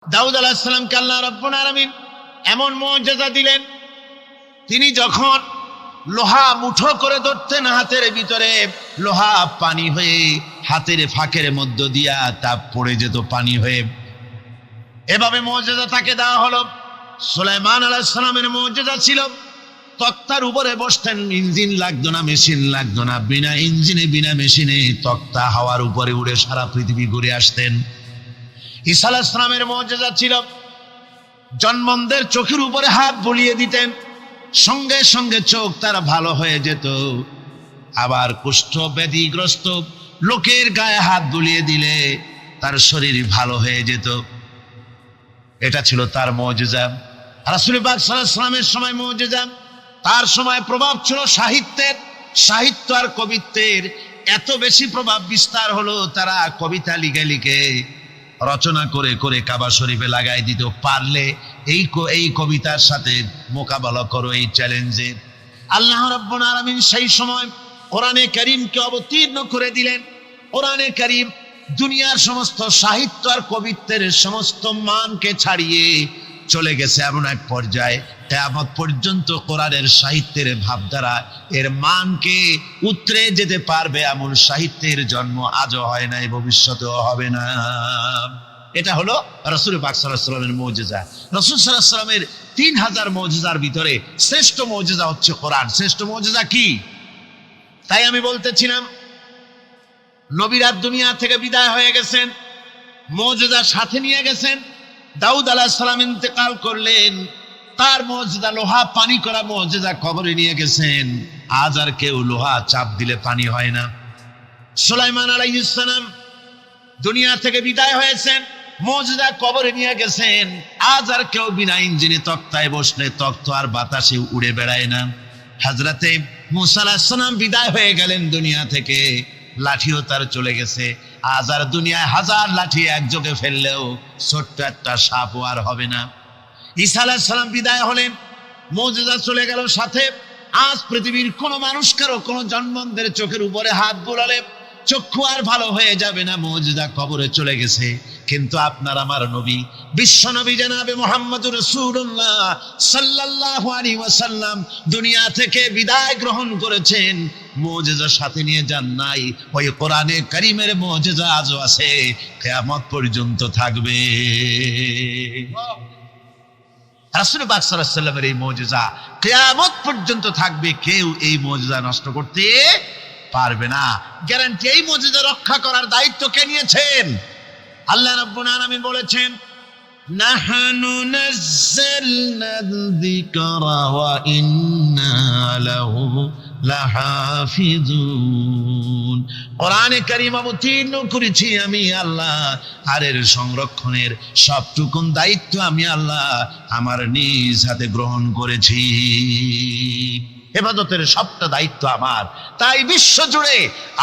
দাউদ আলাইহিস সালামকে আল্লাহ রাব্বুল আলামিন এমন মুজিজা দিলেন, তিনি যখন লোহা মুঠো করে ধরতেন হাতের ভিতরে, লোহা পানি হয়ে হাতের ফাঁকের মধ্য দিয়া তা পড়ে যেত পানি হয়ে। এভাবে মুজিজা তাকে দেওয়া হলো। সুলাইমান আলাইহিস সালামের মুজিজা ছিল তক্তার উপরে বসতেন, ইঞ্জিন লাগতো না, মেশিন লাগতো না, বিনা ইঞ্জিনে বিনা মেশিনে তক্তা হাওয়ার উপরে উড়ে সারা পৃথিবী ঘুরে আসতেন। ঈসা আলাইহিস সালামের মুজিজা ছিল জন্মদের চোখের উপরে হাত বুলিয়ে দিতেন, সঙ্গে সঙ্গে চোখ তার ভালো হয়ে যেত। আবার কুষ্ঠ ব্যাধিগ্রস্ত লোকের গায়ে হাত বুলিয়ে দিলে তার শরীর ভালো হয়ে যেত। এটা ছিল তার মুজিজা। রাসূল পাক সাল্লাল্লাহু আলাইহি ওয়াসাল্লামের সময় মুজিজা, তার সময় প্রভাব ছিল সাহিত্যের। সাহিত্য আর কবিত্বের এত বেশি প্রভাব বিস্তার হলো, তারা কবিতা লিখে লিখে রচনা করে করে কাবা শরীফে লাগাই দিত। পারলে এই কবিতার সাথে মোকাবেলা করো এই চ্যালেঞ্জে। আল্লাহ রাব্বুল আলামিন সেই সময় কোরআনে কারীমকে অবতীর্ণ করে দিলেন। কোরআনে কারীম দুনিয়ার সমস্ত সাহিত্য আর কবিত্বের সমস্ত মানকে ছাড়িয়ে চলে গেছে এমন এক পর্যায়ে, কিয়ামত পর্যন্ত কোরআনের সাহিত্যের ভাবধারা এর মানকে উতরে যেতে পারবে এমন সাহিত্যের জন্ম আজও হয় নাই, ভবিষ্যতেও হবে না। এটা হলো রাসূল পাক সাল্লাল্লাহু আলাইহি ওয়াসাল্লামের মুজিজা। রাসূল সাল্লাল্লাহু আলাইহি ওয়াসাল্লামের 3000 মুজিজার ভিতরে শ্রেষ্ঠ মুজিজা হচ্ছে কোরআন। শ্রেষ্ঠ মুজিজা কি? তাই আমি বলতেছিলাম, নবীরা দুনিয়া থেকে বিদায় হয়ে গেছেন, মুজিজা সাথে নিয়ে গেছেন। দাউদ আলাইহিস সালাম ইন্তেকাল করলেন, তার মুজিজা লোহা পানি করা মুজিজা কবরে নিয়ে গেছেন। আজ আর কেউ লোহা চাপ দিলে পানি হয় না। সুলাইমান আলাইহিস সালাম দুনিয়া থেকে বিদায় হয়েছেন, মুজিজা কবরে নিয়ে গেছেন। আজ আর কেউ বিনা ইঞ্জিনে তক্তায় বসলে তক্ত আর বাতাসে উড়ে বেড়ায় না। হযরতে মূসা আলাইহিস সালাম বিদায় হয়ে গেলেন দুনিয়া থেকে, লাঠিও তার চলে গেছে। আজ আর দুনিয়ায় হাজার লাঠি একযোগে ফেললেও ছোট্ট একটা সাপও আর হবে না। ঈসা আলাইহিস সালাম বিদায় হলেন, মুজিজা চলে গেল সাথে। আজ পৃথিবীর কোন মানুষ কারো কোন জন্মদের চোখের উপরে হাত বুলালে চক্ষু আর ভালো হয়ে যাবে না, মুজিজা কবরে চলে গেছে। কিন্তু আপনার আমার নবী, বিশ্ব নবী জনাবে মুহাম্মদুর রাসূলুল্লাহ সাল্লাল্লাহু আলাইহি ওয়াসাল্লাম দুনিয়া থেকে বিদায় গ্রহণ করেছেন, মুজিজা সাথে নিয়ে যান নাই। ওই কোরআনে কারীমের মুজিজা আজও আছে, কিয়ামত পর্যন্ত থাকবে। রাসূল পাক সাল্লাল্লাহু আলাইহি ওয়াসাল্লামের এই মুজিজা কিয়ামত পর্যন্ত থাকবে, কেউ এই মুজিজা নষ্ট করতে পারবে না। গ্যারান্টি। এই মুজিজা রক্ষা করার দায়িত্ব কে নিয়েছেন? আল্লাহ রাব্বুল আলামিন বলেছেন, নাহনু নাযালনা যিকরা ওয়া ইন্না লাহু লাহাফিজুন। কোরআনে কারীম অবতীর্ণ করেছি আমি আল্লাহ, আর এর সংরক্ষণের সবটুকুন দায়িত্ব আমি আল্লাহ আমার নিজ হাতে গ্রহণ করেছি। হেফাজতের সবটা দায়িত্ব আমার। তাই বিশ্ব জুড়ে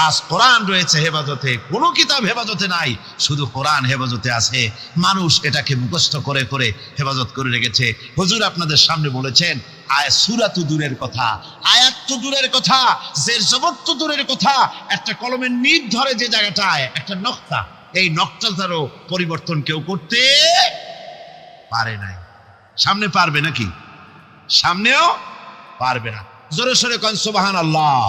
আজ কোরআন রয়েছে হেফাজতে, কোনো কিতাব হেফাজতে নাই, শুধু কোরআন হেফাজতে আছে। মানুষ এটাকে মুখস্থ করে করে হেফাজত করে রেখেছে। হুজুর আপনাদের সামনে বলেছেন, সূরা তো দূরের কথা, আয়াত তো দূরের কথা, জের জবর তো দূরের কথা, একটা কলমের নিদ ধরে যে জায়গাটায় একটা নকতা, এই নকতাটারও পরিবর্তন কেউ করতে পারে নাই। সামনে পারবে নাকি? সামনেও পারবে না। জোরে সোরে কোন সুবহানাল্লাহ।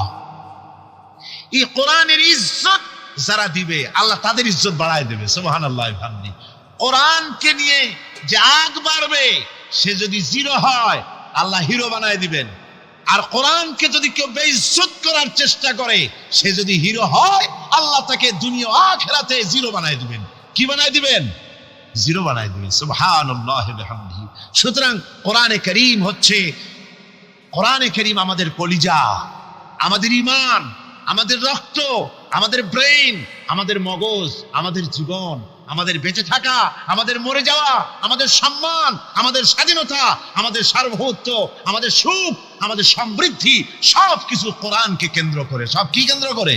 এই কোরআনের ইজ্জত যারা দিবে, আল্লাহ তাদের ইজ্জত বাড়ায় দেবে। সুবহানাল্লাহ। ভাবনি কোরআনকে নিয়ে যে আগ বাড়বে, সে যদি জিরো হয় আল্লাহ হিরো বানায় দিবেন। আর কোরআনকে যদি কেউ বেইজ্জত করার চেষ্টা করে, সে যদি হিরো হয় আল্লাহ তাকে দুনিয়া আখিরাতে জিরো বানায় দিবেন। কি বানায় দিবেন? জিরো বানায় দিবেন। সুবহানাল্লাহ বিহামদিহি। সুতরাং কোরআনে কারীম হচ্ছে, কোরআনে কারীম আমাদের কলিজা, আমাদের ঈমান, আমাদের রক্ত, আমাদের ব্রেইন, আমাদের মগজ, আমাদের জীবন, আমাদের বেঁচে থাকা, আমাদের মরে যাওয়া, আমাদের সম্মান, আমাদের স্বাধীনতা, আমাদের সার্বভৌমত্ব, আমাদের সুখ, আমাদের সমৃদ্ধি, সব কিছু কোরআনকে কেন্দ্র করে। সব কি কেন্দ্র করে?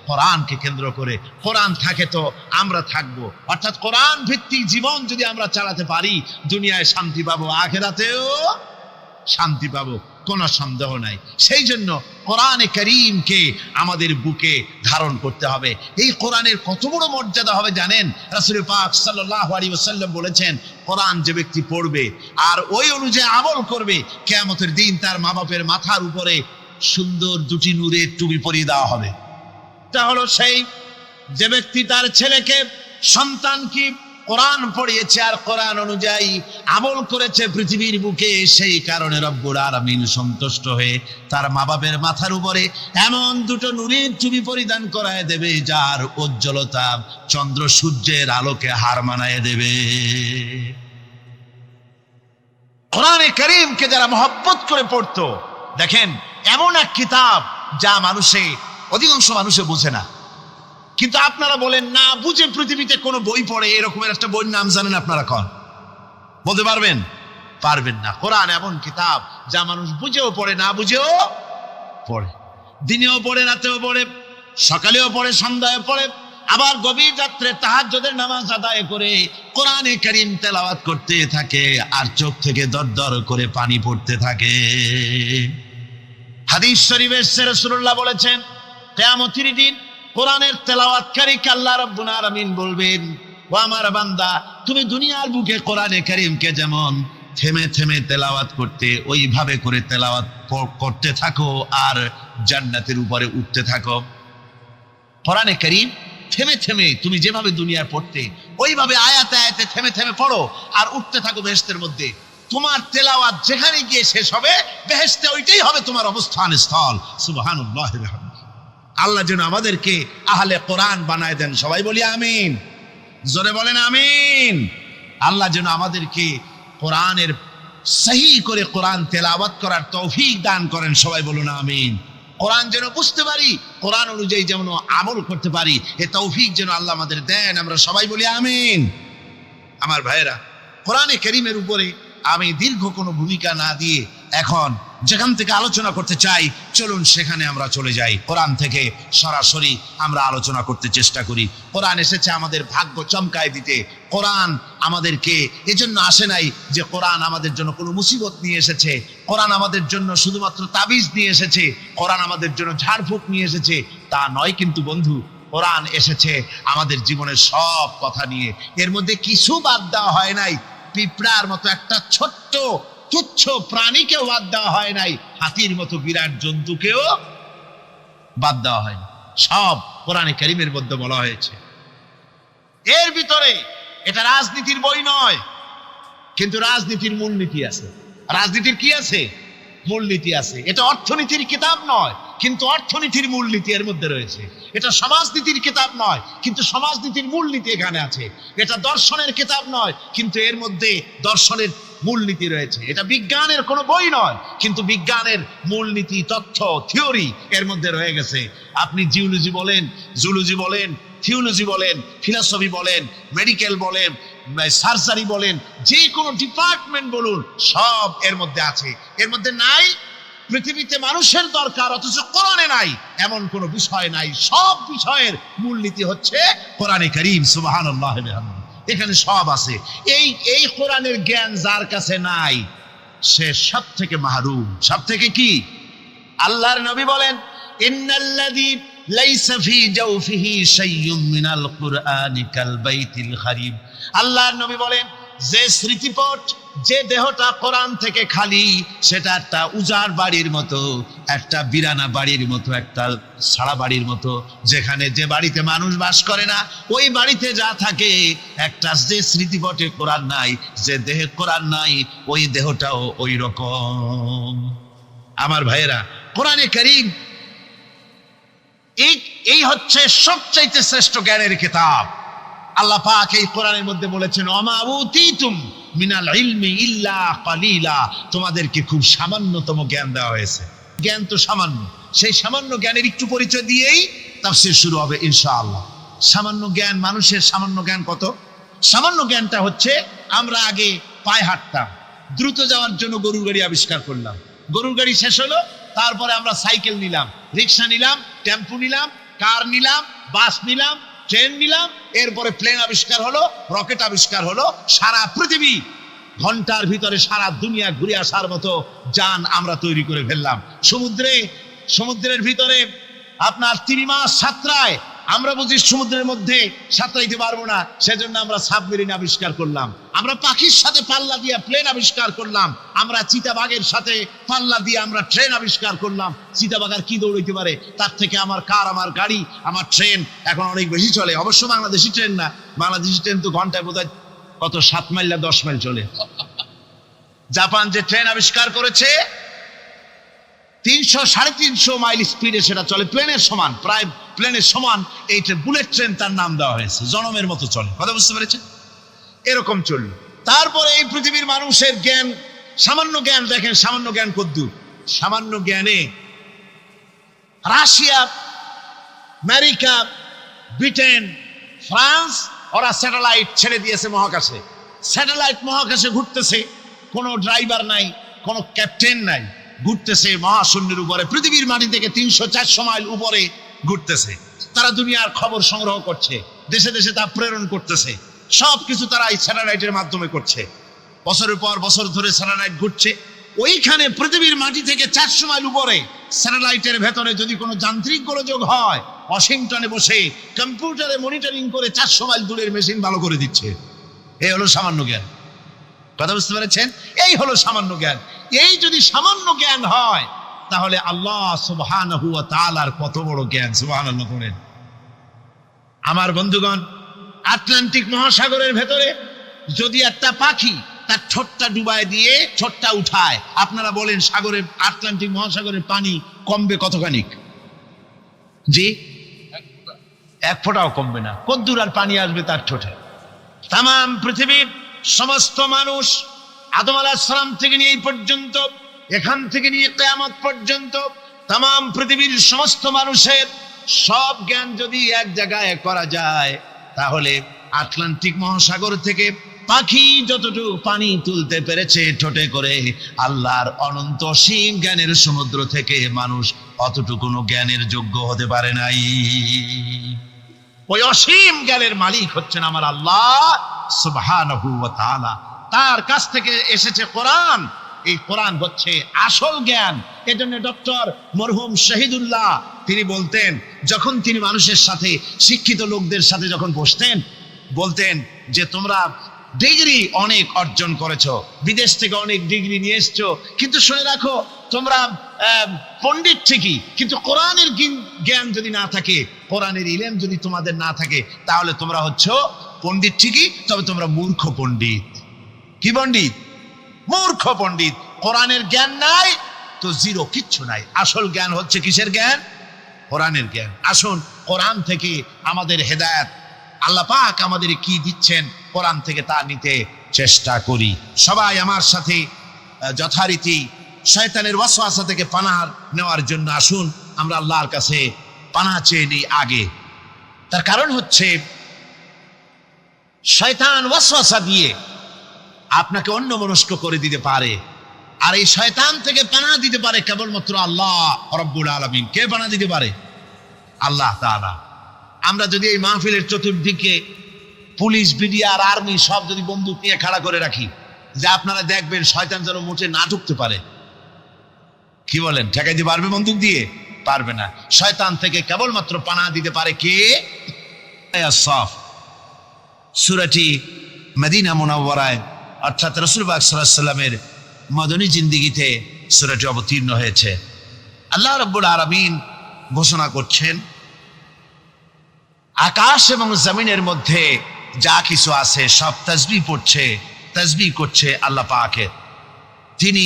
কোরআনকে কেন্দ্র করে। কোরআন থাকে তো আমরা থাকবো। অর্থাৎ কোরআন ভিত্তিক জীবন যদি আমরা চালাতে পারি, দুনিয়ায় শান্তি পাবো, আখিরাতেও শান্তি পাবো। কোনো সন্দেহ নাই। সেই জন্য কোরআনে কারীমকে আমাদের বুকে ধারণ করতে হবে। এই কোরআনের কত বড় মর্যাদা হবে জানেন? রাসূল পাক সাল্লাল্লাহু আলাইহি ওয়াসাল্লাম বলেছেন, কোরআন যে ব্যক্তি পড়বে আর ওই অনুযায়ী আমল করবে, কিয়ামতের দিন তার মা বাপের মাথার উপরে সুন্দর দুটি নূরের টুপি পরিয়ে দেওয়া হবে। তা হলো সেই যে ব্যক্তি তার ছেলেকে, সন্তানকে কোরআন পড়িয়েছে আর কোরআন অনুযায়ী আমল করেছে পৃথিবীর বুকে, সেই কারণে রব্বুল আলামিন সন্তুষ্ট হয়ে তার মা বাপের মাথার উপরে এমন দুটো নূরের টুপি পরিধান করায় দেবে, যার উজ্জ্বলতা চন্দ্র সূর্যের আলোকে হার মানায় দেবে। কোরআনে কারীমকে যারা মহব্বত করে পড়তো, দেখেন এমন এক কিতাব যা অধিকাংশ মানুষে বোঝে না। কিন্তু আপনারা বলেন না বুঝে পৃথিবীতে কোনো বই পড়ে, এরকমের একটা বইয়ের নাম জানেন আপনারা? কোন বলতে পারবেন? পারবেন না। কোরআন এমন কিতাব যা মানুষ বুঝেও পড়ে, না বুঝেও পড়ে, দিনেও পড়ে, রাতেও পড়ে, সকালেও পড়ে, সন্ধ্যায় পড়ে, আবার গভীর রাত্রে তাহাজ্জুদের নামাজ আদায় করে কোরআনে কারীম তেলাওয়াত করতে থাকে আর চোখ থেকে দরদর করে পানি পড়তে থাকে। হাদিস শরীফে রাসূলুল্লাহ বলেছেন, কিয়ামতের দিন কোরআনের তেলাওয়াতকারীকে আল্লাহ রাব্বুল আলামিন বলবেন, ও আমার বান্দা, তুমি দুনিয়ার বুকে কোরআনে কারীমকে যেমন থেমে থেমে তেলাওয়াত করতে, ওইভাবে করে তেলাওয়াত করতে থাকো আর জান্নাতের উপরে উঠতে থাকো। কোরআনে কারীম থেমে থেমে তুমি যেভাবে দুনিয়ায় পড়তে, ওইভাবে আয়াতে আয়াতে থেমে থেমে পড়ো আর উঠতে থাকো বেহেশতের মধ্যে। তোমার তেলাওয়াত যেখানে গিয়ে শেষ হবে, বেহেশতে ওইটাই হবে তোমার অবস্থান স্থল। সুবহানাল্লাহ। আল্লাহ যেন আমাদেরকে আহলে কোরআন বানায় দেন। সবাই বলি আমিন, জোরে বলেন আমিন। আল্লাহ যেন আমাদেরকে কোরআনের সহি করে কোরআন তেলাওয়াত করার তৌফিক দান করেন। সবাই বলুন আমিন। কোরআন যেন বুঝতে পারি, কোরআন অনুযায়ী যেন আমল করতে পারি, এ তৌফিক যেন আল্লাহ আমাদের দেন। আমরা সবাই বলি আমিন। আমার ভাইয়েরা, কোরআনে কারীমের উপরে আমি দীর্ঘ কোনো ভূমিকা না দিয়ে এখন যেখান থেকে আলোচনা করতে চাই, চলুন সেখানে আমরা চলে যাই। কোরআন থেকে সরাসরি আমরা আলোচনা করতে চেষ্টা করি। কোরআন এসেছে আমাদের ভাগ্য চমকায় দিতে। কোরআন আমাদেরকে এজন্য আসে নাই যে কোরআন আমাদের জন্য কোনো মুসিবত নিয়ে এসেছে, কোরআন আমাদের জন্য শুধুমাত্র তাবিজ নিয়ে এসেছে, কোরআন আমাদের জন্য ঝাড়ফুঁক নিয়ে এসেছে, তা নয়। কিন্তু বন্ধু, কোরআন এসেছে আমাদের জীবনের সব কথা নিয়ে। এর মধ্যে কিছু বাদ দেওয়া হয় নাই। পিঁপড়ার মতো একটা ছোট্ট তুচ্ছ প্রাণীকেও বাদ দেওয়া হয় নাই, হাতির মতো বিরাট জন্তুকেও বাদ দেওয়া হয়নি। সব কোরআনে কারীমের মধ্যে বলা হয়েছে। এর ভিতরে এটা রাজনীতির বই নয়, কিন্তু রাজনীতির মূলনীতি আছে। রাজনীতির কি আছে? মূলনীতি আছে। এটা অর্থনীতির কিতাব নয়, কিন্তু অর্থনীতির মূলনীতি এর মধ্যে রয়েছে। এটা সমাজনীতির কিতাব নয়, কিন্তু সমাজনীতির মূলনীতি এখানে আছে। এটা দর্শনের কিতাব নয়, কিন্তু এর মধ্যে দর্শনের মূলনীতি রয়েছে। এটা বিজ্ঞানের কোনো বই নয়, কিন্তু বিজ্ঞানের মূলনীতি, তথ্য, থিওরি এর মধ্যে রয়ে গেছে। আপনি জিওলজি বলেন, জুলজি বলেন, থিওলজি বলেন, ফিলসফি বলেন, মেডিকেল বলেন, সার্জারি বলেন, যে কোনো ডিপার্টমেন্ট বলুন, সব এর মধ্যে আছে। এর মধ্যে নাই পৃথিবীতে মানুষের দরকার অথচ কোরআনে নাই এমন কোনো বিষয় নাই। সব বিষয়ের মূলনীতি হচ্ছে কোরআনে কারীম। সুবহানাল্লাহ। এখানে সব আছে। এই কোরআনের জ্ঞান যার কাছে নাই, সে সব থেকে মাহরুম। সব থেকে কি? আল্লাহর নবী বলেন, ইন্নাল্লাযী লাইসা ফি জাওফিহি শাইয়ুম মিনাল কুরআনি কাল বাইতিল খারিব। আল্লাহর নবী বলেন, যে স্মৃতিপট, যে দেহটা কোরআন থেকে খালি, সেটা একটা উজাড় বাড়ির মতো, একটা বিরানা বাড়ির মতো, একটা ছাড়া বাড়ির মতো, যেখানে যে বাড়িতে মানুষ বাস করে না, ওই বাড়িতে যা থাকে, একটা যে স্মৃতিপটে কোরআন নাই, যে দেহে কোরআন নাই, ওই দেহটাও ওই রকম। আমার ভাইয়েরা, কোরআনে কারীম এই হচ্ছে সবচাইতে শ্রেষ্ঠ জ্ঞানের কিতাব। আল্লাহ পাক এই কোরআনের মধ্যে বলেছেন, ওমা উতিতুম মিনাল ইলমি ইল্লা কালিলা, তোমাদেরকে খুব সামান্যতম জ্ঞান দেওয়া হয়েছে। জ্ঞান তো সামান্য, সেই সামান্য জ্ঞানের একটু পরিচয় দিয়েই তাফসীর শুরু হবে ইনশাআল্লাহ। সামান্য জ্ঞান, মানুষের সামান্য জ্ঞান কত? সামান্য জ্ঞানটা হচ্ছে, আমরা আগে পায়ে হাঁটতাম, দ্রুত যাওয়ার জন্য গরুর গাড়ি আবিষ্কার করলাম, গরুর গাড়ি শেষ হলো, তারপরে আমরা সাইকেল নিলাম, রিক্সা নিলাম, টেম্পু নিলাম, কার নিলাম, বাস নিলাম, ট্রেন নিলাম, এরপরে প্লেন আবিষ্কার হলো, রকেট আবিষ্কার হলো, সারা পৃথিবী ঘন্টার ভিতরে সারা দুনিয়া ঘুরে আসার মতো যান আমরা তৈরি করে ফেললাম। সমুদ্রের ভিতরে আপনার 3 মাস সাঁতরায়, আমরা বুঝি সমুদ্রের মধ্যে সাঁতরাইতে পারবো না, সেজন্য আমরা সাবমেরিন আবিষ্কার করলাম। আমরা পাখির সাথে পাল্লা দিয়ে প্লেন আবিষ্কার করলাম। আমরা চিতাবাঘের সাথে পাল্লা দিয়ে আমরা ট্রেন আবিষ্কার করলাম। চিতাবাঘ আর কি দৌড়াইতে পারে? তার থেকে আমার কার, আমার গাড়ি, আমার ট্রেন এখন অনেক বেশি চলে। অবশ্য বাংলাদেশি ট্রেন না, বাংলাদেশি ট্রেন তো ঘন্টায় বোধহয় কত 7 মাইল না 10 মাইল চলে। জাপান যে ট্রেন আবিষ্কার করেছে 300-350 মাইল স্পিডে সেটা চলে, প্লেনের সমান, প্রায় প্লেনের সমান। এই বুলেট ট্রেন তার নাম দেওয়া হয়েছে, জনমের মতো চলে। কথা বুঝতে পেরেছেন? এরকম চলল। তারপরে এই পৃথিবীর মানুষের জ্ঞান, সামান্য জ্ঞান দেখেন, সামান্য জ্ঞান কদ্দুর। সামান্য জ্ঞানে রাশিয়া, আমেরিকা, ব্রিটেন, ফ্রান্স ওরা স্যাটেলাইট ছেড়ে দিয়েছে মহাকাশে। স্যাটেলাইট মহাকাশে ঘুরতেছে, কোনো ড্রাইভার নাই, কোনো ক্যাপ্টেন নাই, ঘুরতেছে মহাশূন্যের উপরে, পৃথিবীর মাটি থেকে 300-400 মাইল উপরে ঘুরতেছে। তারা দুনিয়ার খবর সংগ্রহ করছে, দেশে দেশে তা প্রেরণ করতেছে। সবকিছু তারা এই স্যাটেলাইটের মাধ্যমে করছে। বছরের পর বছর ধরে স্যাটেলাইট ঘুরছে। ওইখানে পৃথিবীর মাটি থেকে 400 মাইল উপরে স্যাটেলাইটের ভেতরে যদি কোনো যান্ত্রিক গোলযোগ হয়, ওয়াশিংটনে বসে কম্পিউটারে মনিটরিং করে 400 মাইল দূরের মেশিন ভালো করে দিচ্ছে। এই হলো সামান্য জ্ঞান। কথা বুঝতে পেরেছেন? এই হলো সামান্য জ্ঞান। এই যদি সামান্য জ্ঞান হয়, তাহলে আল্লাহ সুবহানাহু ওয়া তাআলার কত বড় জ্ঞান! সুবহানাল্লাহ বলেন। আমার বন্ধুগণ, আটলান্টিক মহাসাগরের ভেতরে যদি একটা পাখি তার ঠোঁটটা ডুবায় দিয়ে ঠোঁটটা উঠায়, আপনারা বলেন সাগরের, আটলান্টিক মহাসাগরের পানি কমবে কতখানি? জি, 1 ফোঁটাও কমবে না। কদ্দুর আর পানি আসবে তার ঠোঁটে? তাম পৃথিবীর সমস্ত মানুষ, আদম আলাইহিস সালাম থেকে নিয়ে এই পর্যন্ত, এখান থেকে নিয়ে কিয়ামত পর্যন্ত তাম পৃথিবীর সমস্ত মানুষের সব জ্ঞান যদি এক জায়গায় করা যায়, তাহলে আটলান্টিক মহাসাগর থেকে পাখি যতটুকু পানি তুলতে পেরেছে ঠোঁটে করে, আল্লাহর অনন্ত অসীম জ্ঞানের সমুদ্র থেকে মানুষ অতটুকু জ্ঞানের যোগ্য হতে পারে নাই। ওই অসীম জ্ঞানের মালিক হচ্ছেন আমার আল্লাহ সুবহানাহু ওয়া তাআলা। তার কাছ থেকে এসেছে কোরআন। এই কোরআন হচ্ছে আসল জ্ঞান। এজন্য ডক্টর মরহুম শহীদুল্লাহ তিনি বলতেন, যখন তিনি মানুষের সাথে, শিক্ষিত লোকদের সাথে যখন বসতেন, বলতেন যে তোমরা ডিগ্রি অনেক অর্জন করেছো, বিদেশ থেকে অনেক ডিগ্রি নিয়ে এসছো, কিন্তু শুনে রাখো তোমরা পণ্ডিত ঠিকই, কিন্তু কোরআনের জ্ঞান যদি না থাকে, কোরআনের ইলম যদি তোমাদের না থাকে, তাহলে তোমরা হচ্ছ পণ্ডিত ঠিকই, তবে তোমরা মূর্খ পণ্ডিত। কি পণ্ডিত? মূর্খ পণ্ডিত। কোরআনের জ্ঞান নাই তো জিরো, কিচ্ছু নাই। আসল জ্ঞান হচ্ছে কিসের জ্ঞান? কোরআনের জ্ঞান। আসুন কোরআন থেকে আমাদের হেদায়েত, আল্লাহ পাক আমাদের কি দিচ্ছেন, কোরআন থেকে তা নিতে চেষ্টা করি। সবাই আমার সাথে যথারীতি শয়তানের ওয়াসওয়াসা থেকে পানাহ নেওয়ার জন্য আসুন আমরা আল্লাহর কাছে পানাহ চেয়ে নিই আগে। তার কারণ হচ্ছে শয়তান ওয়াসওয়াসা দিয়ে আপনাকে অন্যমনস্ক করে দিতে পারে, আর এই শয়তান থেকে পানাহ দিতে পারে কেবলমাত্র আল্লাহ রাব্বুল আলামিন। কে পানাহ দিতে পারে? আল্লাহ তাআলা। আমরা যদি এই মাহফিলের চতুর্দিকে পুলিশ, বিডিআর আর আর্মি সব যদি বন্দুক নিয়ে খাড়া করে রাখি, যে আপনারা দেখবেন শয়তান যেন মোটে না ঢুকতে পারে। কি বলেন? ঠেকাইতে পারবে বন্দুক দিয়ে? পারবে না। শয়তান থেকে কেবলমাত্র পানাহ দিতে পারে কে? সাফ সূরাটি মদিনা মুনাওয়ারায়, অর্থাৎ রাসূল পাক সাল্লাল্লাহু আলাইহি ওয়াসাল্লামের মদনী জিন্দেগিতে সূরাটি অবতীর্ণ হয়েছে। আল্লাহ রাব্বুল আলামিন ঘোষণা করছেন, আকাশ এবং জমিনের মধ্যে যা কিছু আছে সব তাসবিহ পড়ছে, তাসবিহ করছে আল্লাহ পাকের। তিনি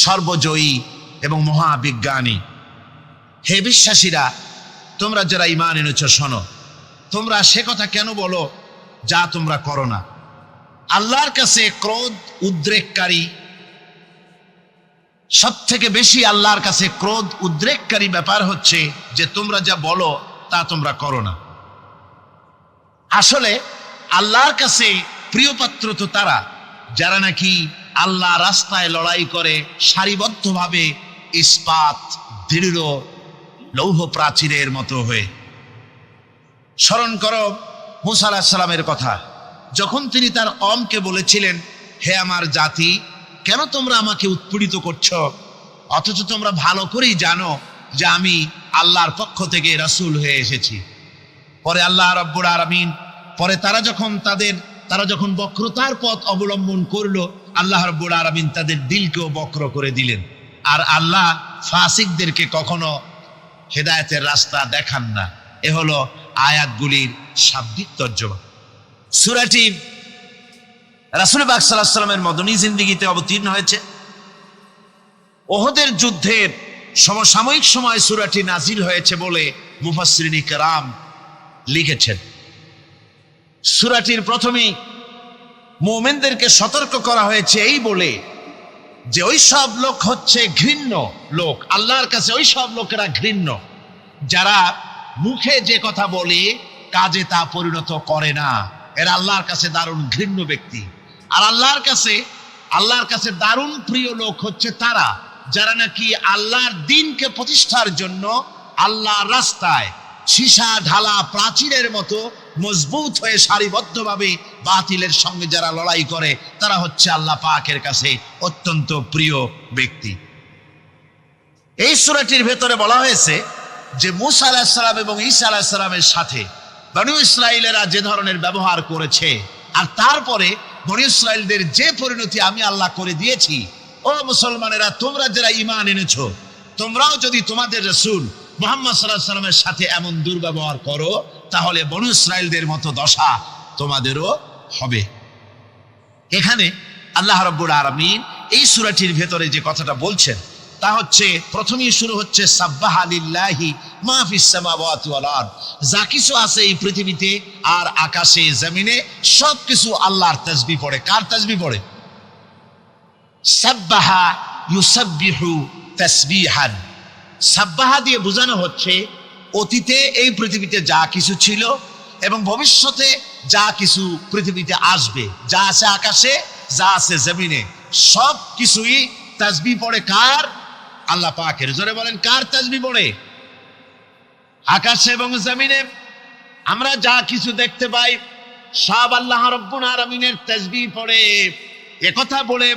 সর্বজয়ী এবং মহাবিজ্ঞানী। হে বিশ্বাসীরা, তোমরা যারা ঈমান এনেছ শোনো, তোমরা সে কথা কেন বলো যা তোমরা করো না। আল্লাহর কাছে ক্রোধ উদ্রেককারী, সব থেকে বেশি আল্লাহর কাছে ক্রোধ উদ্রেককারী ব্যাপার হচ্ছে যে তোমরা যা বলো তা তোমরা করো না। আসলে আল্লাহর কাছে প্রিয়পাত্র তো তারা যারা নাকি আল্লাহ রাস্তায় লড়াই করে সারিবদ্ধভাবে ইস্পাত দৃঢ় লৌহ প্রাচীরের মতো হয়ে। স্মরণ করো মুসা আলাইহিস সালামের কথা, যখন তিনি তার কওমকে বলেছিলেন হে আমার জাতি, কেন তোমরা আমাকে উৎপীড়িত করছো, অথচ তোমরা ভালো করেই জানো যে আমি আল্লাহর পক্ষ থেকে রাসূল হয়ে এসেছি। পরে আল্লাহ রাব্বুল আলামিন পরে তারা যখন বক্রতার পথ অবলম্বন করলো, আল্লাহ রাব্বুল আলামিন তাদের দিলকেও বক্র করে দিলেন। আর আল্লাহ ফাসিকদেরকে কখনো হেদায়েতের রাস্তা দেখান না। এ হলো আয়াতগুলির শাব্দিক তর্জমা। সূরাটি রাসূল পাক সাল্লাল্লাহু আলাইহি ওয়াসাল্লামের মদনী জিন্দেগিতে অবতীর্ণ হয়েছে। ওহদের যুদ্ধের সমসাময়িক সময় সূরাটি নাজিল হয়েছে বলে মুফাসসিরিন কিরাম লিখেছেন। সূরাটির প্রথমেই মুমিনদেরকে সতর্ক করা হয়েছে এই বলে যে ওই সব লোক হচ্ছে ঘৃণ্য লোক, আল্লাহর কাছে ওই সব লোকেরা ঘৃণ্য যারা মুখে যে কথা বলে কাজে তা পরিণত করে না। এরা আল্লাহর কাছে দারুণ ঘৃণ্য ব্যক্তি। আর আল্লাহর কাছে দারুণ প্রিয় লোক হচ্ছে তারা যারা নাকি আল্লাহর দ্বীনকে প্রতিষ্ঠার জন্য আল্লাহর রাস্তায় সীসা ঢালা প্রাচীরের মতো মজবুত হয়ে সারিবদ্ধভাবে বাতিলের সঙ্গে যারা লড়াই করে, তারা হচ্ছে আল্লাহ পাকের কাছে অত্যন্ত প্রিয় ব্যক্তি। এই সূরাটির ভেতরে বলা হয়েছে যে মূসা আলাইহিস সালাম এবং ঈসা আলাইহিস সালামের সাথে বনী ইসরাইলেরা যে ধরনের ব্যবহার করেছে, আর তারপরে বনী ইসরাইলদের যে পরিণতি আমি আল্লাহ করে দিয়েছি, ও মুসলমানেরা, তোমরা যারা ঈমান এনেছো, তোমরাও যদি তোমাদের রাসূল মুহাম্মদ সাল্লাল্লাহু আলাইহি ওয়াসাল্লামের সাথে এমন দুর্ব্যবহার করো, তাহলে বনী ইসরাইলদের মতো দশা তোমাদেরও হবে। এখানে আল্লাহ রাব্বুল আলামিন এই সূরাটির ভেতরে যে কথাটা বলছেন তা হচ্ছে, প্রথমেই শুরু হচ্ছে সাব্বাহা লিল্লাহি মা ফিস সামাওয়াতি ওয়াল আরদ, যা কিছু আছে এই পৃথিবীতে আর আকাশে জমিনে সবকিছু আল্লাহর তাসবিহ পড়ে। কার তাসবিহ পড়ে? সাব্বাহা ইউসাব্বিহু তাসবিহান। সাব্বাহা দিয়ে বোঝানো হচ্ছে অতীতে এই পৃথিবীতে যা কিছু ছিল এবং ভবিষ্যতে যা কিছু পৃথিবীতে আসবে, যা আছে আকাশে, যা আছে জমিনে, সব কিছুই তাসবিহ পড়ে। কার? আল্লাহ পাকের। জোরে বলেন, কার তাসবিহ পড়ে? আকাশে এবং জমিনে আমরা যা কিছু দেখতে পাই সব আল্লাহ রাব্বুল আলামিনের তাসবিহ পড়ে। একথা বলে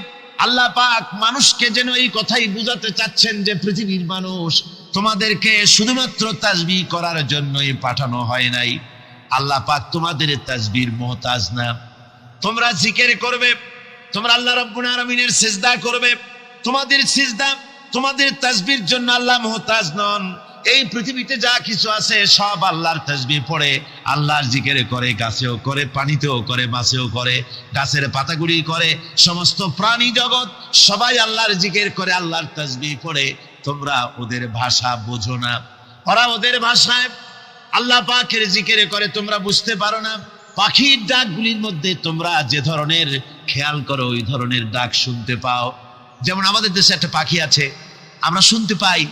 আল্লাহ পাক মানুষকে যেন এই কথাই বুঝাতে চাচ্ছেন যে পৃথিবীর মানুষ, তোমাদেরকে শুধুমাত্র তাসবিহ করার জন্যই পাঠানো হয় নাই। আল্লাহ পাক তোমাদের তাসবিহর মুহতাজ না। তোমরা জিকির করবে, তোমরা আল্লাহ রাব্বুল আলামিনের সিজদা করবে, তোমাদের সিজদা, তোমাদের তাসবিহর জন্য আল্লাহ মুহতাজ নন। এই পৃথিবীতে যা কিছু আছে সব আল্লাহর তাসবিহ পড়ে, আল্লাহর জিকির করে, গাছেও করে, পানিতেও করে, মাছেও করে, গাছের পাতাগুলি করে, সমস্ত প্রাণী জগৎ সবাই আল্লাহর জিকির করে, আল্লাহর তাসবিহ পড়ে। তোমরা ওদের ভাষা বোঝো না, ওরা ওদের ভাষায় আল্লাহ পাকের জিকির করে, তোমরা বুঝতে পারো না। পাখির ডাকগুলির মধ্যে তোমরা যে ধরনের খেয়াল করো ওই ধরনের ডাক শুনতে পাও। যেমন আমাদের দেশে একটা পাখি আছে, আমরা শুনতে পাই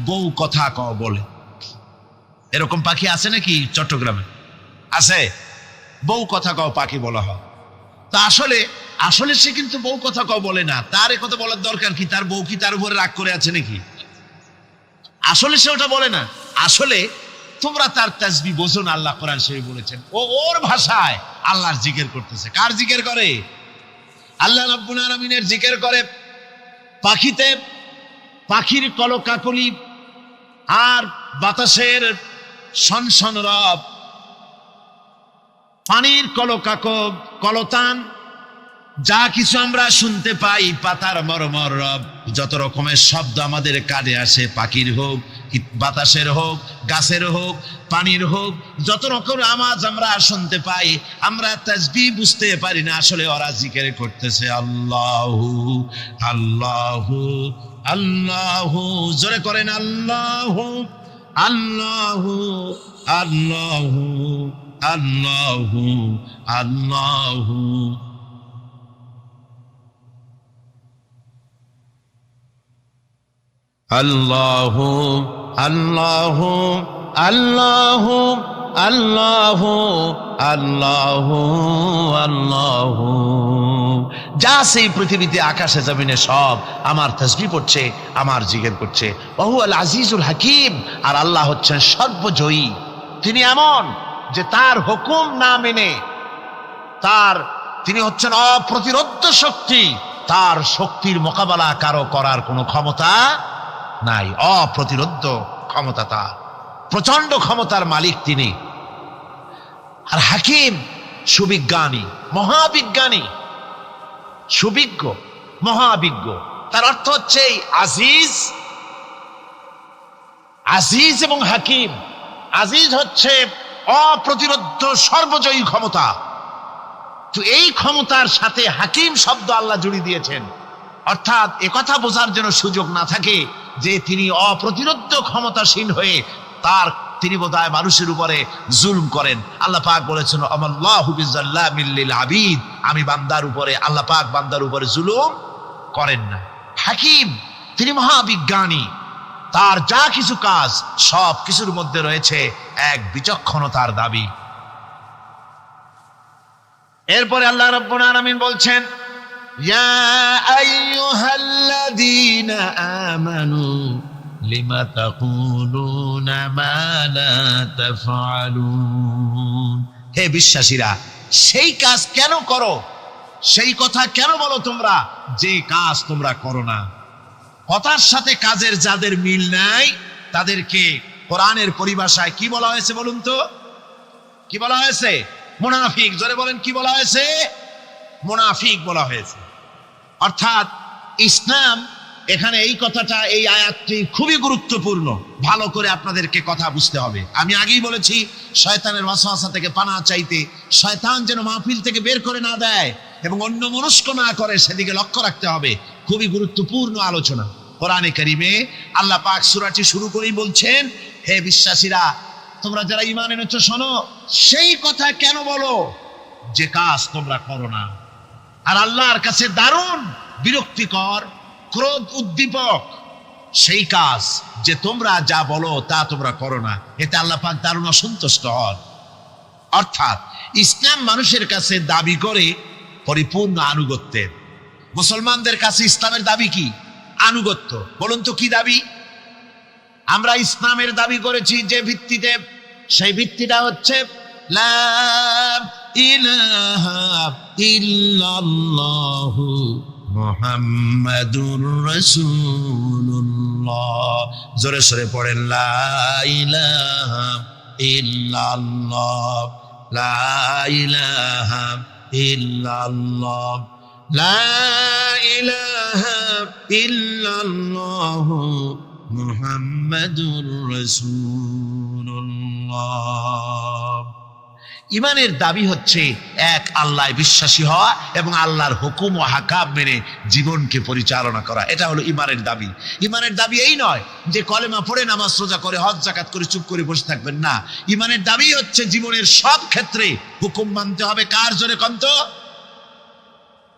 বউ কথা কও বলে। এরকম পাখি আছে নাকি চট্টগ্রামে? আছে, বউ কথা কও পাখি বলা হয়। তা আসলে সে কিন্তু বউ কথা কও বলে না। তার কথা বলার দরকার কি? তার বউ কি তার উপরে রাগ করে আছে নাকি? আসলে সে ওটা বলে না। আসলে তোমরা তার তাসবিহ বোঝো না। আল্লাহ কোরআন শরীফে বলেছেন ও ওর ভাষায় আল্লাহর জিকির করতেছে। কার জিকির করে? আল্লাহ রাব্বুল আলামিনের জিকির করে। পাখির কলকাকলি আর বাতাসের সনসন রব, পানির কলতান, যা কিছু আমরা শুনতে পাই, পাতার মরমর রব, যত রকমের শব্দ আমাদের কানে আসে, পাখির হোক, বাতাসের হোক, গাছের হোক, পানির হোক, যত রকম আওয়াজ আমরা শুনতে পাই, আমরা তাসবিহ বুঝতে পারি না। আসলে ওরা জিকির করতেছে আল্লাহু আল্লাহু আল্লাহু। জোরে করেন আল্লাহু আল্লাহু আল্লাহু আল্লাহু আল্লাহু। আল্লাহু আল্লাহু আল্লাহু আল্লাহু আল্লাহু আল্লাহু। যা সেই পৃথিবীতে আকাশে জমিনে সব আমার তাসবিহ পড়ছে, আমার জিকির করছে। ওহু আল আজিজুল হাকিম। আর আল্লাহ হচ্ছেন সর্বজয়ী। তিনি এমন যে তার হুকুম না মেনে, তার তিনি হচ্ছেন অপ্রতিরোধ্য শক্তি, তার শক্তির মোকাবেলা কারো করার কোনো ক্ষমতা নাই, অপ্রতিরোধ্য ক্ষমতা তার, প্রচন্ড ক্ষমতার মালিক তিনি। আর হাকিম সুবিজ্ঞানী, মহাবিজ্ঞানী, সুবিজ্ঞ, মহাবিজ্ঞ। তার অর্থ হচ্ছে আজিজ, আজিজ এবং হাকিম। আজিজ হচ্ছে অপ্রতিরোধ্য সর্বজয়ী ক্ষমতা, তো এই ক্ষমতার সাথে হাকিম শব্দ আল্লাহ জুড়ে দিয়েছেন, অর্থাৎ একথা বোঝার জন্য সুযোগ না থাকে যে তিনি অপ্রতিরোধ্য ক্ষমতাসীন হয়ে তিনি বোধহয় মানুষের উপরে জুলম করেন। আল্লাহ পাক বলেছেন আমাল্লাহু বিযাল্লামিল লিল আবিদ, আমি বান্দার উপরে, আল্লাহ পাক বান্দার উপরে জুলুম করেন না। হাকিম তিনি মহাবিজ্ঞানী, তার যা কিছু কাজ সব কিছুর মধ্যে রয়েছে এক বিচক্ষণতার দাবি। এরপরে আল্লাহ রাব্বুল আলামিন বলছেন ইয়া আইয়ুহাল্লাযীনা আমানু লিমা তাকুলুনা মা লা তাফআলুন, হে বিশ্বাসীরা সেই কাজ কেন করো, সেই কথা কেন বলো তোমরা যে কাজ তোমরা করো না। কথার সাথে কাজের যাদের মিল নাই তাদেরকে কোরআনের পরিভাষায় কি বলা হয়েছে বলুন তো? কি বলা হয়েছে? মুনাফিক। জোরে বলেন, কি বলা হয়েছে? মুনাফিক বলা হয়েছে। অর্থাৎ ইসলাম, এখানে এই কথাটা, এই আয়াতটি খুবই গুরুত্বপূর্ণ, ভালো করে আপনাদেরকে কথা বুঝতে হবে। আমি আগেই বলেছি শয়তানের ওয়াসওয়াসা থেকে পানাহ চাইতে, শয়তান যেন মাহফিল থেকে বের করে না দেয় এবং অন্য মনস্ক না করে সেদিকে লক্ষ্য রাখতে হবে। খুবই গুরুত্বপূর্ণ আলোচনা। কোরআনে কারিমে আল্লাহ পাক সূরাটি শুরু করেই বলছেন হে বিশ্বাসীরা তোমরা যারা ঈমান এনেছো শোনো, সেই কথা কেন বলো যে কাজ তোমরা করো না। আর আল্লাহর কাছে দারুণ বিরক্তিকর, ক্রোধ উদ্দীপক সেই কাজ যে তোমরা যা বলো তা তোমরা করো না, এতে আল্লাহ পাক দারুণ অসন্তুষ্ট হন। অর্থাৎ ইসলাম মানুষের কাছে দাবি করে পরিপূর্ণ আনুগত্যের। মুসলমানদের কাছে ইসলামের দাবি কি? আনুগত্য। বলুন তো কি দাবি? আমরা ইসলামের দাবি করেছি যে ভিত্তিতে, সেই ভিত্তিটা হচ্ছে লা ইলাহা ইল্লাল্লাহু মুহাম্মাদুর রাসূলুল্লাহ। জোরে সরে পড়েন লা ইলাহা ইল্লাল্লাহ, লা ইলাহা ইল্লাল্লাহ, লা ইলাহা ইল্লাল্লাহু মুহাম্মাদুর রাসূলুল্লাহ। ইমানের দাবি হচ্ছে এক আল্লাহ বিশ্বাসী হওয়া এবং আল্লাহর হুকুম ও হাকাম মেনে জীবনকে পরিচালনা করা, এটা হলো ইমানের দাবি। ইমানের দাবি এই নয় যে কলেমা পড়ে নামাজ রোজা করে হজ যাকাত করে চুপ করে বসে থাকবেন না। ইমানের দাবি হচ্ছে জীবনের সব ক্ষেত্রে হুকুম মানতে হবে। কার? জোরে কন্ত।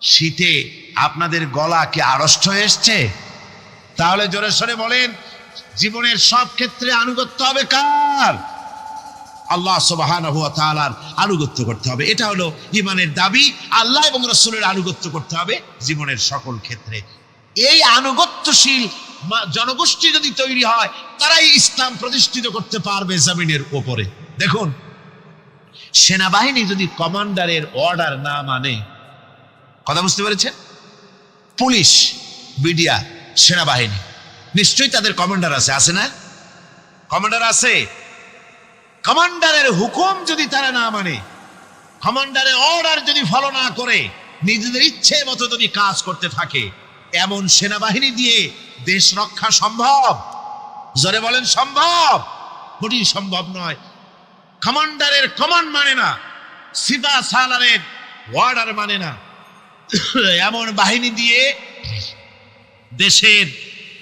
শীতে আপনাদের গলা কি আড়ষ্ট হয়ে এসছে? তাহলে জোরে সরে বলেন, জীবনের সব ক্ষেত্রে আনুগত্য হবে কার? আল্লাহ সুবহানাহু ওয়া তাআলার আনুগত্য করতে হবে। এটা হলো ঈমানের দাবি। আল্লাহ এবং রাসূলের আনুগত্য করতে হবে জীবনের সকল ক্ষেত্রে। এই আনুগত্যশীল জনগোষ্ঠী যদি তৈরি হয়, তারাই ইসলাম প্রতিষ্ঠিত করতে পারবে জমিনের উপরে। দেখুন, সেনাবাহিনী যদি কমান্ডারের অর্ডার না মানে, কথা বুঝতে পেরেছেন? পুলিশ, বিডিআর, সেনাবাহিনী নিশ্চয়ই তাদের কমান্ডার আছে, আছে না? কমান্ডার আছে। কমান্ডারের হুকুম যদি তারা না মানে, কমান্ডারের অর্ডার যদি ফলো না করে, নিজেদের ইচ্ছে মতো যদি কাজ করতে থাকে, এমন সেনাবাহিনী দিয়ে দেশ রক্ষা সম্ভব? জোরে বলেন, সম্ভব? মোটেই সম্ভব নয়। কমান্ডারের কমান্ড মানে না, সিপা সালারের অর্ডার মানে না, এমন বাহিনী দিয়ে দেশের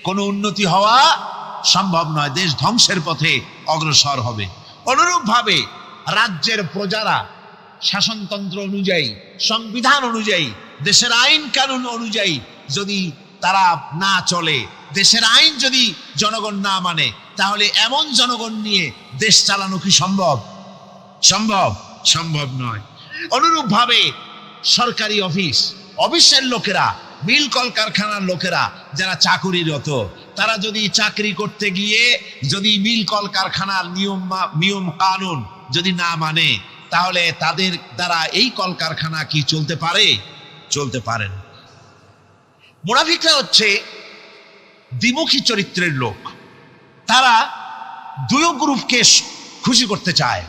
কোনো উন্নতি হওয়া সম্ভব নয়। দেশ ধ্বংসের পথে অগ্রসর হবে। অনুরূপভাবে রাজ্যের প্রজারা শাসনতন্ত্র অনুযায়ী, সংবিধান অনুযায়ী, দেশের আইন কানুন অনুযায়ী যদি তারা না চলে, দেশের আইন যদি জনগণ না মানে, তাহলে এমন জনগণ নিয়ে দেশ চালানো কি সম্ভব? সম্ভব? সম্ভব নয়। অনুরূপভাবে সরকারি অফিসের লোকেরা, মিল কলকারখানার লোকেরা যারা চাকুরিরত, তারা যদি চাকরি করতে গিয়ে যদি মিল কলকারখানার নিয়ম কানুন যদি না মানে, তাহলে তাদের দ্বারা এই কলকারখানা কি চলতে পারে? চলতে পারে না। মুনাফিকরা হচ্ছে দ্বিমুখী চরিত্রের লোক। তারা দুই গ্রুপকে খুশি করতে চায়,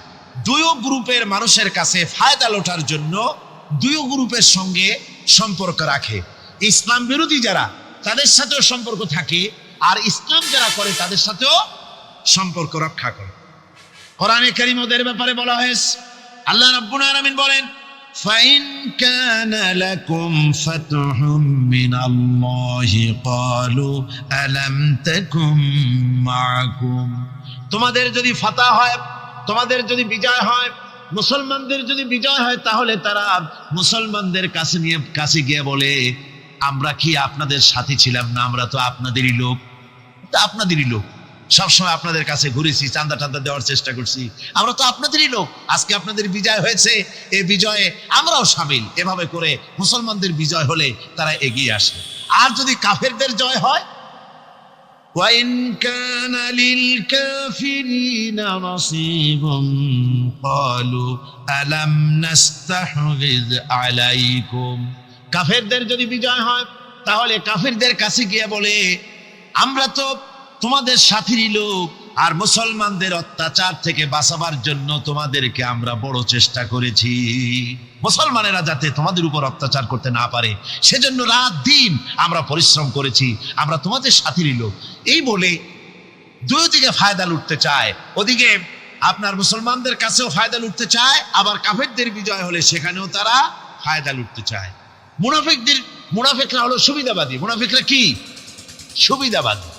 দুই গ্রুপের মানুষের কাছে ফায়দা লোটার জন্য দুই গ্রুপের সঙ্গে সম্পর্ক রাখে। ইসলাম বিরোধী যারা, তাদের সাথেও সম্পর্ক থাকে, আর ইসলাম যারা করে তাদের সাথেও সম্পর্ক রক্ষা করে। কোরআনে কারীম ওদের ব্যাপারে বলা হয়েছে, আল্লাহ রাব্বুল আলামিন বলেন, فَإِنْ كَانَ لَكُمْ فَتْحٌ مِّنَ اللَّهِ قَالُوا أَلَمْ تَكُنْ مَعَكُمْ। তোমাদের যদি ফাতহ হয়, তোমাদের যদি বিজয় হয়, মুসলমানদের যদি বিজয় হয়, তাহলে তারা মুসলমানদের কাছে গিয়ে বলে, আমরা কি আপনাদের সাথী ছিলাম না? আমরা তো আপনাদেরই লোক, আপনাদেরই লোক, সবসময় আপনাদের কাছে ঘুরেছি, চাঁদা টান্দা দেওয়ার চেষ্টা করছি, আমরা তো আপনাদেরই লোক, আজকে আপনাদের বিজয় হয়েছে, এই বিজয়ে আমরাও শামিল। এভাবে করে মুসলমানদের বিজয় হলে তারা এগিয়ে আসে। আর যদি কাফেরদের জয় হয়, وَإِنْ كَانَ لِلْكَافِرِينَ نَصِيبٌ قَالُوا أَلَمْ نَسْتَحْوِذْ عَلَيْكُمْ। কাফেরদের যদি বিজয় হয়, তাহলে কাফেরদের কাছে গিয়ে বলে, আমরা তো তোমাদের সাথীরই লোক, আর মুসলমানদের অত্যাচার থেকে বাঁচাবার জন্য তোমাদেরকে আমরা বড় চেষ্টা করেছি, মুসলমানেরা যাতে তোমাদের উপর অত্যাচার করতে না পারে, সেজন্য রাত দিন আমরা পরিশ্রম করেছি, আমরা তোমাদের সাথীরই লোক। এই বলে দুই দিকে ফায়দা লুটতে চায়। ওদিকে আপনার মুসলমানদের কাছেও ফায়দা লুটতে চায়, আবার কাফেরদের বিজয় হলে সেখানেও তারা ফায়দা লুটতে চায়। মুনাফিকরা হলো সুবিধাবাদী। মুনাফিকরা কি? সুবিধাবাদী,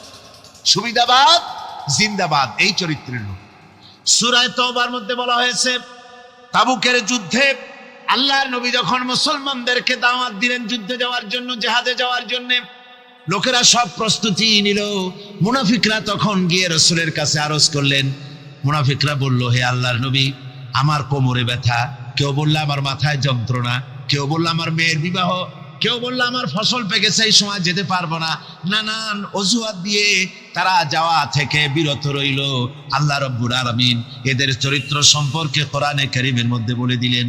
সুবিধাবাদ জিন্দাবাদ, এই চরিত্রের লোক। সূরা তাওবার মধ্যে বলা হয়েছে, তাবুকের যুদ্ধে আল্লাহর নবী যখন মুসলমানদেরকে দাওয়াত দিলেন যুদ্ধে যাওয়ার জন্য, জিহাদে যাওয়ার জন্য, লোকেরা সব প্রস্তুতি নিল। মুনাফিকরা তখন গিয়ে রাসূলের কাছে আরজ করলেন। মুনাফিকরা বলল, হে আল্লাহর নবী, আমার কোমরে ব্যথা, কেউ বলল আমার মাথায় যন্ত্রণা, কেউ বলল আমার মেয়ের বিবাহ, কেউ বললো আমার ফসল পেকেছে, এই সময় যেতে পারবো না। নানান অজুহাত দিয়ে তারা যাওয়া থেকে বিরত রইল। আল্লাহ রাব্বুল আলামিন এদের চরিত্র সম্পর্কে কোরআনে কারীমের মধ্যে বলে দিলেন,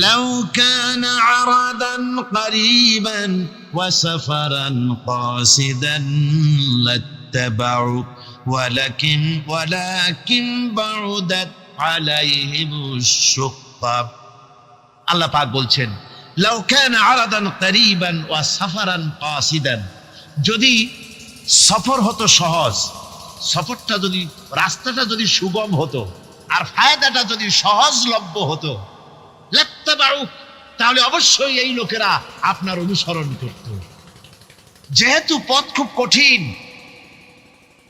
লাউ কানা আরাদান করিবান ওয়া সাফারান কাসিদান লাত্তাবাউ ওয়ালাকিন বাউদাত আলাইহিমুশ শুক্কা। আল্লাহ পাক বলছেন, লাউ কানা আরাদান করিবান ওয়া সাফারান কাসিদান, যদি সফর হতো সহজ, সফরটা যদি, রাস্তাটা যদি সুগম হতো, আর ফায়দাটা যদি সহজলভ্য হতো, লাত্তাবাউ, তাহলে অবশ্যই এই লোকেরা আপনার অনুসরণ করত। যেহেতু পথ খুব কঠিন,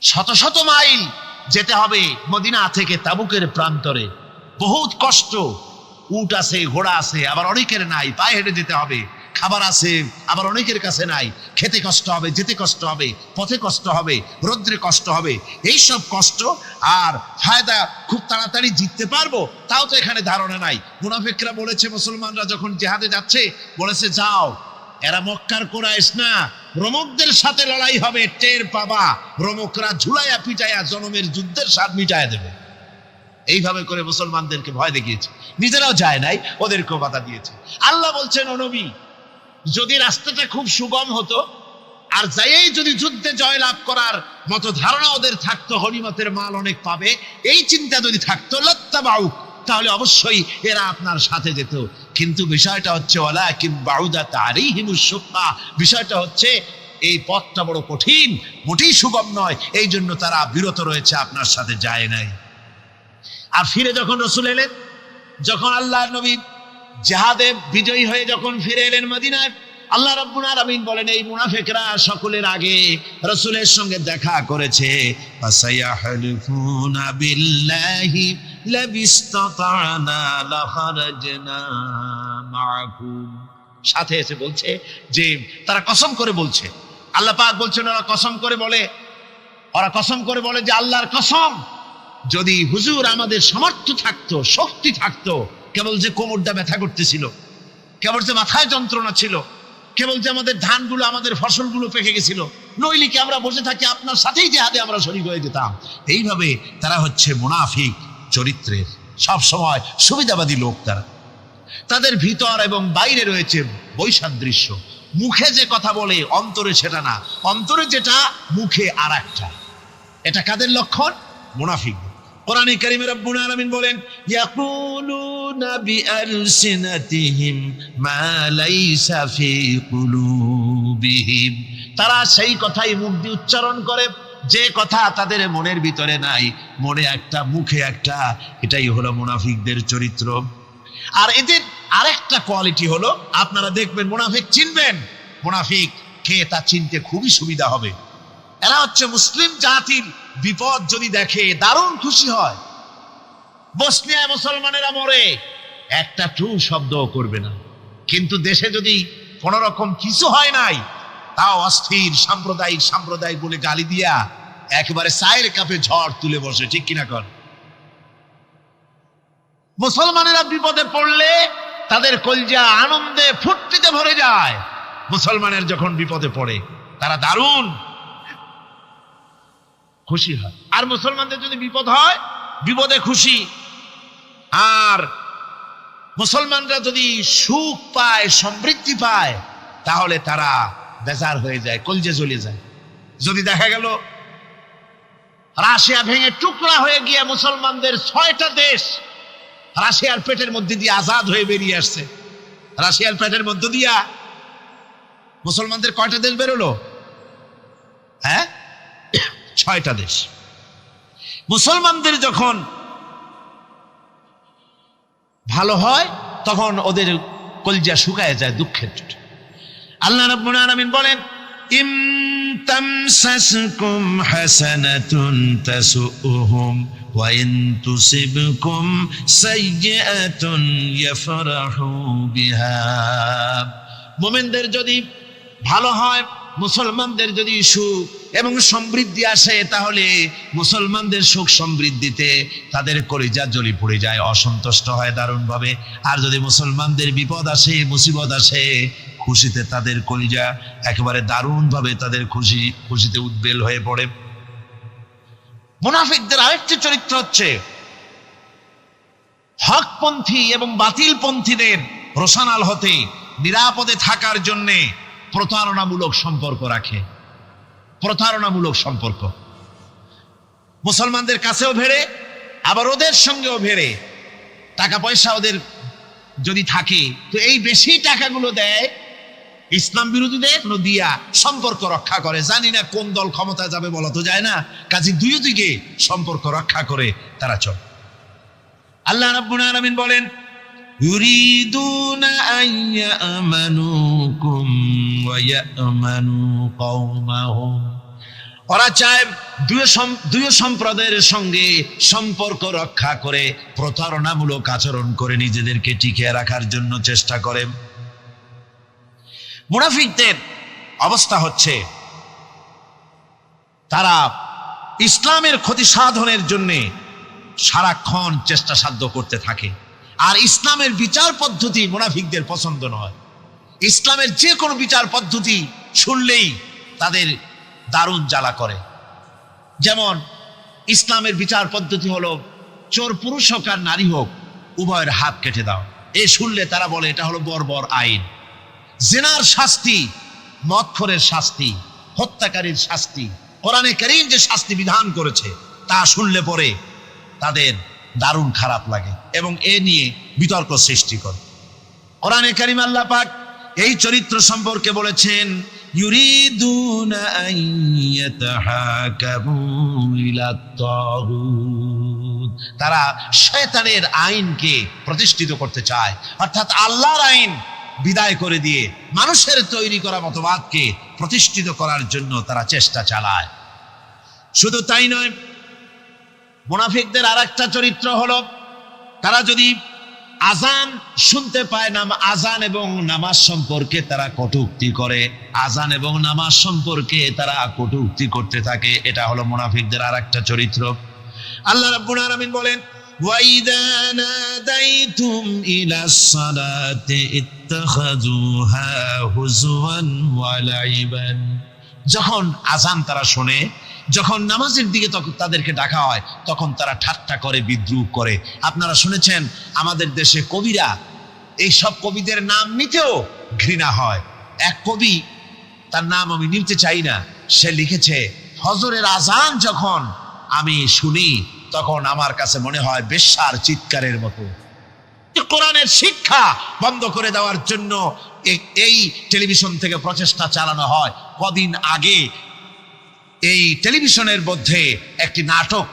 শত শত মাইল যেতে হবে মদিনা থেকে তাবুকের প্রান্তরে, বহুত কষ্ট, উট আছে, ঘোড়া আছে, আবার অনেকের নাই, পায়ে হেঁটে যেতে হবে, খাবার আছে, আবার অনেকের কাছে নাই, খেতে কষ্ট হবে, যেতে কষ্ট হবে, পথে কষ্ট হবে, রৌদ্রে কষ্ট হবে, এই সব কষ্ট। আর ফায়দা খুব তাড়াতাড়ি জিততে পারবো, তাও তো এখানে ধারণা নাই। মুনাফিকরা বলেছে, মুসলমানরা যখন জিহাদে যাচ্ছে, বলেছে যাও, এরা মক্কার কুরাইশ না, রোমকদের সাথে লড়াই হবে, টের পাবা, রোমকরা ঝুলাইয়া পিটাইয়া জনমের যুদ্ধের স্বাদ মিটাইয়া দেবে। এইভাবে করে মুসলমানদেরকে ভয় দেখিয়েছে, নিজেরাও যায় নাই, ওদেরকেও বাধা দিয়েছে। আল্লাহ বলছেন, ও নবী, যদি রাস্তাটা খুব সুগম হতো, আর যাইয়েই যদি যুদ্ধে জয়লাভ করার মতো ধারণা ওদের থাকতো, গনিমতের মাল অনেক পাবে, এই চিন্তা যদি থাকতো, লাত্তাবাউ, তাহলে অবশ্যই এরা আপনার সাথে যেত। কিন্তু বিষয়টা হচ্ছে, ওয়ালাকিন বাউদাত আলাইহিমুশ শুক্কা, বিষয়টা হচ্ছে এই পথটা বড় কঠিন, মোটেই সুগম নয়, এই জন্য তারা বিরত রয়েছে, আপনার সাথে যায় নাই। আর ফিরে যখন রাসূল এলেন, যখন আল্লাহর নবী জিহাদে বিজয়ী হয়ে যখন ফিরে এলেন মদিনায়, আল্লাহ রাব্বুল আলামিন বলেন, এই মুনাফিকরা সকলের আগে রাসূলের সঙ্গে দেখা করেছে। ফাসায়াহলিফুনা বিল্লাহি লাবিস্তাতানা লাখারাজনা মাআকুম, সাথে এসে বলছে যে তারা কসম করে বলছে, আল্লাহ পাক বলছেন, ওরা কসম করে বলে যে আল্লাহর কসম, যদি হুজুর আমাদের সামর্থ্য থাকতো, শক্তি থাকতো, কেবল যে কোমরটা ব্যথা করতেছিল, কেবল যে মাথায় যন্ত্রণা ছিল, কেবল যে আমাদের ধানগুলো, আমাদের ফসলগুলো পেকে গেছিল, নইলে কি আমরা বসে থাকি, আপনার সাথেই জিহাদে আমরা শরীক হয়ে যেতাম। এইভাবে তারা হচ্ছে মুনাফিক চরিত্রের। সব সময় সুবিধাবাদী লোক তারা। তাদের ভিতর এবং বাইরে রয়েছে বৈসাদৃশ্য। মুখে যে কথা বলে অন্তরে সেটা না, অন্তরে যেটা মুখে আর একটা। এটা কাদের লক্ষণ? মুনাফিক। কোরআনে কারীমে রব্বুল আলামিন বলেন, ইয়াকুলুনা বিআলসিনাতিহিম মা লাইসা ফি কুলুবিহিম। তারা সেই কথাই মুখ দিয়ে উচ্চারণ করে যে কথা তাদের মনের ভিতরে নাই, মনে একটা মুখে একটা। এটাই হলো মুনাফিকদের চরিত্র। আর এদের আরেকটা কোয়ালিটি হলো, আপনারা দেখবেন মুনাফিক চিনবেন, মুনাফিক কে তা চিনতে খুবই সুবিধা হবে। এরা হচ্ছে মুসলিম জাতির বিপদ যদি দেখে দারুণ খুশি হয়। বসনিয়ায় মুসলমানেরা মরে, একটা টু শব্দ করবে না। কিন্তু দেশে যদি কোন রকম কিছু হয় নাই, তাও অস্থির সাম্প্রদায়িক বলে গালি দিয়া একেবারে চায়ের কাপে ঝড় তুলে বসে, ঠিক কিনা কর? মুসলমানেরা বিপদে পড়লে তাদের কলজা আনন্দে ফুর্তিতে ভরে যায়। মুসলমানের যখন বিপদে পড়ে তারা দারুণ খুশি হয়। আর মুসলমানদের যদি বিপদ হয়, বিপদে খুশি। আর মুসলমানরা যদি সুখ পায়, সমৃদ্ধি পায়, তাহলে তারা বেজার হয়ে যায়, কলজে জ্বলে যায়। যদি দেখা গেল রাশিয়া ভেঙে টুকরা হয়ে গিয়ে মুসলমানদের 6টা দেশ রাশিয়ার পেটের মধ্যে দিয়ে আজাদ হয়ে বেরিয়ে আসছে। রাশিয়ার পেটের মধ্য দিয়া মুসলমানদের কয়টা দেশ বেরোলো? হ্যাঁ, 6টা দেশ। মুসলমানদের যখন ভালো হয় তখন ওদের কলজা শুকায় যায় দুঃখের চোটে। আল্লাহ রাব্বুল আলামিন বলেন, ইম তামসাসকুম হাসানাতুন তাসুউহুম ওয়া ইন তুসিবকুম সাইয়্যাতুন ইয়াফরাহু বিহা। মুমিনদের যদি ভালো হয়, মুসলমানদের যদি সুখ এবং সমৃদ্ধি আসে, তাহলে মুসলমানদের সুখ সমৃদ্ধিতে তাদের কলিজা জ্বলি পড়ে যায়, অসন্তুষ্ট হয় দারুণ ভাবে। আর যদি মুসলমানদের বিপদ আসে, মুসিবত আসে, খুশিতে তাদের কলিজা একেবারে দারুণ ভাবে তাদের খুশিতে উদ্বেল হয়ে পড়ে। মুনাফিকদের আরেকটি চরিত্র হচ্ছে হকপন্থী এবং বাতিলপন্থীদের রোশানাল হতে নিরাপদে থাকার জন্যে প্রতারণামূলক সম্পর্ক রাখে। প্রতারণামূলক সম্পর্ক মুসলমানদের কাছেও ভেড়ে, আবার ওদের সঙ্গেও ভেড়ে। টাকা পয়সা ওদের যদি থাকে, তো এই বেশি টাকাগুলো দেয় ইসলাম বিরোধীদের দিয়া সম্পর্ক রক্ষা করে। জানি না কোন দল ক্ষমতায় যাবে, বলা তো যায় না, কাজে দুই দিকে সম্পর্ক রক্ষা করে তারা চল। আল্লাহ রাব্বুল আলামিন বলেন, ইউরিদুনা আইয়ামানুকুম ওয়া ইয়ামানু কওমাহুম। ওরা চায় দুই সম্প্রদায়ের সঙ্গে সম্পর্ক রক্ষা করে প্রতারণামূলক আচরণ করে নিজেদেরকে টিকিয়ে রাখার জন্য চেষ্টা করে। মুনাফিকদের অবস্থা হচ্ছে, তারা ইসলামের ক্ষতি সাধনের জন্য সারাক্ষণ চেষ্টা সাধ্য করতে থাকে। আর ইসলামের বিচার পদ্ধতি মুনাফিকদের পছন্দ নয়। ইসলামের যে কোনো বিচার পদ্ধতি শুনলেই তাদের দারুণ জ্বালা করে। যেমন ইসলামের বিচার পদ্ধতি হলো, চোর পুরুষ হোক আর নারী হোক, উভয়ের হাত কেটে দাও। এ শুনলে তারা বলে এটা হলো বর্বর আইন। জিনার শাস্তি, মদখোরের শাস্তি, হত্যাকারীর শাস্তি, কোরআনে কারীম যে শাস্তি বিধান করেছে তা শুনলে পরে তাদের দারুণ খারাপ লাগে এবং এ নিয়ে বিতর্ক সৃষ্টি করে। কোরআনে কারীম আল্লাহ পাক এই চরিত্র সম্পর্কে বলেছেন, ইউরিদুনা আন ইয়াতাহাকামু ইলাত তাগুত। তারা শয়তানের আইনকে প্রতিষ্ঠিত করতে চায়, অর্থাৎ আল্লাহর আইন বিদায় করে দিয়ে মানুষের তৈরি করা মতবাদকে প্রতিষ্ঠিত করার জন্য তারা চেষ্টা চালায়। শুধু তাই নয়, মুনাফিকদের আরেকটা চরিত্র হলো, তারা যদি আজান শুনতে পায়, আজান এবং নামাজ সম্পর্কে তারা কটূক্তি করে। আজান এবং নামাজ সম্পর্কে তারা কটূক্তি করতে থাকে। এটা হলো মুনাফিকদের আরেকটা চরিত্র। আল্লাহ রাব্বুল আলামিন বলেন, ওয়াইদা নাদাইতুম ইলাস সালাতি ইত্তাখাযুহা হুজওয়ান ওয়া লাইবান। যখন আজান তারা শোনে, যখন নামাজের দিকে তখন তাদেরকে ডাকা হয় তখন তারা ঠাট্টা করে, বিদ্রুপ করে। আপনারা শুনেছেন আমাদের দেশে কবিরা, এই সব কবিদের নাম নিতেও ঘৃণা হয়। এক কবি, তার নাম আমি নিতে চাই না, সে লিখেছে, ফজরের আজান যখন আমি শুনি তখন আমার কাছে মনে হয় বেশ্যার চিৎকারের মতো। কোরআনের শিক্ষা বন্ধ করে দেওয়ার জন্য এই টেলিভিশন থেকে প্রচেষ্টা চালানো হয়। কদিন আগে এই টেলিভিশনের মধ্যে একটি নাটক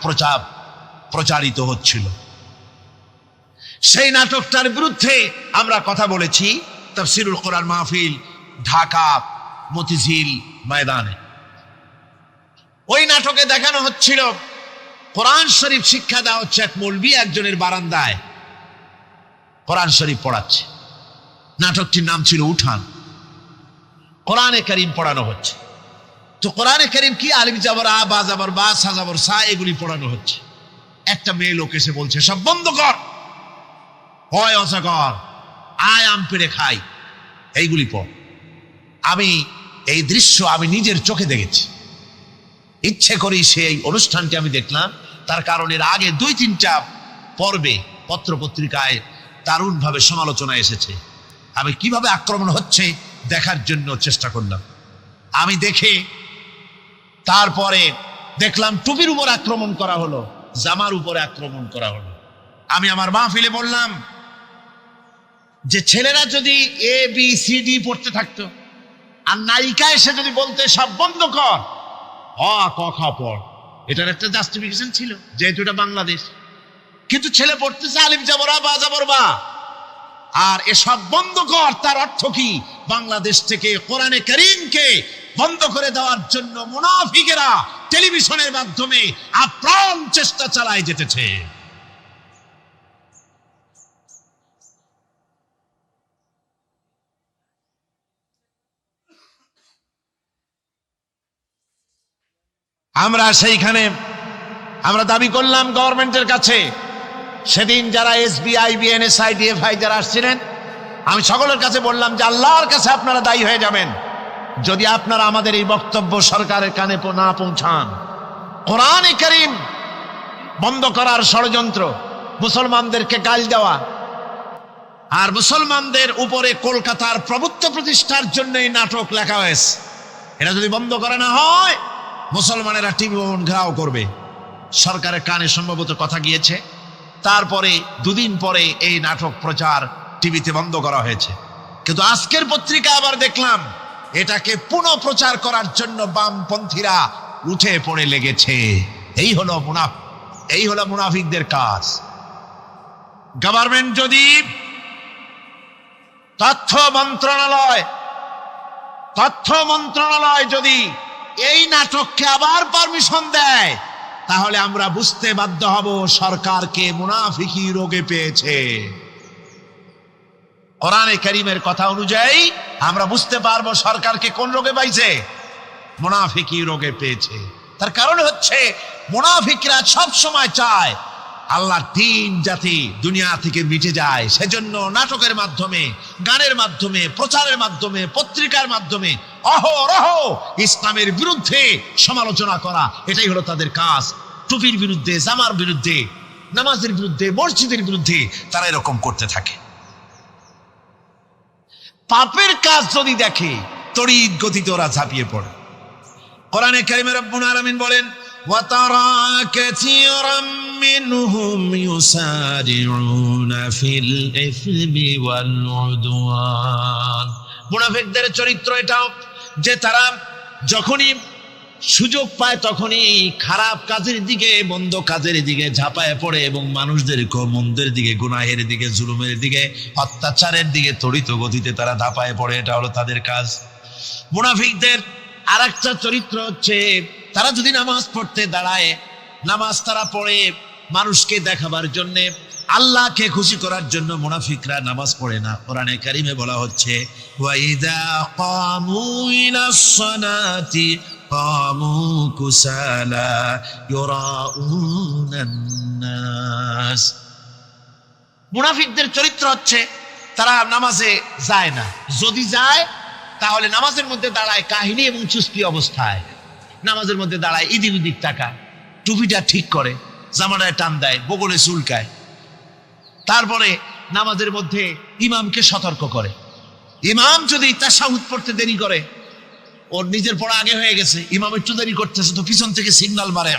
প্রচারিত হচ্ছিল। সেই নাটকটার বিরুদ্ধে আমরা কথা বলেছি তাফসীরুল কোরআন মাহফিল, ঢাকা মতিঝিল ময়দানে। ওই নাটকে দেখানো হচ্ছিল কোরআন শরীফ শিক্ষা দেওয়া হচ্ছে, এক মৌলবি একজনের বারান্দায় কোরআন শরীফ পড়াচ্ছে। নাটকটির নাম ছিল উঠান। কোরআনে কারীম পড়ানো হচ্ছে। তো কোরআনে কারীম কি, আলিফ জাবর আ, বা জাবর বা, সা জাবর সা, এগুলি পড়ানো হচ্ছে। একটা মেয়ে লোক এসে বলছে, সব বন্ধ কর, হয় অসাকর, আয় আম পেড়ে খাই, এইগুলি পড়। আমি এই দৃশ্য আমি নিজের চোখে দেখেছি। ইচ্ছে করেই সেই অনুষ্ঠানটি আমি দেখলাম, তার কারণ এর আগে 2-3টা পর্বে পত্র পত্রিকায় দারুণভাবে সমালোচনা এসেছে। আমি কিভাবে আক্রমণ হচ্ছে দেখার জন্য চেষ্টা করলাম। আমি দেখে তারপরে দেখলাম টুপির উপর আক্রমণ করা হলো, জামার উপরে আক্রমণ করা হলো। আমি আমার মাহফিলে বললাম যে ছেলেরা যদি ABCD পড়তে থাকতো আর নায়িকা এসে যদি বলতে সব বন্ধ কর, ক খ পড়, এটার একটা জাস্টিফিকেশন ছিল, যেহেতু এটা বাংলাদেশ। কিন্তু ছেলে পড়তেছে আলিফ জাবর আ, বা জাবর বা, আর এসব বন্ধ কর, তার অর্থ কি? বাংলাদেশ থেকে কোরআনে কারীমকে বন্ধ করে দেওয়ার জন্য মুনাফিকেরা টেলিভিশনের মাধ্যমে আপ্রাণ চেষ্টা চালায় যেতেছে। আমরা দাবি করলাম গভর্নমেন্টের কাছে। সেদিন যারা SBI, BNSI, DFI যারা আসছিলেন, আমি সকলের কাছে বললাম যে আল্লাহর কাছে আপনারা দায়ী হয়ে যাবেন যদি আপনারা আমাদের এই বক্তব্য সরকারের কানে না পৌঁছান। কোরআনে কারীম বন্ধ করার ষড়যন্ত্র, মুসলমানদেরকে গাল দেওয়া, আর মুসলমানদের উপরে কলকাতার প্রভুত্ব প্রতিষ্ঠার জন্য এই নাটক লেখা হয়েছে। এটা যদি বন্ধ করা না হয় মুসলমানেরা টিভি ভবন ঘেরাও করবে। সরকারের কানে সম্ভবত কথা গিয়েছে। তারপরে 2 দিন পরে এই নাটক প্রচার টিভিতে বন্ধ করা হয়েছে। কিন্তু আজকের পত্রিকা আবার দেখলাম এটাকে পুনঃ প্রচার করার জন্য বামপন্থীরা উঠে পড়ে লেগেছে। এই হলো মুনাফিকদের কাজ। গভর্নমেন্ট যদি, তথ্য মন্ত্রণালয় যদি এই নাটককে আবার পারমিশন দেয়, তাহলে আমরা বুঝতে বাধ্য হব সরকারকে মুনাফিকি রোগে পেয়েছে। কোরআনে কারীমের কথা অনুযায়ী আমরা বুঝতে পারবো সরকারকে কোন রোগে পাইছে, মুনাফিকি রোগে পেয়েছে। তার কারণ হচ্ছে মুনাফিকরা সব সময় চায় আল্লাহর দ্বীন যাতে দুনিয়া থেকে মিটে যায়। সেজন্য নাটকের মাধ্যমে, গানের মাধ্যমে, প্রচারের মাধ্যমে, পত্রিকার মাধ্যমে অহরহ ইসলামের বিরুদ্ধে সমালোচনা করা, এটাই হলো তাদের কাজ। টুপির বিরুদ্ধে, জামার বিরুদ্ধে, নামাজের বিরুদ্ধে, মসজিদের বিরুদ্ধে তারা এরকম করতে থাকে। পাপের কাজ যদি দেখে তড়িৎ গতিতে ওরা ঝাঁপিয়ে পড়ে। কোরআনে কারীমে রব্বুল আলামিন বলেন, وَتَرَى كَثِيرًا مِّنْهُمْ يُسَارِعُونَ فِي الْإِثْمِ وَالْعُدْوَانِ। মুনাফিকদের চরিত্র এটাও যে তারা যখনই সুযোগ পায় তখনই খারাপ কাজের দিকে, মন্দ কাজের দিকে ঝাঁপায় পড়ে এবং মানুষদেরকে মন্দের দিকে, গুনাহের দিকে, জুলুমের দিকে, অত্যাচারের দিকে তড়িৎ গতিতে তারা ঝাঁপায় পড়ে। এটা হলো তাদের কাজ। মুনাফিকদের আরেকটা চরিত্র হচ্ছে তারা যদি নামাজ পড়তে দাঁড়ায়, নামাজ তারা পড়ে মানুষকে দেখাবার জন্যে, আল্লাহকে খুশি করার জন্য মুনাফিকরা নামাজ পড়ে না। কোরআনে কারীমে বলা হচ্ছে, ওয়াইদা কামু ইলাস সালাতি কামু কুসালা ইউরাউনান নাস। মুনাফিকদের চরিত্র হচ্ছে তারা নামাজে যায় না, যদি যায় তাহলে নামাজের মধ্যে দাঁড়ায় কাহিনী এবং চুস্তি অবস্থায়। নামাজের মধ্যে দাঁড়ায়, ইদিক উদিক তাকায়, টুপিটা ঠিক করে, জামাটায় টান দেয়, বগলে চুলকায়, তারপরে নামাজের মধ্যে ইমামকে সতর্ক করে। ইমাম যদি তাশাহুদ পড়তে দেরি করে, ওর নিজের পড়া আগে হয়ে গেছে, ইমাম একটু দেরি করতেছে, তো পিছন থেকে সিগন্যাল মারে।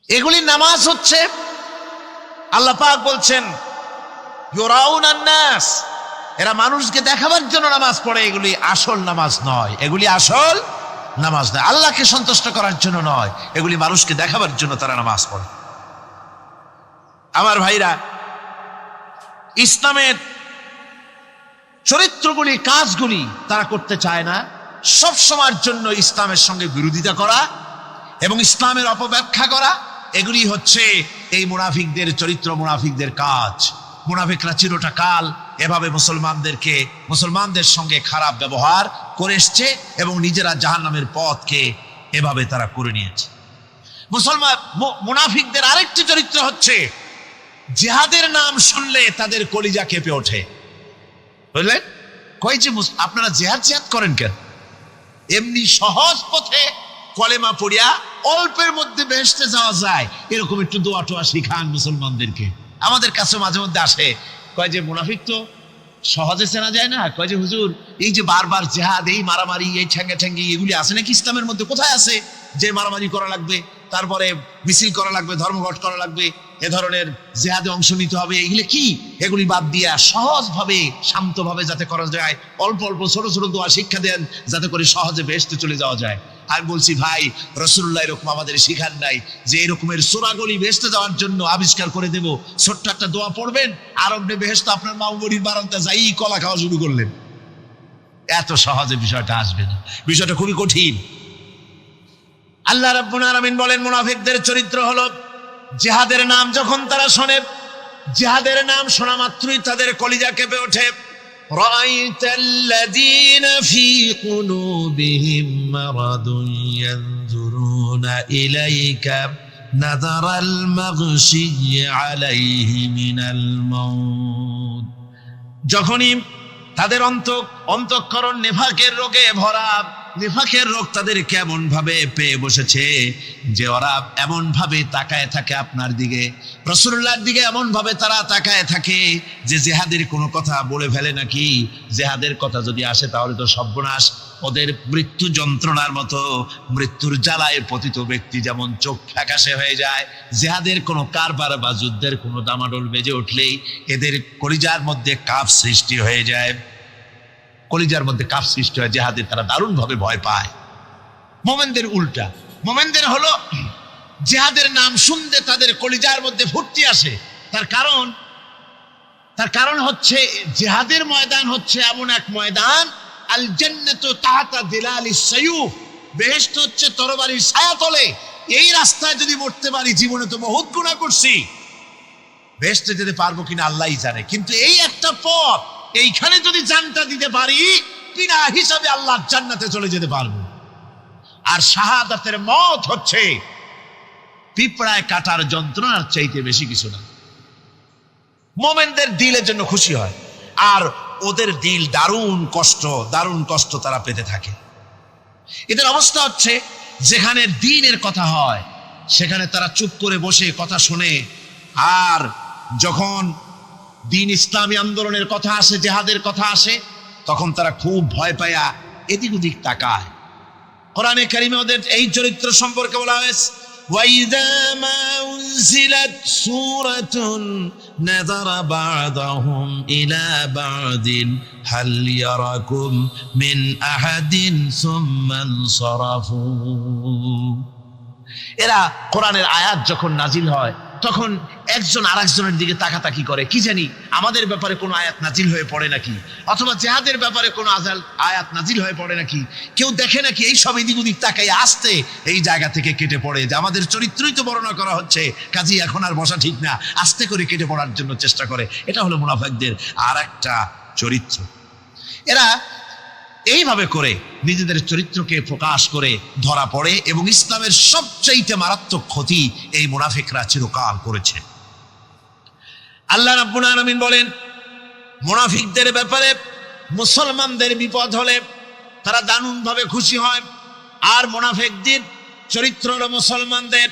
এগুলি নামাজ হচ্ছে, আল্লাহ পাক বলছেন ইউরাউনান নাস, এরা মানুষকে দেখাবার জন্য নামাজ পড়ে, এগুলি আসল নামাজ নয়, এগুলি আসল নামাজ নয়, আল্লাহকে সন্তুষ্ট করার জন্য নয়, এগুলি মানুষকে দেখাবার জন্য তারা নামাজ পড়ে। আমার ভাইরা, ইসলামের চরিত্রগুলি, কাজগুলি তারা করতে চায় না। সব সময়ের জন্য ইসলামের সঙ্গে বিরোধিতা করা এবং ইসলামের অপব্যাখ্যা করা, এগুলি হচ্ছে এই মুনাফিকদের চরিত্র, মুনাফিকদের কাজ। মুনাফিকরা চিরটা কাল এভাবে মুসলমানদের সঙ্গে খারাপ ব্যবহার করে এসছে এবং নিজেরা জাহান্নামের পথকে এভাবে তারা করে নিয়েছে। মুনাফিকদের আরেকটি চরিত্র হচ্ছে, জিহাদের নাম শুনলে তাদের কলিজা কেঁপে ওঠে। বুঝলেন? কই যে আপনারা জিহাদ করেন কেন? এমনি সহজ পথে কলেমা পড়িয়া অল্পের মধ্যে বেহেশতে যাওয়া যায়, এরকম একটু দোয়া টোয়া শিখান মুসলমানদেরকে। আমাদের কাছে মাঝে মধ্যে আসে, কয় যে মুনাফিক তো সহজে চেনা যায় না, কয় যে হুজুর এই যে বারবার জিহাদ, এই মারামারি, এই ঠ্যাঙ্গা ঠ্যাঙ্গি, এগুলি আছে নাকি ইসলামের মধ্যে? কোথায় আছে যে মারামারি করা লাগবে, তারপরে মিছিল করা লাগবে, ধর্মঘট করা লাগবে, এ ধরনের জিহাদে অংশ নিতে হবে? এগুলি কি? এগুলি বাদ দিয়া সহজভাবে, শান্তভাবে যাতে করা যায়, অল্প অল্প ছোট ছোট দোয়া শিক্ষা দেন, যাতে করে সহজে বেহেশতে চলে যাওয়া যায়। আমি বলছি ভাই, রাসূলুল্লাহ এরকম আমাদের শিখান নাই যে এরকমের সোরাগলি বেহেশতে যাওয়ার জন্য আবিষ্কার করে দেব, ছোট্ট একটা দোয়া পড়বেন আর আপনি বেহেশতে আপনার মামুরির বারান্দা যাই কলা খাওয়া শুরু করলেন। এত সহজে বিষয়টা আসবে না, বিষয়টা খুবই কঠিন। আল্লাহ রাব্বুল আলামিন বলেন, মুনাফিকদের চরিত্র হলো, জিহাদের নাম যখন তারা শোনে, জিহাদের নাম শোনা মাত্রই তাদের কলিজা কেঁপে ওঠে। রাআইতাল্লাযীনা ফী কুলুবিহিম মারাদুন ইয়ানজুরুনা ইলাইকা নাযারাল মাগশিয়্যি আলাইহি মিনাল মাউত। যখনই তাদের অন্তঃকরণ নেফাকের রোগে ভরা, নেফাকের রোগ তাদের কেমন ভাবে পেয়ে বসেছে যে ওরা এমন ভাবে তাকায় থাকে আপনার দিকে, রাসূলুল্লাহর দিকে এমন ভাবে তারা তাকায় থাকে যে জিহাদের কোনো কথা বলে ফেলে নাকি। জিহাদের কথা যদি আসে তাহলে তো সর্বনাশ। ওদের মৃত্যু যন্ত্রণার মতো, মৃত্যুর জ্বালায় পতিত ব্যক্তি যেমন চোখ ফ্যাকাশে হয়ে যায়, জিহাদের কোনো কারবার বা যুদ্ধের কোনো দামাডোল বেজে উঠলেই এদের কলিজার মধ্যে কাঁপ সৃষ্টি হয়ে যায়, কলিজার মধ্যে কাঁপ সৃষ্টি হয়, জিহাদের তারা দারুণভাবে ভয় পায়। মোমেনদের উল্টা, মোমেনদের হলো জিহাদের নাম শুনতে তাদের কলিজার মধ্যে ফুর্তি আসে। তার কারণ হচ্ছে জিহাদের ময়দান হচ্ছে এমন এক ময়দান, আল জান্নাতু তাহতা দিলালিস সায়ুফ, বেহেশত হচ্ছে তরবারির ছায়াতলে। এই রাস্তায় যদি মরতে পারি, জীবনে তো বহুত গুনাহ করছি, বেহেশতে যেতে পারবো কিনা আল্লাহই জানে, কিন্তু এই একটা পথ, এইখানে যদি জানটা দিতে পারি, বিনা হিসাবে আল্লাহর জান্নাতে চলে যেতে পারবো। আর শাহাদাতের মত হচ্ছে পিঁপড়ায় কাটার যন্ত্রণার চাইতে বেশি কিছু না। মোমেনদের দিলের জন্য খুশি হয়, আর ওদের দিল দারুণ কষ্ট তারা পেতে থাকে। এদের অবস্থা হচ্ছে, যেখানে দ্বীনের কথা হয় সেখানে তারা চুপ করে বসে কথা শুনে, আর যখন দ্বীন ইসলামী আন্দোলনের কথা আসে, জিহাদের কথা আসে, তখন তারা খুব ভয় পায়া এদিক ওদিক তাকায়। কোরআনে কারিমে ওদের এই চরিত্র সম্পর্কে বলা হয়েছে, وَإِذَا مَا أُنزِلَتْ سُورَةٌ نَظَرَ بَعْضُهُمْ إِلَى بَعْضٍ هَلْ يَرَاكُمْ مِنْ أَحَدٍ ثُمَّ انصَرَفُوا। এরা কোরআনের আয়াত যখন নাজিল হয় তখন একজন আরেকজনের দিকে তাকাতাকি করে, কি জানি আমাদের ব্যাপারে কোনো আয়াত নাজিল হয়ে পড়ে নাকি, অথবা জিহাদের ব্যাপারে কোনো আয়াত নাজিল হয়ে পড়ে নাকি, কেউ দেখে নাকি। এই সব এদিক ওদিক তাকাই আসতে এই জায়গা থেকে কেটে পড়ে, যে আমাদের চরিত্রই তো বর্ণনা করা হচ্ছে, কাজী এখন আর বসা ঠিক না, আস্তে করে কেটে পড়ার জন্য চেষ্টা করে। এটা হলো মুনাফিকদের আর একটা চরিত্র। এরা এইভাবে করে নিজেদের চরিত্রকে প্রকাশ করে ধরা পড়ে, এবং ইসলামের সবচাইতে মারাত্মক ক্ষতি এই মুনাফিকরা চিরকাল করেছে। আল্লাহ রাব্বুল আলামিন বলেন মুনাফিকদের ব্যাপারে, মুসলমানদের বিপদ হলে তারা দারুণভাবে খুশি হয়, আর মুনাফিকদের চরিত্র হলো মুসলমানদের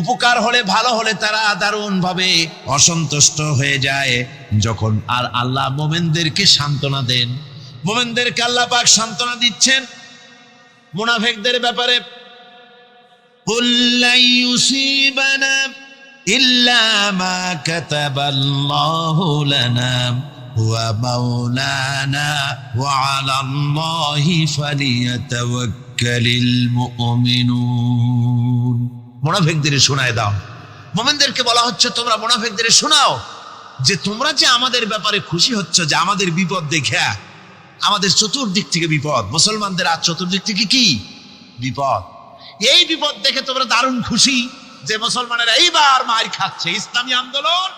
উপকার হলে, ভালো হলে তারা দারুণভাবে অসন্তুষ্ট হয়ে যায়। যখন আর আল্লাহ মুমিনদেরকে সান্ত্বনা দেন, মুমিনদেরকে আল্লাহ পাক সান্ত্বনা দিচ্ছেন মুনাফিকদের ব্যাপারে, কুল লা ইউসিবানা ইল্লা মা কাতাবাল্লাহু লানা ওয়া মাওলানা ওয়া আলাল্লাহি ফালিয়াতাওয়াক্কালিল মুমিনুন। মুনাফিকদের শোনায় দাও। মুমিনদেরকে বলা হচ্ছে তোমরা মুনাফিকদের শোনাও যে তোমরা যে আমাদের ব্যাপারে খুশি হচ্ছ, যে আমাদের বিপদ দেখে, আমাদের চতুর্দিক থেকে বিপদ, মুসলমানদের আর চতুর্দিক থেকে কি বিপদ, এই বিপদ দেখে তোমরা দারুণ খুশি যে মুসলমানেরা এইবার মার খাচ্ছে, ইসলামী আন্দোলন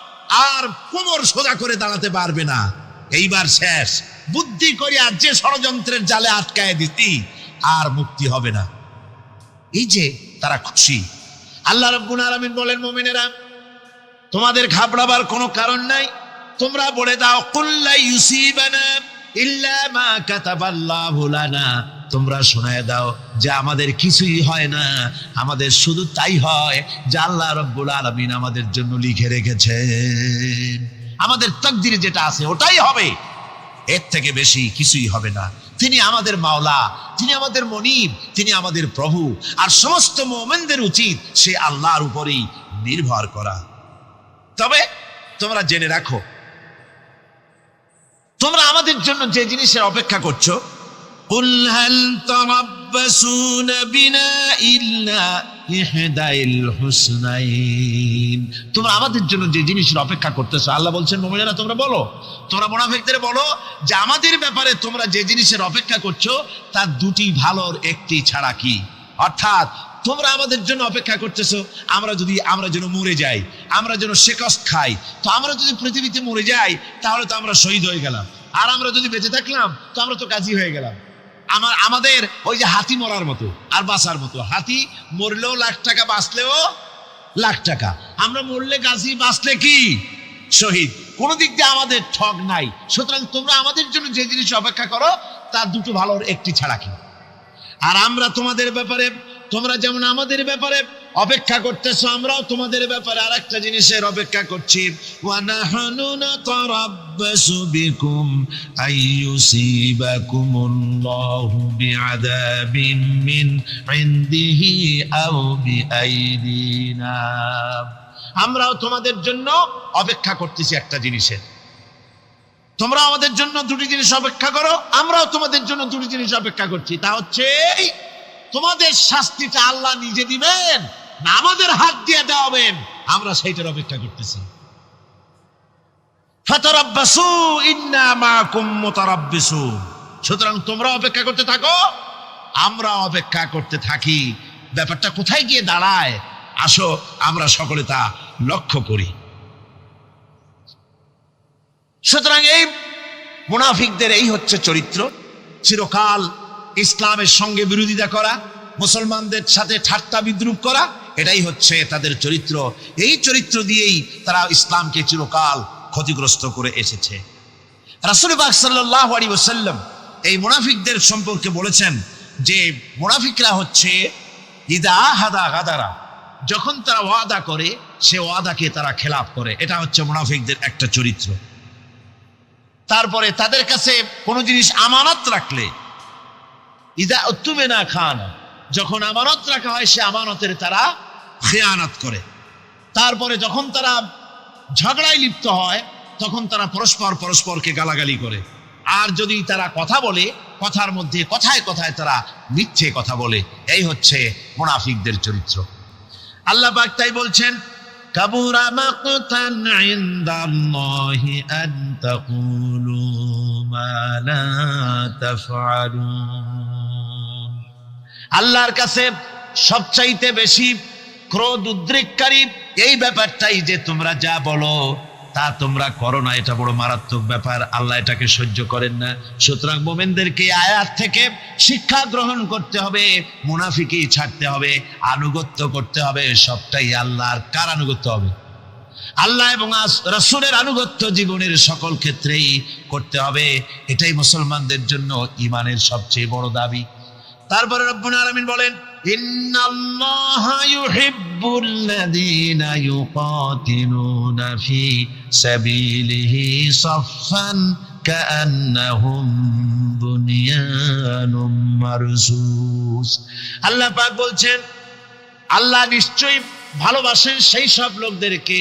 আর কোমর সোজা করে দাঁড়াতে পারবে না, এইবার শেষ, বুদ্ধি করে আর যে ষড়যন্ত্রের জালে আটকায় দিতি আর মুক্তি হবে না। এই যে তারা খুশি। আল্লাহ রাব্বুল আলামিন বলেন, মুমিনেরা তোমাদের ঘাবড়াবার কোনো কারণ নাই, তোমরা বলে দাও কুল লা ইউসিবানা ইল্লা মা কাতাবাল্লাহু লানা, তোমরা শোনায় দাও যে আমাদের কিছুই হয় না, আমাদের শুধু তাই হয় যে আল্লাহ রাব্বুল আলামিন আমাদের জন্য লিখে রেখেছেন, আমাদের তাকদীরে যেটা আছে ওটাই হবে, এর থেকে বেশি কিছুই হবে না। তিনি আমাদের মাওলা, তিনি আমাদের মনিব, তিনি আমাদের প্রভু, আর সমস্ত মুমিনদের উচিত সে আল্লাহর উপরেই নির্ভর করা। তবে তোমরা জেনে রাখো, তোমরা আমাদের জন্য যে জিনিসের অপেক্ষা করছো, কুল হাল তারাব্বাসুনা বিনা ইল্লা ইহদাইল হুসনাইন, তোমরা আমাদের জন্য যে জিনিসের অপেক্ষা করতেছো, আল্লাহ বলছেন মুমিনেরা তোমরা বলো, তোমরা মুনাফিকদের বলো যে আমাদের ব্যাপারে তোমরা যে জিনিসের অপেক্ষা করছো তার দুটি ভালোর একটি ছাড়া কি, অর্থাৎ তোমরা আমাদের জন্য অপেক্ষা করতেছো আমরা যেন মরে যাই, আমরা যেন শিকস্ত খাই, তো আমরা যদি পৃথিবীতে মরে যাই তাহলে তো আমরা শহীদ হয়ে গেলাম, আর আমরা যদি বেঁচে থাকলাম তো আমরা তো গাজী হয়ে গেলাম। আমাদের ওই যে হাতি মরার মতো আর বাঁচার মতো, হাতি মরলেও লাখ টাকা, বাঁচলেও লাখ টাকা, আমরা মরলে গাজী, বাঁচলে কি শহীদ, কোন দিক দিয়ে আমাদের ঠগ নাই। সুতরাং তোমরা আমাদের জন্য যে জিনিস অপেক্ষা করো তার দুটো ভালোর একটি ছাড়া কি, আর আমরা তোমাদের ব্যাপারে, তোমরা যেমন আমাদের ব্যাপারে অপেক্ষা করতেছো, আমরাও তোমাদের ব্যাপারে আরেকটা জিনিসের অপেক্ষা করছি, ওয়া নাহনু নাতারাব্বাসু বিকুম আইয়ুসিবাকুমুল্লাহু বিআযাবিন মিন ইনদিহি আও বিআইদিনা, আমরাও তোমাদের জন্য অপেক্ষা করতেছি একটা জিনিসের, তোমরা আমাদের জন্য দুটি জিনিস অপেক্ষা করো, আমরাও তোমাদের জন্য দুটি জিনিস অপেক্ষা করছি, তা হচ্ছে তোমাদের শাস্তিটা আল্লাহ নিজে দিবেন না আমাদের হাত দিয়ে দেওয়াবেন, আমরা সেইটার অপেক্ষা করতেছি। ফাতারাব্বাসু ইন্না মাআকুম মুতারাব্বিসুন, সুতরাং তোমরা অপেক্ষা করতে থাকো, আমরা অপেক্ষা করতে থাকি। ব্যাপারটা কোথায় গিয়ে দাঁড়ায় আসো আমরা সকলে তা লক্ষ্য করি। সুতরাং এই মুনাফিকদের এই হচ্ছে চরিত্র, চিরকাল ইসলামের সঙ্গে বিরোধিতা করা, মুসলমানদের সাথে ঠাট্টা বিদ্রুপ করা, এটাই হচ্ছে তাদের চরিত্র। এই চরিত্র দিয়েই তারা ইসলামকে চিরকাল ক্ষতিগ্রস্ত করে এসেছে। রাসূল পাক সাল্লাল্লাহু আলাইহি ওয়াসাল্লাম এই মুনাফিকদের সম্পর্কে বলেছেন যে মুনাফিকরা হচ্ছে ইদা হাদা গাদারা, যখন তারা ওয়াদা করে সে ওয়াদাকে তারা খেলাফ করে, এটা হচ্ছে মুনাফিকদের একটা চরিত্র। তারপরে তাদের কাছে কোনো জিনিস আমানত রাখলে, ইদা উত্তুমিনা খানা, যখন আমানত রাখা হয় সে আমানতের তারা খেয়ানত করে। তারপরে যখন তারা ঝগড়ায় লিপ্ত হয় তখন তারা পরস্পরকে গালাগালি করে। আর যদি তারা কথা বলে, কথার মধ্যে কথায় কথায় তারা মিথ্যে কথা বলে। এই হচ্ছে মুনাফিকদের চরিত্র। আল্লাহ পাক তাই বলছেন, কাবুরা মাকতান ইনদাল্লাহি আন তাকুলু মা লা তাফআলুন, আল্লাহর কাছে সবচাইতে বেশি ক্রোধ উদ্রেককারী এই ব্যাপারটাই যে তোমরা যা বলো তা তোমরা করো না, এটা বড় মারাত্মক ব্যাপার, আল্লাহ এটাকে সহ্য করেন না। সুতরাং মুমিনদেরকে আয়াত থেকে শিক্ষা গ্রহণ করতে হবে, মুনাফিকি ছাড়তে হবে, আনুগত্য করতে হবে, সবটাই আল্লাহর। কার আনুগত্য হবে? আল্লাহ এবং রাসূলের আনুগত্য জীবনের সকল ক্ষেত্রেই করতে হবে। এটাই মুসলমানদের জন্য ঈমানের সবচেয়ে বড় দাবি। তারপরে রব্বুল আলামিন বলেন, ইন্নাল্লাহা ইউহিব্বুল্লাযীনা ইউকাতিলুনা ফি সাবিলিহি সাফফান কাআন্নাহুম বুনিয়ানুম মারসুস। আল্লাহ পাক বলছেন, আল্লাহ নিশ্চয়ই ভালোবাসেন সেই সব লোকদেরকে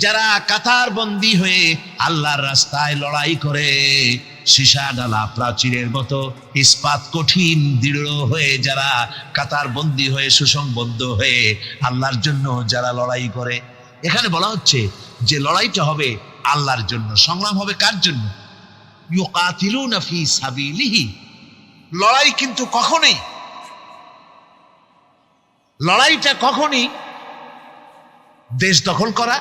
যারা কাতার বন্দী হয়ে আল্লাহর রাস্তায় লড়াই করে, সীসা ডালা প্রাচীরের মতো ইস্পাত কঠিন দৃঢ় হয়ে যারা কাতার বন্দী হয়ে সুসংবদ্ধ হয়ে আল্লাহর জন্য যারা লড়াই করে। এখানে বলা হচ্ছে যে লড়াইটা হবে আল্লাহর জন্য, সংগ্রাম হবে কার জন্য? ইউকাতিলুনা ফি সাবিলিহি। লড়াইটা কখনই দেশ দখল করা,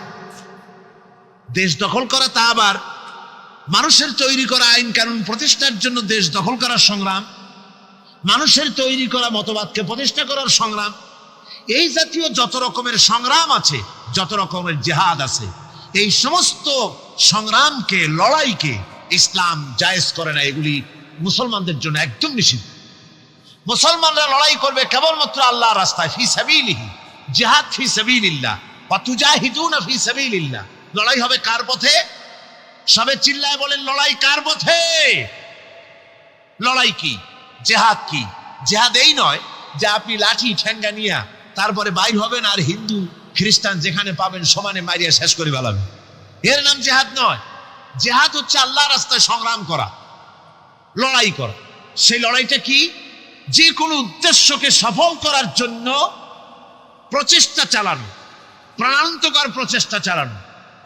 তা আবার মানুষের তৈরি করা আইন কানুন প্রতিষ্ঠার জন্য দেশ দখল করার সংগ্রাম, মানুষের তৈরি করা মতবাদকে প্রতিষ্ঠা করার সংগ্রাম, এই জাতীয় যত রকমের সংগ্রাম আছে, যত রকমের জিহাদ আছে, এই সমস্ত সংগ্রামকে, লড়াইকে ইসলাম জায়েজ করে না। এগুলি মুসলমানদের জন্য একদম নিষিদ্ধ। মুসলমানরা লড়াই করবে কেবলমাত্র আল্লাহর রাস্তায়, ফি সাবিলিহি, জিহাদ ফি সাবিলিল্লাহ, ওয়া তুজাহিদুনা ফি সাবিলিল্লাহ। লড়াই হবে কার পথে? সবে চিল্লায় বলেন, লড়াই কার পথে? লড়াই কি? জিহাদ কি? জিহাদ এই নয় যে আপনি লাঠি ঠেঙ্গা নিয়ে তারপরে বাইর হবেন আর হিন্দু খ্রিস্টান যেখানে পাবেন সমানে মারিয়া শেষ করে ফেলাবেন। এর নাম জিহাদ নয়। জিহাদ হচ্ছে আল্লাহর রাস্তায় সংগ্রাম করা, লড়াই করা। সেই লড়াইটা কি? যে কোনো উদ্দেশ্যকে সফল করার জন্য প্রচেষ্টা চালানো, প্রাণান্তকর প্রচেষ্টা চালানো,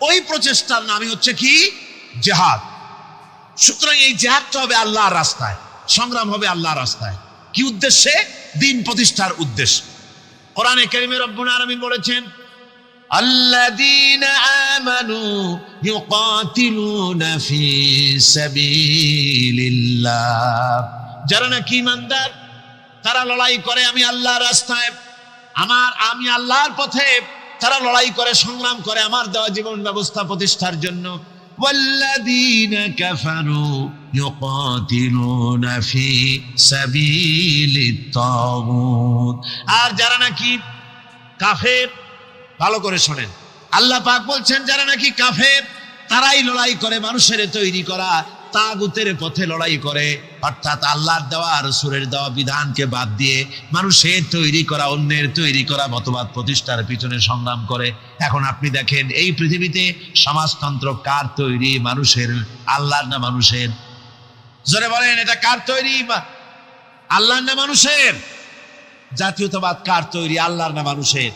ওই প্রচেষ্টার নামই হচ্ছে কি? জিহাদ। সুতরাং এই জিহাদটা হবে আল্লাহর রাস্তায়, সংগ্রাম হবে আল্লাহর রাস্তায়। কি উদ্দেশ্যে? দিন প্রতিষ্ঠার উদ্দেশ্যে। কোরআনে কারীমে রব্বুল আলামিন বলেছেন, আল্লাযীনা আমানু ইউকাতিলুনা ফি সাবিলিল্লাহ। যারা নাকি ঈমানদার তারা লড়াই করে আমি আল্লাহর রাস্তায়, আমি আল্লাহর পথে তারা লড়াই করে, সংগ্রাম করে আমার দেওয়া জীবন ব্যবস্থা প্রতিষ্ঠার জন্য। ওয়াল্লাযীনা কাফারু ইউকাতিলুনা ফি সাবিলিত তাগুত। আর যারা নাকি কাফের, ভালো করে শোনেন, আল্লাহ পাক বলছেন যারা নাকি কাফের তারাই লড়াই করে মানুষের তৈরি করা তাগুতের পথে লড়াই করে, অর্থাৎ আল্লাহর দেওয়া রাসূলের দেওয়া বিধানকে বাদ দিয়ে মানুষের তৈরি করা, অন্যের তৈরি করা মতবাদ প্রতিষ্ঠার পিছনে সংগ্রাম করে। এখন আপনি দেখেন এই পৃথিবীতে সমাজতন্ত্র কার তৈরি? মানুষের। আল্লাহর না মানুষের? জোরে বলেন, এটা কার তৈরি? আল্লাহর না মানুষের? জাতীয়তাবাদ কার তৈরি? আল্লাহর না মানুষের?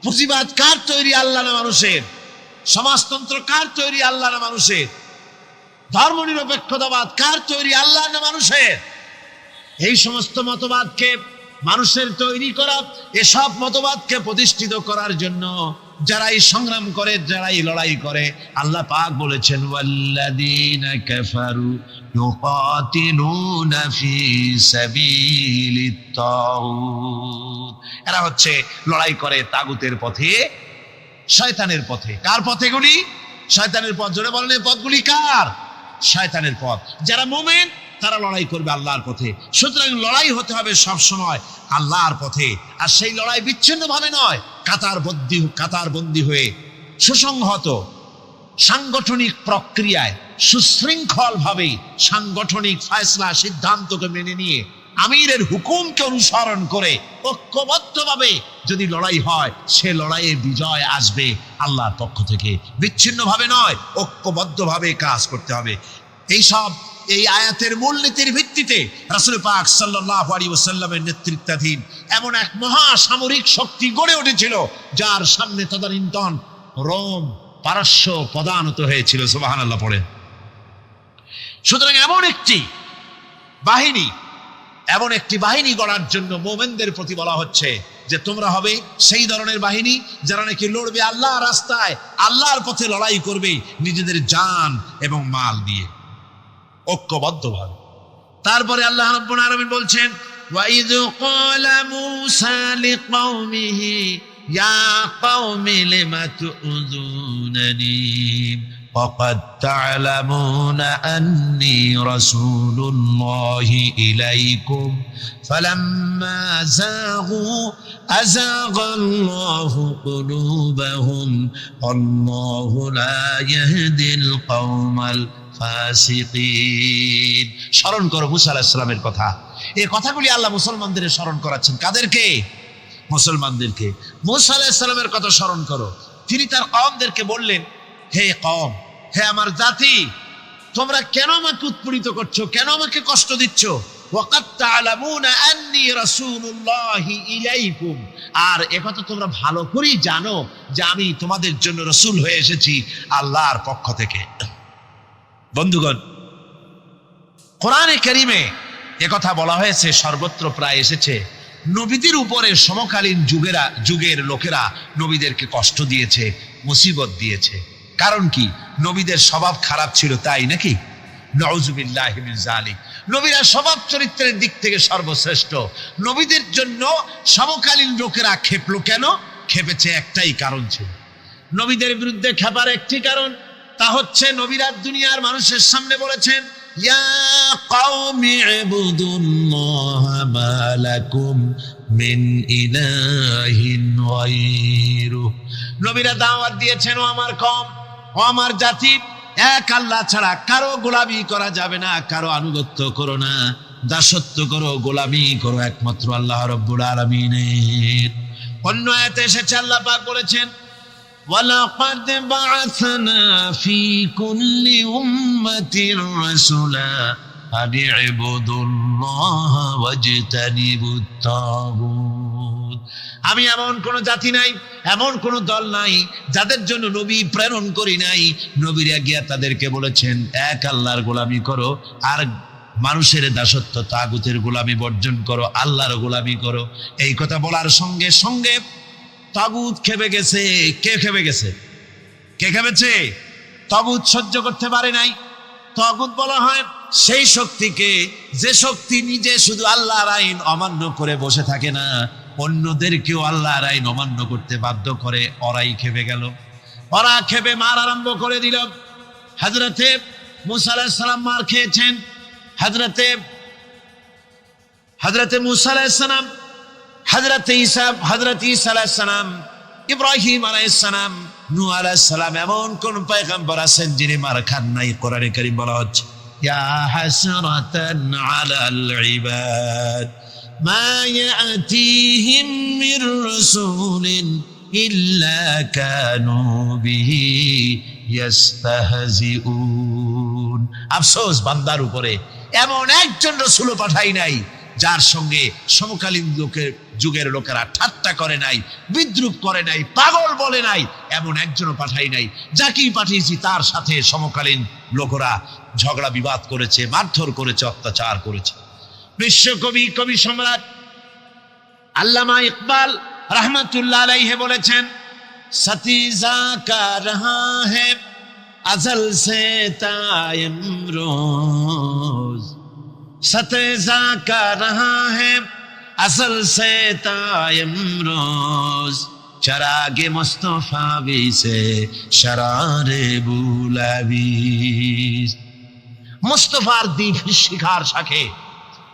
পুঁজিবাদ কার তৈরি? আল্লাহ না মানুষের? সমাজতন্ত্র কার তৈরি? আল্লাহ না মানুষের? ধর্মনিরপেক্ষতাবাদ কার তৈরি? আল্লাহ না মানুষের? এই সমস্ত মতবাদকে মানুষের তৈরি করা, এসব মতবাদকে প্রতিষ্ঠিত করার জন্য যারাই সংগ্রাম করে, যারাই লড়াই করে, আল্লাহ পাক বলেছেন ওয়াল্লাযীনা কাফারু ইউকাতিলুনা ফি সাবিলিত তাগুত। এরা হচ্ছে লড়াই করে তাগুতের পথে, শয়তানের পথে। কার পথে গুলি? শয়তানের পথ। জোরে বলেন, এই পথগুলি কার? শয়তানের পথ। যারা মুমিন তারা লড়াই করবে আল্লাহর পথে। সুতরাং লড়াই হতে হবে সব সময় আল্লাহর পথে। আর সেই লড়াই বিচ্ছিন্ন ভাবে নয়, কাতারবন্দী হয়ে সুসংহত সাংগঠনিক প্রক্রিয়ায় সুশৃঙ্খল ভাবে সাংগঠনিক ফয়সলা সিদ্ধান্তকে মেনে নিয়ে আমিরের হুকুমকে অনুসরণ করে ঐক্যবদ্ধভাবে যদি লড়াই হয়, সে লড়াইয়ে বিজয় আসবে আল্লাহর পক্ষ থেকে। বিচ্ছিন্ন ভাবে নয়, ঐক্যবদ্ধভাবে কাজ করতে হবে। এই আয়াতের মূলনীতির ভিত্তিতে রাসূল পাক সাল্লাল্লাহু আলাইহি ওয়াসাল্লামের নেতৃত্বাধীন এমন এক মহা সামরিক শক্তি গড়ে উঠেছিল যার সামনে তদানীন্তন রোম, পারস্য পদানত হয়েছিল। সুবহানাল্লাহ পড়ে। সুতরাং এমন একটি বাহিনী গড়ার জন্য মুমিনদের প্রতি বলা হচ্ছে যে তোমরা হবে সেই ধরনের বাহিনী যারা নাকি লড়বে আল্লাহর রাস্তায়, আল্লাহর পথে লড়াই করবে নিজেদের জান এবং মাল দিয়ে, ঐক্যবদ্ধভাবে। তারপরে আল্লাহ রাব্বুল আলামিন বলছেন ওয়াইয ক্বালা মূসা লিকওমিহি ইয়া কওমি লিমা তুযুনানি وقد تعلمون أني رسول الله إليكم فلما زاغوا أزاغ الله قلوبهم والله لا يهدي القوم الفاسقين স্মরণ করো মুসা আলাইহিস সালামের কথা। এই কথাগুলি আল্লাহ মুসলমানদের স্মরণ করাচ্ছেন। কাদেরকে? মুসলমানদেরকে। মুসা আলাইহিস সালামের কথা স্মরণ করো। তিনি তার কওমদেরকে বললেন, হে কওম, হে আমার জাতি, তোমরা কেন আমাকে উৎপীড়িত করছো, কেন আমাকে কষ্ট দিচ্ছ? ওয়াকাদ তা'লামুনা আন্নী রাসূলুল্লাহি ইলাইকুম, আর একথা তোমরা ভালো করেই জানো যে আমি তোমাদের জন্য রাসূল হয়ে এসেছি আল্লাহর পক্ষ থেকে। বন্ধুগণ, কোরআনে কারীমে একথা বলা হয়েছে, সর্বত্র প্রায় এসেছে। নবীদের উপরে সমকালীন যুগের লোকেরা নবীদেরকে কষ্ট দিয়েছে, মুসিবত দিয়েছে। কারণ কি? নবীদের স্বভাব খারাপ ছিল, তাই নাকি? নাউযুবিল্লাহি মিন যালিক। নবীরা স্বভাব চরিত্রের দিক থেকে সর্বশ্রেষ্ঠ। নবীদের জন্য সমকালীন লোকেরা খেপলো কেন? খেপেছে একটাই কারণ ছিল। নবীদের বিরুদ্ধে খেপার একটি কারণ, তা হচ্ছে নবীরা দুনিয়ার মানুষের সামনে বলেছেন, ইয়া কওমি ইবুদুল্লাহা মা লাকুম মিন ইলাহিন গায়রু। নবীরা দাওয়াত দিয়েছেন, ও আমার কওম, ও আমার জাতি, এক আল্লাহ ছাড়া কারো গোলামি করা যাবে না, কারো আনুগত্য করো না, দাসত্ব করো, গোলামি করো একমাত্র আল্লাহ রাব্বুল আলামিনের। অন্য আয়াতে এসেছে, আল্লাহ পাক বলেছেন, ওয়ালাকাদ বা'আসনা ফি কুল্লি উম্মাতির রাসূলা আন ইবুদুল্লাহা ওয়াজতানিবুত তাগুত। আমি এমন কোন জাতি নাই, এমন কোন দল নাই যাদের জন্য নবী প্রেরণ করি নাই। নবীরা গিয়া তাদেরকে বলেছেন, এক আল্লাহর গোলামি করো, আর মানুষের দাসত্ব তাগুতের গোলামি বর্জন করো, আল্লাহর গোলামি করো। এই কথা বলার সঙ্গে সঙ্গে তাগুত খেপে গেছে। কে খেপে গেছে? কে খেপেছে? তাগুত সহ্য করতে পারে নাই। তাগুত বলা হয় সেই শক্তিকে, যে শক্তি নিজে শুধু আল্লাহর আইন অমান্য করে বসে থাকে না, অন্যদেরকেও আল্লাহর আইন অমান্য করতে বাধ্য করে। ওরাই খেপে গেল। ওরা খেপে মার আরম্ভ করে দিল। হযরতে মুসা আলাইহিস সালাম মার খেয়েছেন। হযরতে মুসা আলাইহিস সালাম, হযরতে ঈসা আলাইহিস সালাম, ইব্রাহিম আলাইহিস সালাম, নূহ আলাইহিস সালাম, এমন কোন পয়গম্বর আছেন যিনি মার খান নাই? কোরআনে কারীম বলা হচ্ছে, ইয়া হাসরাতান আলাল ইবাদ মা ইয়াতিহিম মির রাসূলিন ইল্লা কানু বিহি ইস্তাহজিউন। আফসোস বান্দার উপরে, এমন একজন রাসূল পাঠাই নাই যার সঙ্গে সমকালীন যুগের লোকেরা ঠাট্টা করে নাই, বিদ্রুপ করে নাই, পাগল বলে নাই। এমন একজনও পাঠাই নাই। যাকেই পাঠিয়েছি তার সাথে সমকালীন লোকেরা ঝগড়া বিবাদ করেছে, মারধর করেছে, অত্যাচার করেছে। বিশ্বকবি, কবি সম্রাট আল্লামা ইকবাল রহমাতুল্লাহ আলাইহি বলেছেন, সতীজা কা রহা है अजल से तायम रोज, सतेजा का रहा है असल से तायम रोज, चरागे मुस्तफा भी से शरारे बुलावी। मुस्तफार दीप शिखार साथे,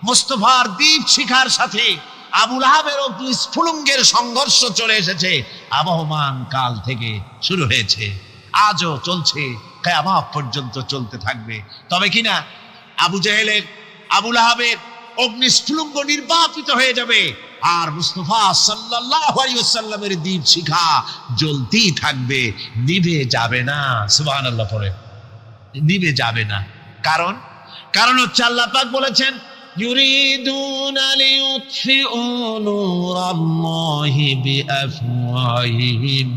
মুস্তফার দীপ শিখার সাথে আবু লাহাবের অগ্নিস্ফুলিঙ্গের সংঘর্ষ চলে এসেছে। আবহমান কাল থেকে শুরু হয়েছে, আজও চলছে, কিয়ামত পর্যন্ত চলতে থাকবে। তবে কিনা আবু জেহেলের, আবু লাহাবের অগ্নিস্ফুলিঙ্গ নির্বাপিত হয়ে যাবে, আর মুস্তাফা সাল্লাল্লাহু আলাইহি ওয়াসাল্লামের দীপ শিখা জ্বলতেই থাকবে, নিভে যাবে না। সুবহানাল্লাহ পড়ে, নিভে যাবে না। কারণ হচ্ছে আল্লাহ পাক বলেছেন, ইউরিদুনা লিইউতফিউ নূরাল্লাহি বিআফওয়াহিহিম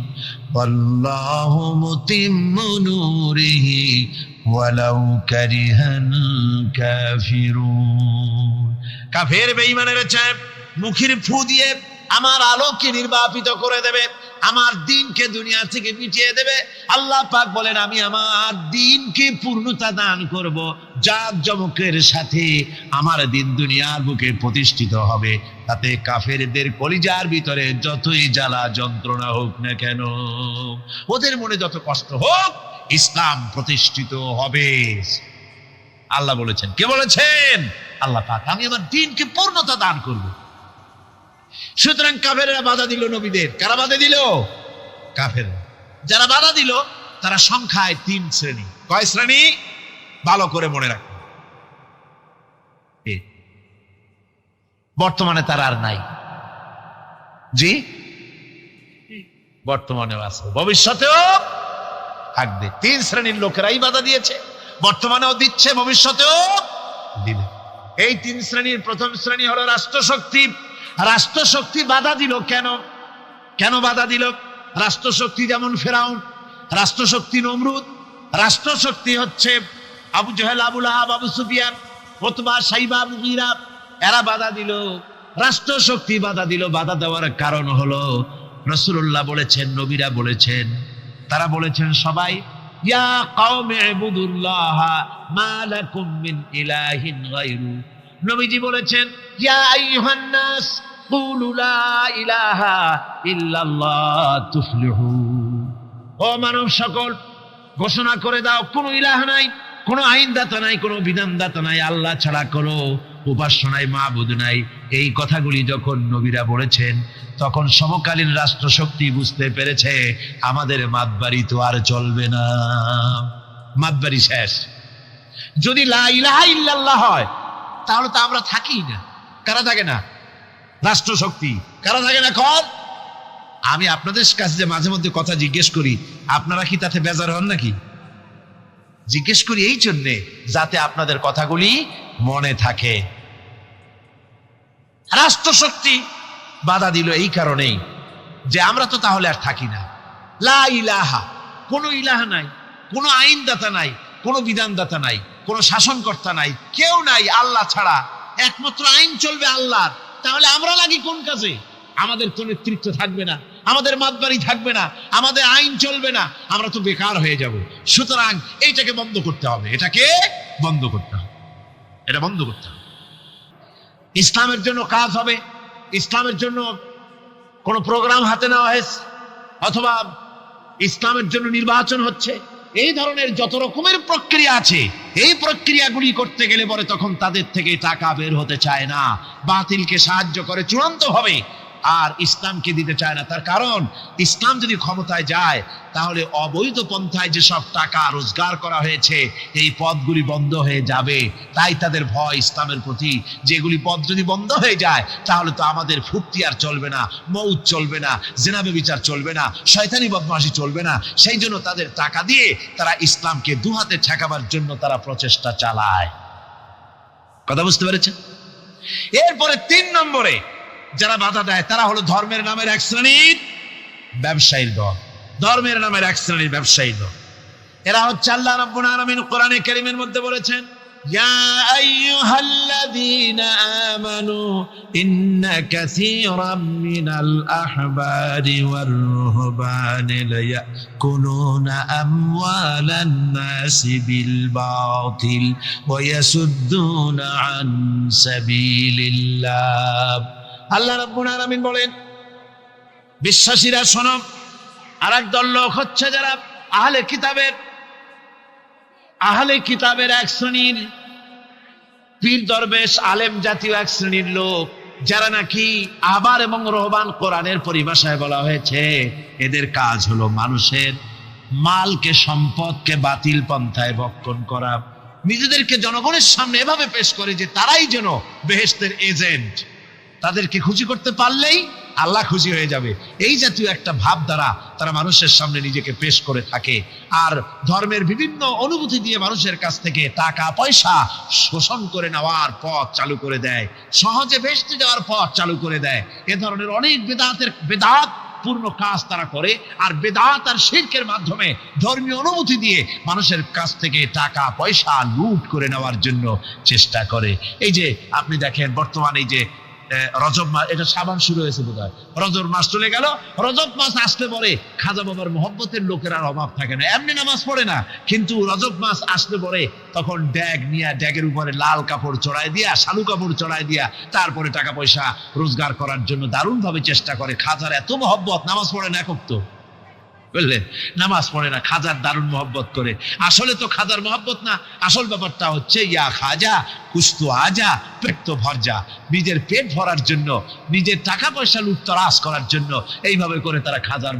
ওয়াল্লাহু মুতিম্মু নূরিহি ওয়ালাউ কারিহাল কাফিরুন। কাফের বেঈমানেরা চায় মুখের ফু দিয়ে আমার আলোকে নির্বাপিত করে দেবে, আমার দ্বীনকে দুনিয়া থেকে মিটিয়ে দেবে। আল্লাহ পাক বলেন, আমি আমার দ্বীনকে পূর্ণতা দান করব, জাঁকজমকের সাথে আমার দিন দুনিয়ার বুকে প্রতিষ্ঠিত হবে, তাতে কাফেরদের কলিজার ভিতরে যতই জ্বালা যন্ত্রণা হোক না কেন, ওদের মনে যত কষ্ট হোক, ইসলাম প্রতিষ্ঠিত হবে। আল্লাহ বলেছেন। কে বলেছেন? আল্লাহ পাক। আমি আমার দ্বীনকে পূর্ণতা দান করব। সুতরাং কাফেররা বাধা দিল নবীদের। কারা বাধা দিল? কাফের। যারা বাধা দিল তারা সংখ্যায় 3 শ্রেণী। কয় শ্রেণী? ভালো করে মনে রাখুন। বর্তমানে তারা আর নাই। জি, বর্তমানেও আছে, ভবিষ্যতেও থাকবে। 3 শ্রেণীর লোকেরাই বাধা দিয়েছে, বর্তমানেও দিচ্ছে, ভবিষ্যতেও দিবে। এই 3 শ্রেণীর প্রথম শ্রেণী হলো রাষ্ট্রশক্তি। রাষ্ট্রশক্তি বাধা দিল কেন? কেন বাধা দিল? রাষ্ট্রশক্তি যেমন ফেরাউন, রাষ্ট্রশক্তি নমরুদ, রাষ্ট্রশক্তি হচ্ছে আবু জেহেল, আবু লাহাব, আবু সুফিয়ান, উতবা, সাইবা, মুগীরা, এরা বাধা দিল। রাষ্ট্রশক্তি বাধা দিল। বাধা দেওয়ার কারণ হলো রাসূলুল্লাহ বলেছেন, নবীরা বলেছেন, তারা বলেছেন সবাই, ইয়া কওমি ইবুদুল্লাহ মা লাকুম মিন ইলাহিন গায়রু। নবীজি বলেছেন, ইয়া আইয়ুহান নাস কুলু লা ইলাহা ইল্লাল্লাহ তুফলিহু। ও মানব সকল, ঘোষণা করে দাও কোনো ইলাহ নাই, কোনো আইনদাতা নাই, কোনো বিধানদাতা নাই, আল্লাহ ছাড়া কোনো উপাস্য নাই, মাবুদ নাই। এই কথাগুলি যখন নবীরা বলেছেন, তখন সমকালীন রাষ্ট্রশক্তি বুঝতে পেরেছে আমাদের মাতবাড়ি তো আর চলবে না, মাতবাড়ি শেষ। যদি লা ইলাহা ইল্লাল্লাহ হয় তাহলে তো আমরা থাকি না। কারা থাকে না? রাষ্ট্রশক্তি। কারা থাকে না? কর। আমি আপনাদের কাছে যে মাঝে মধ্যে কথা জিজ্ঞেস করি, আপনারা কি তাতে বেজার হন নাকি? জিজ্ঞেস করি এই জন্যে যাতে আপনাদের কথাগুলি মনে থাকে। রাষ্ট্রশক্তি বাধা দিল এই কারণেই যে আমরা তো তাহলে আর থাকি না। লা ইলাহা, কোনো ইলাহা নাই, কোনো আইনদাতা নাই, কোনো বিধানদাতা নাই, কোনো শাসনকর্তা নাই, কেউ নাই আল্লাহ ছাড়া। একমাত্র আইন চলবে আল্লাহর। তাহলে আমরা লাগি কোন কাজে? আমাদের তো নেতৃত্ব থাকবে না, আমাদের মাতবাড়ি থাকবে না, আমাদের আইন চলবে না, আমরা তো বেকার হয়ে যাব। সুতরাং এইটাকে বন্ধ করতে হবে, এটাকে বন্ধ করতে হবে, এটা বন্ধ করতে হবে। ইসলামের জন্য কাজ হবে, ইসলামের জন্য কোনো প্রোগ্রাম হাতে নেওয়া হয়েছে, অথবা ইসলামের জন্য নির্বাচন হচ্ছে, এই ধরনের যত রকমের প্রক্রিয়া আছে, এই প্রক্রিয়াগুলি করতে গেলে পরে তখন তাদের থেকে টাকা বের হতে চায় না, বাতিলকে সাহায্য করে চূড়ান্ত হবে, আর ইসলামকে দিতে চায় না। তার কারণ ইসলাম যদি ক্ষমতায় যায় তাহলে অবৈধ পন্থায় যেসব টাকা রোজগার করা হয়েছে এই পথগুলি বন্ধ হয়ে যাবে। তাই তাদের ভয় ইসলামের প্রতি, যেগুলি পথ যদি বন্ধ হয়ে যায় তাহলে তো আমাদের ফুর্তি আর চলবে না, মৌত চলবে না, জিনা ব্যভিচার চলবে না, শয়তানি বদমাশি চলবে না। সেই জন্য তাদের টাকা দিয়ে তারা ইসলামকে দুহাতে ঠেকাবার জন্য তারা প্রচেষ্টা চালায়। কথা বুঝতে পেরেছেন? এরপরে 3 নম্বরে যারা বাধা দেয় তারা হলো ধর্মের নামের এক শ্রেণীর ব্যবসায়ীর দল। ধর্মের নামের এক শ্রেণীর ব্যবসায়ী দল। এরা হচ্ছে আল্লাহ রাব্বুল আলামিন কোরআনে কারীমের মধ্যে বলেছেন, ইয়া আইয়ুহাল্লাযীনা আমানু ইন্না কাসীরাম মিনাল আহবারি ওয়ার রুহবানি লায়াকুলুনা আমওয়ালান নাসি বিল বাতিল ওয়া ইয়াসুদ্দুনা আন সাবিলিল্লাহ। আল্লাহ রাব্বুল আলামিন বলেন, বিশ্বাসীরা শোনো, আরেক দল লোক হচ্ছে যারা আহলে কিতাবের এক শ্রেণীর পীর দরবেশ আলেম জাতীয় এক শ্রেণীর লোক, যারা নাকি আহবার এবং রহবান, কোরআনের পরিভাষায় বলা হয়েছে এদের কাজ হলো মানুষের মালকে, সম্পদকে বাতিল পন্থায় ভক্ষণ করা। নিজেদেরকে জনগণের সামনে এভাবে পেশ করে যে তারাই যেন বেহেশতের এজেন্ট, তাদেরকে খুশি করতে পারলেই আল্লাহ খুশি হয়ে যাবে। এই জাতীয় একটা ভাব দ্বারা তারা মানুষের সামনে নিজেকে পেশ করে থাকে, আর ধর্মের বিভিন্ন অনুভূতি দিয়ে মানুষের কাছ থেকে টাকা পয়সা শোষণ করে নেওয়ার পথ চালু করে দেয়, সহজে বেহেশতে যাওয়ার পথ চালু করে দেয়। এ ধরনের অনেক বেদাত পূর্ণ কাজ তারা করে, আর বেদাত আর শিরকের মাধ্যমে ধর্মীয় অনুভূতি দিয়ে মানুষের কাছ থেকে টাকা পয়সা লুট করে নেওয়ার জন্য চেষ্টা করে। এই যে আপনি দেখেন বর্তমানে এই যে রজব মাস, এটা শাবান শুরু হয়েছে বোধহয়, রজব মাস চলে গেল, রজব মাস আসলে পরে খাজা বাবার মহব্বতের লোকের আর অভাব থাকে না। এমনি নামাজ পড়ে না, কিন্তু রজব মাস আসলে পরে তখন ড্যাগ নিয়ে ড্যাগের উপরে লাল কাপড় চড়াই দিয়া, শালু কাপড় চড়াই দিয়া, তারপরে টাকা পয়সা রোজগার করার জন্য দারুণ ভাবে চেষ্টা করে। খাজার এত মহব্বত, নামাজ পড়ে না একক তো, বুঝলেন, নামাজ পড়ে না, খাজার দারুণ মহব্বত করে। আসলে তো খাজার মহব্বত না, আসল ব্যাপারটা হচ্ছে ইয়া খাজা কুস্তু আজা পেট তো ভর যা, নিজের পেট ভরার জন্য, নিজের টাকা পয়সা লুটতরাজ করার জন্য এইভাবে করে তারা খাজার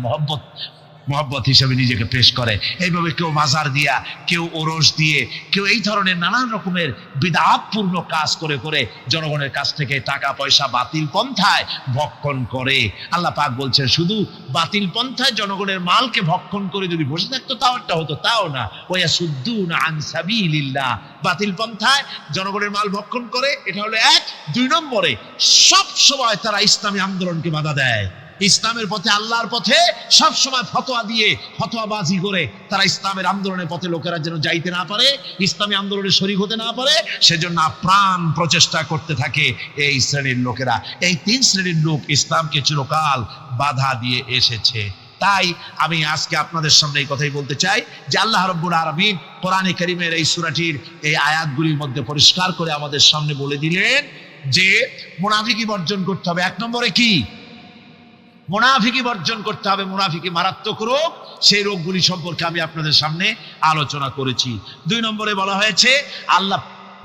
মহব্বত হিসেবে নিজেকে পেশ করে। এইভাবে কেউ মাজার দিয়া, কেউ ওরস দিয়ে, কেউ এই ধরনের নানান রকমের বিদআতপূর্ণ কাজ করে করে জনগণের কাছ থেকে টাকা পয়সা বাতিল পন্থায় ভক্ষণ করে। আল্লাহ পাক বলছেন শুধু বাতিল পন্থায় জনগণের মালকে ভক্ষণ করে যদি বসে থাকতো তাও একটা হতো, তাও না। ওয়াসুদ্দুনা আন সাবিলিল্লাহ, বাতিল পন্থায় জনগণের মাল ভক্ষণ করে, এটা হলো এক। দুই নম্বরে সব সময় তারা ইসলামী আন্দোলনকে বাধা দেয়। ইসলামের পথে, আল্লাহর পথে সব সময় ফতোয়া দিয়ে, ফতোয়াবাজি করে তারা ইসলামের আন্দোলনের পথে লোকেরা যেন যাইতে না পারে, ইসলামী আন্দোলনে শরীক হতে না পারে, সেজন্য আপ্রাণ প্রচেষ্টা করতে থাকে এই শ্রেণীর লোকেরা। এই তিন শ্রেণীর লোক ইসলামকে চিরকাল বাধা দিয়ে এসেছে। তাই আমি আজকে আপনাদের সামনে এই কথাই বলতে চাই যে আল্লাহ রাব্বুল আলামিন কোরআনে কারীমের এই সূরাটির এই আয়াতগুলির মধ্যে পরিষ্কার করে আমাদের সামনে বলে দিলেন যে মুনাফিকি বর্জন করতে হবে। এক নম্বরে কি? মুনাফিকি বর্জন করতে হবে। মুনাফিকি মারাত্মক রোগ, সেই রোগগুলি সম্পর্কে আমি আপনাদের সামনে আলোচনা করেছি। দুই নম্বরে বলা হয়েছে আল্লাহ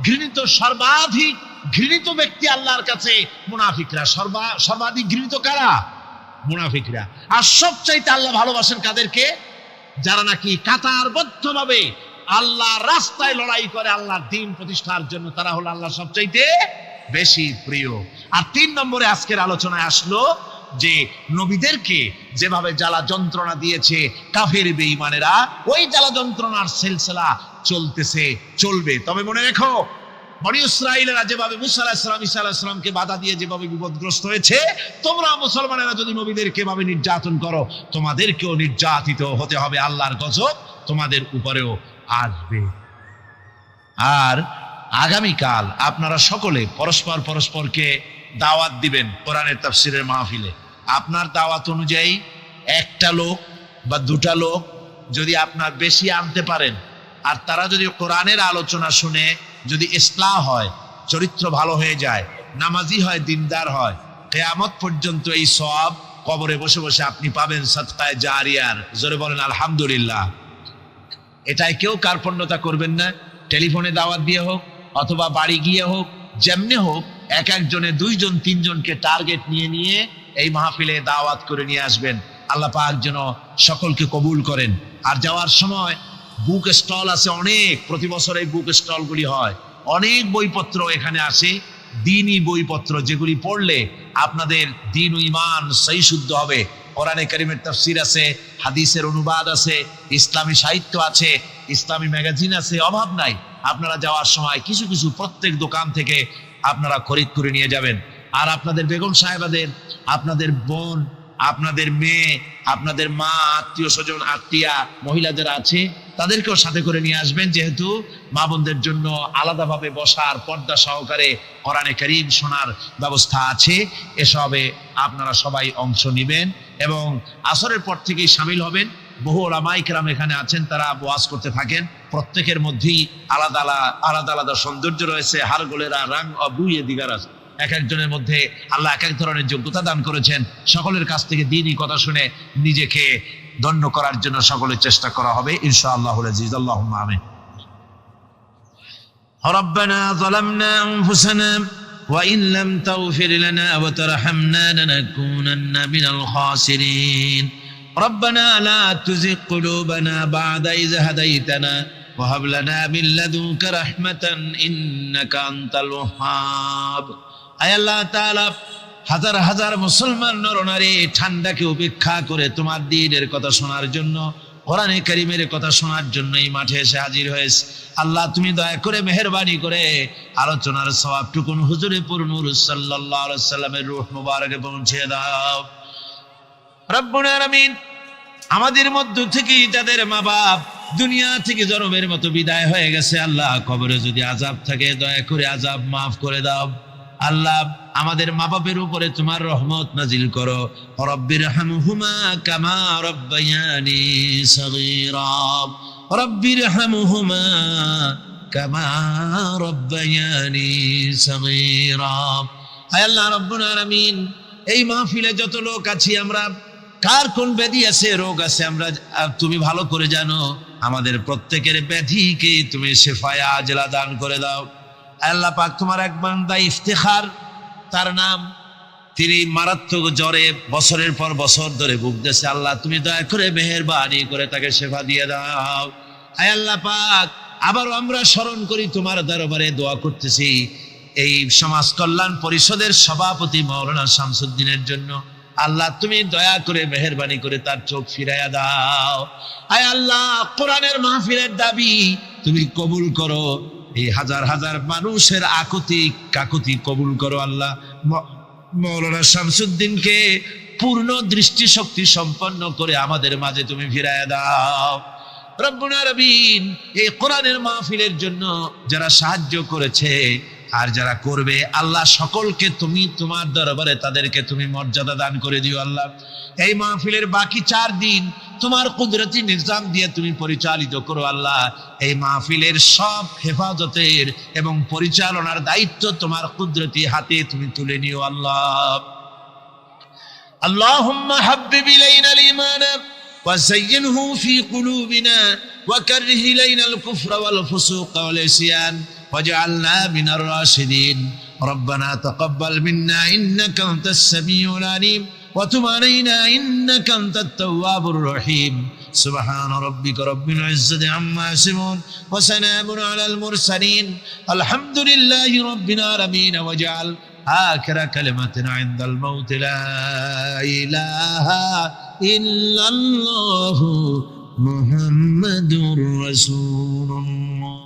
ঘৃণিত, সর্বাধিক ঘৃণিত ব্যক্তি আল্লাহর কাছে মুনাফিকরা। সর্বাধিক ঘৃণিত কারা? মুনাফিকরা। আর সবচাইতে আল্লাহ ভালোবাসেন কাদেরকে? যারা নাকি কাতারবদ্ধভাবে আল্লাহর রাস্তায় লড়াই করে আল্লাহর দ্বীন প্রতিষ্ঠার জন্য, তারা হলো আল্লাহ সবচাইতে বেশি প্রিয়। আর তিন নম্বরে আজকের আলোচনায় আসলো যে নবীদেরকে যেভাবে জ্বালা যন্ত্রণা দিয়েছে কাফের বেঈমানেরা, ওই জ্বালা যন্ত্রণার সিলসিলা চলতেছে, চলবে। তবে মনে রেখো, বনী ইসরাঈলেরা যেভাবে মুসা আলাইহিস সালাম, ঈসা আলাইহিস সালামকে বাধা দিয়ে যেভাবে বিপদগ্রস্ত হয়েছে, তোমরা মুসলমানেরা যদি নবীদেরকে এভাবে নির্যাতন করো, তোমাদেরকেও নির্যাতিত হতে হবে। আল্লাহর গজব তোমাদের উপরেও আসবে। আর আগামীকাল আপনারা সকলে পরস্পরকে দাওয়াত দিবেন কোরআনের তাফসীরের মাহফিলে। আপনার দাওয়াত অনুযায়ী একটা লোক বা দুটা লোক যদি আপনার বেশি আনতে পারেন, আর তারা যদি কোরআনের আলোচনা শুনে যদি ইসলাহ হয়, চরিত্র ভালো হয়ে যায়, নামাজি হয়, দিনদার হয়, কিয়ামত পর্যন্ত এই সওয়াব কবরে বসে বসে আপনি পাবেন সাদকায়ে জারিয়ার। জোরে বলেন আলহামদুলিল্লাহ। এটাই কেউ কার্পণ্যতা করবেন না। টেলিফোনে দাওয়াত দিয়ে হোক অথবা বাড়ি গিয়ে হোক, যেমনি হোক, এক একজনে দুইজন তিনজনকে টার্গেট নিয়ে এই মাহফিলে দাওয়াত করে নিয়ে আসবেন। আল্লাহ পাক যেন সকলকে কবুল করেন। আর যাওয়ার সময় বুক স্টল আছে অনেক, প্রতি বছর এই বুক স্টলগুলি হয়, অনেক বইপত্র এখানে আসে, দ্বীনি বইপত্র, যেগুলি পড়লে আপনাদের দ্বীন ও ঈমান সহি শুদ্ধ হবে। কোরআনে কারীমের তাফসীর আছে, হাদিসের অনুবাদ আছে, ইসলামী সাহিত্য আছে, ইসলামী ম্যাগাজিন আছে, অভাব নাই। আপনারা যাওয়ার সময় কিছু কিছু প্রত্যেক দোকান থেকে আপনারা খরিদ করে নিয়ে যাবেন। আর আপনাদের বেগম সাহেবাদের, আপনাদের বোন, আপনাদের মেয়ে, আপনাদের মা, আত্মীয় স্বজন, আত্মীয়া মহিলাদের আছে, তাদেরকেও সাথে করে নিয়ে আসবেন। যেহেতু মা বোনদের জন্য আলাদাভাবে বসার, পর্দা সহকারে কোরআনে কারীম শোনার ব্যবস্থা আছে। এসবে আপনারা সবাই অংশ নেবেন এবং আসরের পর থেকেই শামিল হবেন। বহু ওলামায়ে কেরাম এখানে আছেন, তারা ওয়াজ করতে থাকেন। প্রত্যেকের মধ্যেই আলাদা আলাদা সৌন্দর্য রয়েছে, হারগোলেরা রাং অবুয়ে দিগার আছে। এক একজনের মধ্যে আল্লাহ এক এক ধরনের যোগ্যতা দান করেছেন। সকলের কাছ থেকে দ্বীনি কথা শুনে নিজেকে ধন্য করার জন্য সকলের চেষ্টা করা হবে ইনশাআল্লাহুল আজিজ। আল্লাহুম্মা আমিন। রব্বানা যালামনা আনফুসানা ওয়া ইন লাম তাগফির লানা ওয়া তারহামনা লানাকুনান্না মিনাল খাসিরিন। রব্বানা লা তুযিগ কুলুবানা বা'দা ইয হাদাইতানা ওয়া হাব লানা মিন লাদুনকা রাহমাতান ইন্নাকা আনতাল ওয়াহ্হাব। আয় আল্লাহ তাআলা, হাজার হাজার মুসলমান নরনারী ঠান্ডাকে উপেক্ষা করে তোমার দ্বীনের কথা শোনার জন্য, কোরআনে কারীমের কথা শোনার জন্য এই মাঠে এসে হাজির হয়েছে। আল্লাহ, তুমি দয়া করে মেহেরবানি করে আলোচনার সওয়াবটুকুন হুজুরে পুর নূর সাল্লাল্লাহু আলাইহি সাল্লামের রূহ মুবারকে পৌঁছে দাও। রব্বুল আলামিন, আমাদের মধ্য থেকে যাদের মা বাপ দুনিয়া থেকে জনমের মতো বিদায় হয়ে গেছে, আল্লাহ কবরে যদি আযাব থাকে দয়া করে আযাব মাফ করে দাও। আল্লাহ আমাদের মা বাপের উপরে তোমার রহমত নাজিল করো। রব্বিরহামহুমা কামা রব্বায়ানি সগীরা, রব্বিরহামহুমা কামা রব্বায়ানি সগীরা। হায় আল্লাহ রাব্বুল আলামিন, এই মাহফিলে যত লোক আছি আমরা, কার কোন ব্যাধি আছে, রোগ আছে, আমরা তুমি ভালো করে জানো। আমাদের প্রত্যেকের ব্যাধিকে তুমি শেফায়ে আজলা দান করে দাও। আল্লাহ পাক, তোমার এক বান্দা ইফতেখার তার নাম, তিনি মারাত্মক জ্বরে বছরের পর বছর ধরে ভুগতেছে। আল্লাহ তুমি দয়া করে মেহেরবানি করে তাকে শেফা দিয়ে দাও। আয় আল্লাহ পাক, আবারও আমরা স্মরণ করি তোমার দরবারে দোয়া করতেছি এই সমাজ কল্যাণ পরিষদের সভাপতি মাওলানা শামসুদ্দিনের জন্য। আল্লাহ তুমি দয়া করে মেহেরবানি করে তার চোখ ফিরাইয়া দাও। আয় আল্লাহ, কোরআনের মাহফিলের দাবি তুমি কবুল করো। এই হাজার হাজার মানুষের আকুতি কাকুতি কবুল করো। আল্লাহ মাওলানা শামসুদ্দিনকে পূর্ণ দৃষ্টিশক্তি সম্পন্ন করে আমাদের মাঝে তুমি ফিরাইয়া দাও। রব্বুল আলামিন, এই কোরআনের মাহফিলের জন্য যারা সাহায্য করেছে আর যারা করবে, আল্লাহ সকলকে তুমি তোমার দরবারে তাদেরকে তুমি মর্যাদা দান করে দিও। আল্লাহ, এই মাহফিলের বাকি 4 দিন তোমার কুদরতি নিজাম দিয়ে তুমি পরিচালিত করো। আল্লাহ, এই মাহফিলের সব হেফাজতের এবং পরিচালনার দায়িত্ব তোমার কুদরতি হাতে তুমি তুলে নিও। আল্লাহ, আল্লাহুম্মা হাব্বিব ইলাইনাল ঈমান وزينه في قلوبنا وكره إلينا الكفر والفسوق والعصيان واجعلنا من الراشدين. ربنا تقبل منا إنك أنت السميع العليم وتب علينا إنك أنت التواب الرحيم. سبحان ربك رب العزة عما يصفون وسلام على المرسلين الحمد لله رب العالمين. واجعل آخر كلمة عند الموت لا إله إلا الله محمد رسول الله.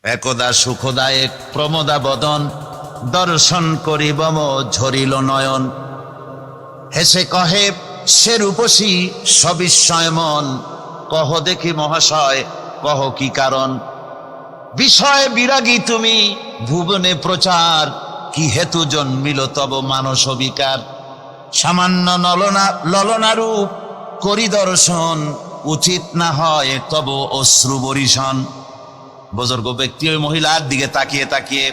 একদা সুখদায়ক প্রমোদা বদন দর্শন করিব ঝরিল নয়ন। হেসে কহে সে রূপসী সবিস্ময় মন, কহ দেখি মহাশয় কহ কি কারণ। বিষয় বিরাগী তুমি ভুবনে প্রচার, কি হেতু জন্মিল তব মানস বিকার। সামান্য ললনা রূপ করি দর্শন, উচিত না হয় তব অশ্রু বরিশন। বুজুর্গ ব্যক্তি ওই মহিলার দিকে তাকিয়ে তাকিয়ে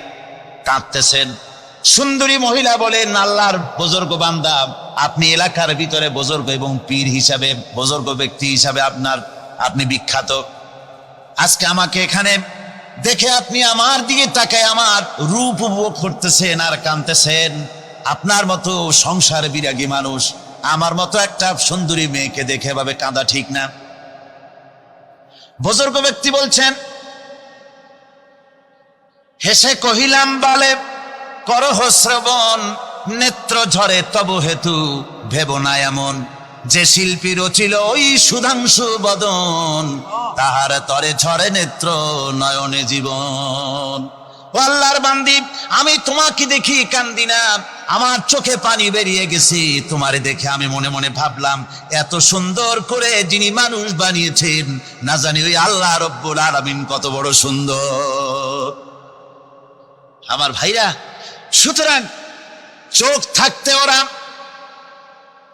কাঁদতেছেন। সুন্দরী মহিলা বলেন, আল্লাহর বুজুর্গ বান্দা, আপনি এলাকার ভিতরে বুজুর্গ এবং পীর হিসাবে, বুজুর্গ ব্যক্তি হিসাবে আপনি বিখ্যাত। আজকে আমাকে এখানে দেখে আপনি আমার দিকে তাকায় আমার রূপ উপভোগ করতেছেন আর কাঁদতেছেন। আপনার মতো সংসার বিরাগী মানুষ আমার মতো একটা সুন্দরী মেয়েকে দেখে এভাবে কাঁদা ঠিক না। বুজুর্গ ব্যক্তি বলছেন, হেসে কহিলাম বালে করহ শ্রবণ, নেত্র ঝরে তব হেতু ভেব না এমন। যে শিল্পী রচিল ওই সুধাংশু বদন, তাহার তরে ঝরে নেত্র নয়নে জীবন। ও আল্লাহর বান্দি, আমি তোমাকে দেখি কান্দি না, আমার চোখে পানি বেরিয়ে গেছি। তোমারে দেখে আমি মনে মনে ভাবলাম, এত সুন্দর করে যিনি মানুষ বানিয়েছেন, না জানি ওই আল্লাহ রব্বুল আলামিন কত বড় সুন্দর। আমার ভাইরা, সুতরাং চোখ থাকতে ওরা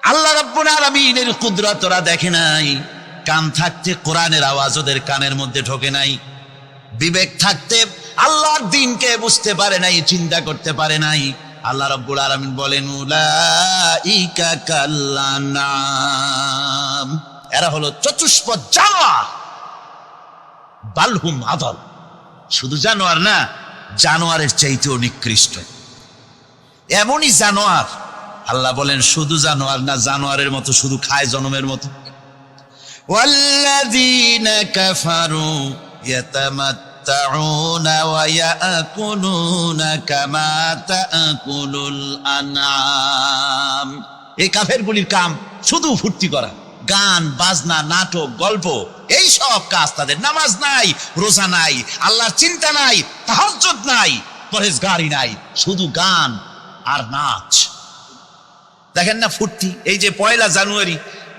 আল্লাহ রাব্বুল আলামিনের কুদরত ওরা দেখে নাই, কান থাকতে কোরআনের আওয়াজ ওদের কানের মধ্যে ঢোকে নাই, বিবেক থাকতে আল্লাহর দ্বীনকে বুঝতে পারে নাই, চিন্তা করতে পারে নাই। আল্লাহ রাব্বুল আলামিন বলেন, উলাইকা কাল্লানাম, এরা হলো চতুষ্পদ জানোয়ার, বালহুম আদল। শুধু জানোয়ার না, জানোয়ারের চাইতেও নিকৃষ্ট এমনই জানোয়ার। আল্লাহ বলেন শুধু জানোয়ার না, জানোয়ারের মতো শুধু খায় জনমের মতো। ওয়াল্লাযীনা কাফারু ইয়াতামাত্তাউনা ওয়া ইয়াকুলুনা কামা তাকুলুল আনআম। এই কাফেরগুলির কাম শুধু ফুর্তি করা, গান বাজনা নাটক গল্প এই সব কাজ তাদের। নামাজ নাই, রোজা নাই, আল্লাহর চিন্তা নাই, তাহাজ্জুদ নাই, পরহেজগারি নাই, শুধু গান আর নাচ। দেখেন না ফুর্তি। এই যে 1 জানুয়ারি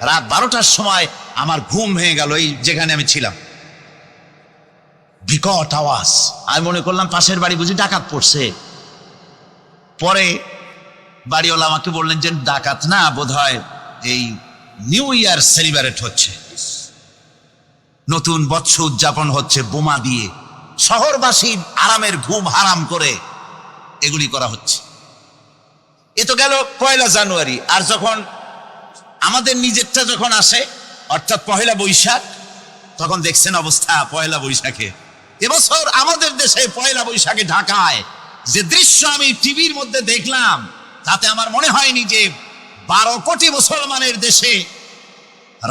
রাত 12টার সময় আমার ঘুম ভেঙে গেল, এই যেখানে আমি ছিলাম, বিকট আওয়াজ। আমি মনে করলাম পাশের বাড়ি বুঝি ডাকাত পড়ছে। পরে বাড়িওয়ালা আমাকে বললেন যে ডাকাত না, বোধহয় এই নিউ ইয়ার সেলিব্রেট হচ্ছে, নতুন বৎসর উদযাপন হচ্ছে বোমা দিয়ে, শহরবাসীর আরামের ঘুম হারাম করে এগুলি করা হচ্ছে। এ তো গেল 1 জানুয়ারি। আর যখন আমাদের নিজেরটা যখন আসে, অর্থাৎ 1 বৈশাখ, তখন দেখছেন অবস্থা 1 বৈশাখে। এবছর আমাদের দেশে 1 বৈশাখে ঢাকায় যে দৃশ্য আমি টিভির মধ্যে দেখলাম, তাতে আমার মনে হয়নি যে 12 কোটি মুসলমানের দেশে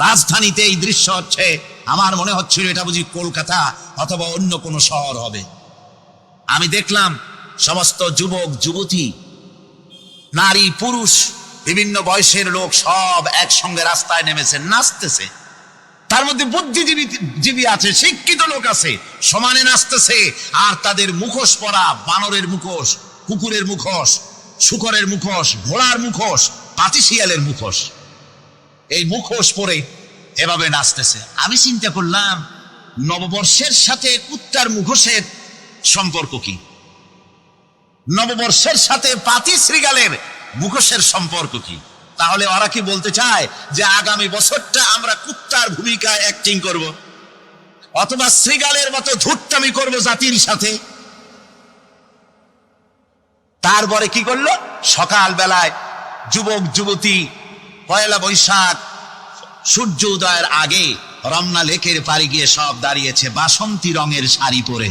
রাজধানীতে এই দৃশ্য হচ্ছে। আমার মনে হচ্ছিল এটা বুঝি কলকাতা অথবা অন্য কোনো শহর হবে। আমি দেখলাম সমস্ত যুবক যুবতী, নারী পুরুষ, বিভিন্ন বয়সের লোক সব একসঙ্গে রাস্তায় নেমেছে, নাচতেছে। তার মধ্যে বুদ্ধিজীবী আছে, শিক্ষিত লোক আছে, সমানে নাচতেছে। আর তাদের মুখোশ পরা, বানরের মুখোশ, কুকুরের মুখোশ, শূকরের মুখোশ, ঘোড়ার মুখোশ, পাতিশিয়ালের মুখোশ, এই মুখোশ পরে এভাবে নাচতেছে। আমি চিন্তা করলাম নববর্ষের সাথে কুত্তার মুখোশের সম্পর্ক কি? নববর্ষের সাথে পাতি শ্রীগালের মুখোশের সম্পর্ক কি? তাহলে ওরা কি বলতে চায় যে আগামী বছরটা আমরা কুত্তার ভূমিকায় অ্যাক্টিং করব, অথবা শ্রীগালের মতো ধূর্তামি করব জাতির সাথে? তারপরে কি করলো? সকাল বেলায় যুবক যুবতী 1 বৈশাখ সূর্য উদয়ের আগে রমনা লেকের পাড়ে গিয়ে সব দাঁড়িয়েছে বাসন্তী রঙের শাড়ি পরে।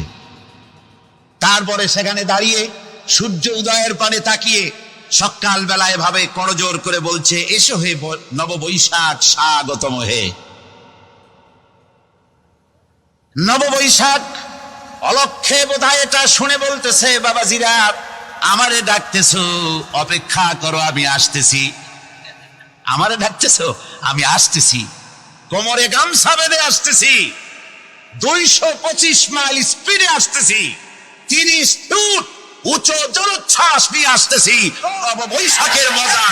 তারপরে সেখানে দাঁড়িয়ে সূর্য উদয়ের পানে তাকিয়ে সকাল বেলায় ভাবে করজোর করে বলছে, এসো হে নববৈশাখ স্বাগতম হে। নববৈশাখ অলক্ষে বোধহয় এটা শুনে বলতেছে, বাবাজিরা আমারে ডাকতেছো, অপেক্ষা করো, আমি আসতেছি। আমারে ডাকতেছো, আমি আসতেছি, কোমরে গামছা বেঁধে আসতেছি, 225 মাইল স্পিডে আসতেছি, 30 ফুট উঁচু জলোচ্ছ্বাস নিয়ে আসতেছি, বৈশাখের মজা।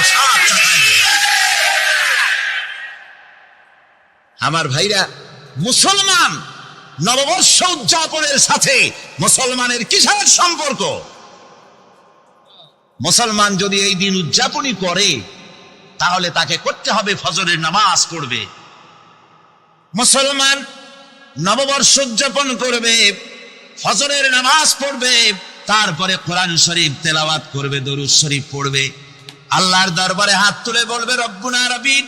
আমার ভাইরা, মুসলমান নববর্ষ উদযাপনের সাথে মুসলমানের কিসের সম্পর্ক? মুসলমান যদি এই দিন উদযাপনই করে, তাহলে তাকে করতে হবে ফজরের নামাজ পড়বে। মুসলমান নববর্ষ উদযাপন করবে, ফজরের নামাজ পড়বে, তারপরে কোরআন শরীফ তেলাওয়াত করবে, দরুদ শরীফ পড়বে, আল্লাহর দরবারে হাত তুলে বলবে, রব্বুনা রাব্বিন,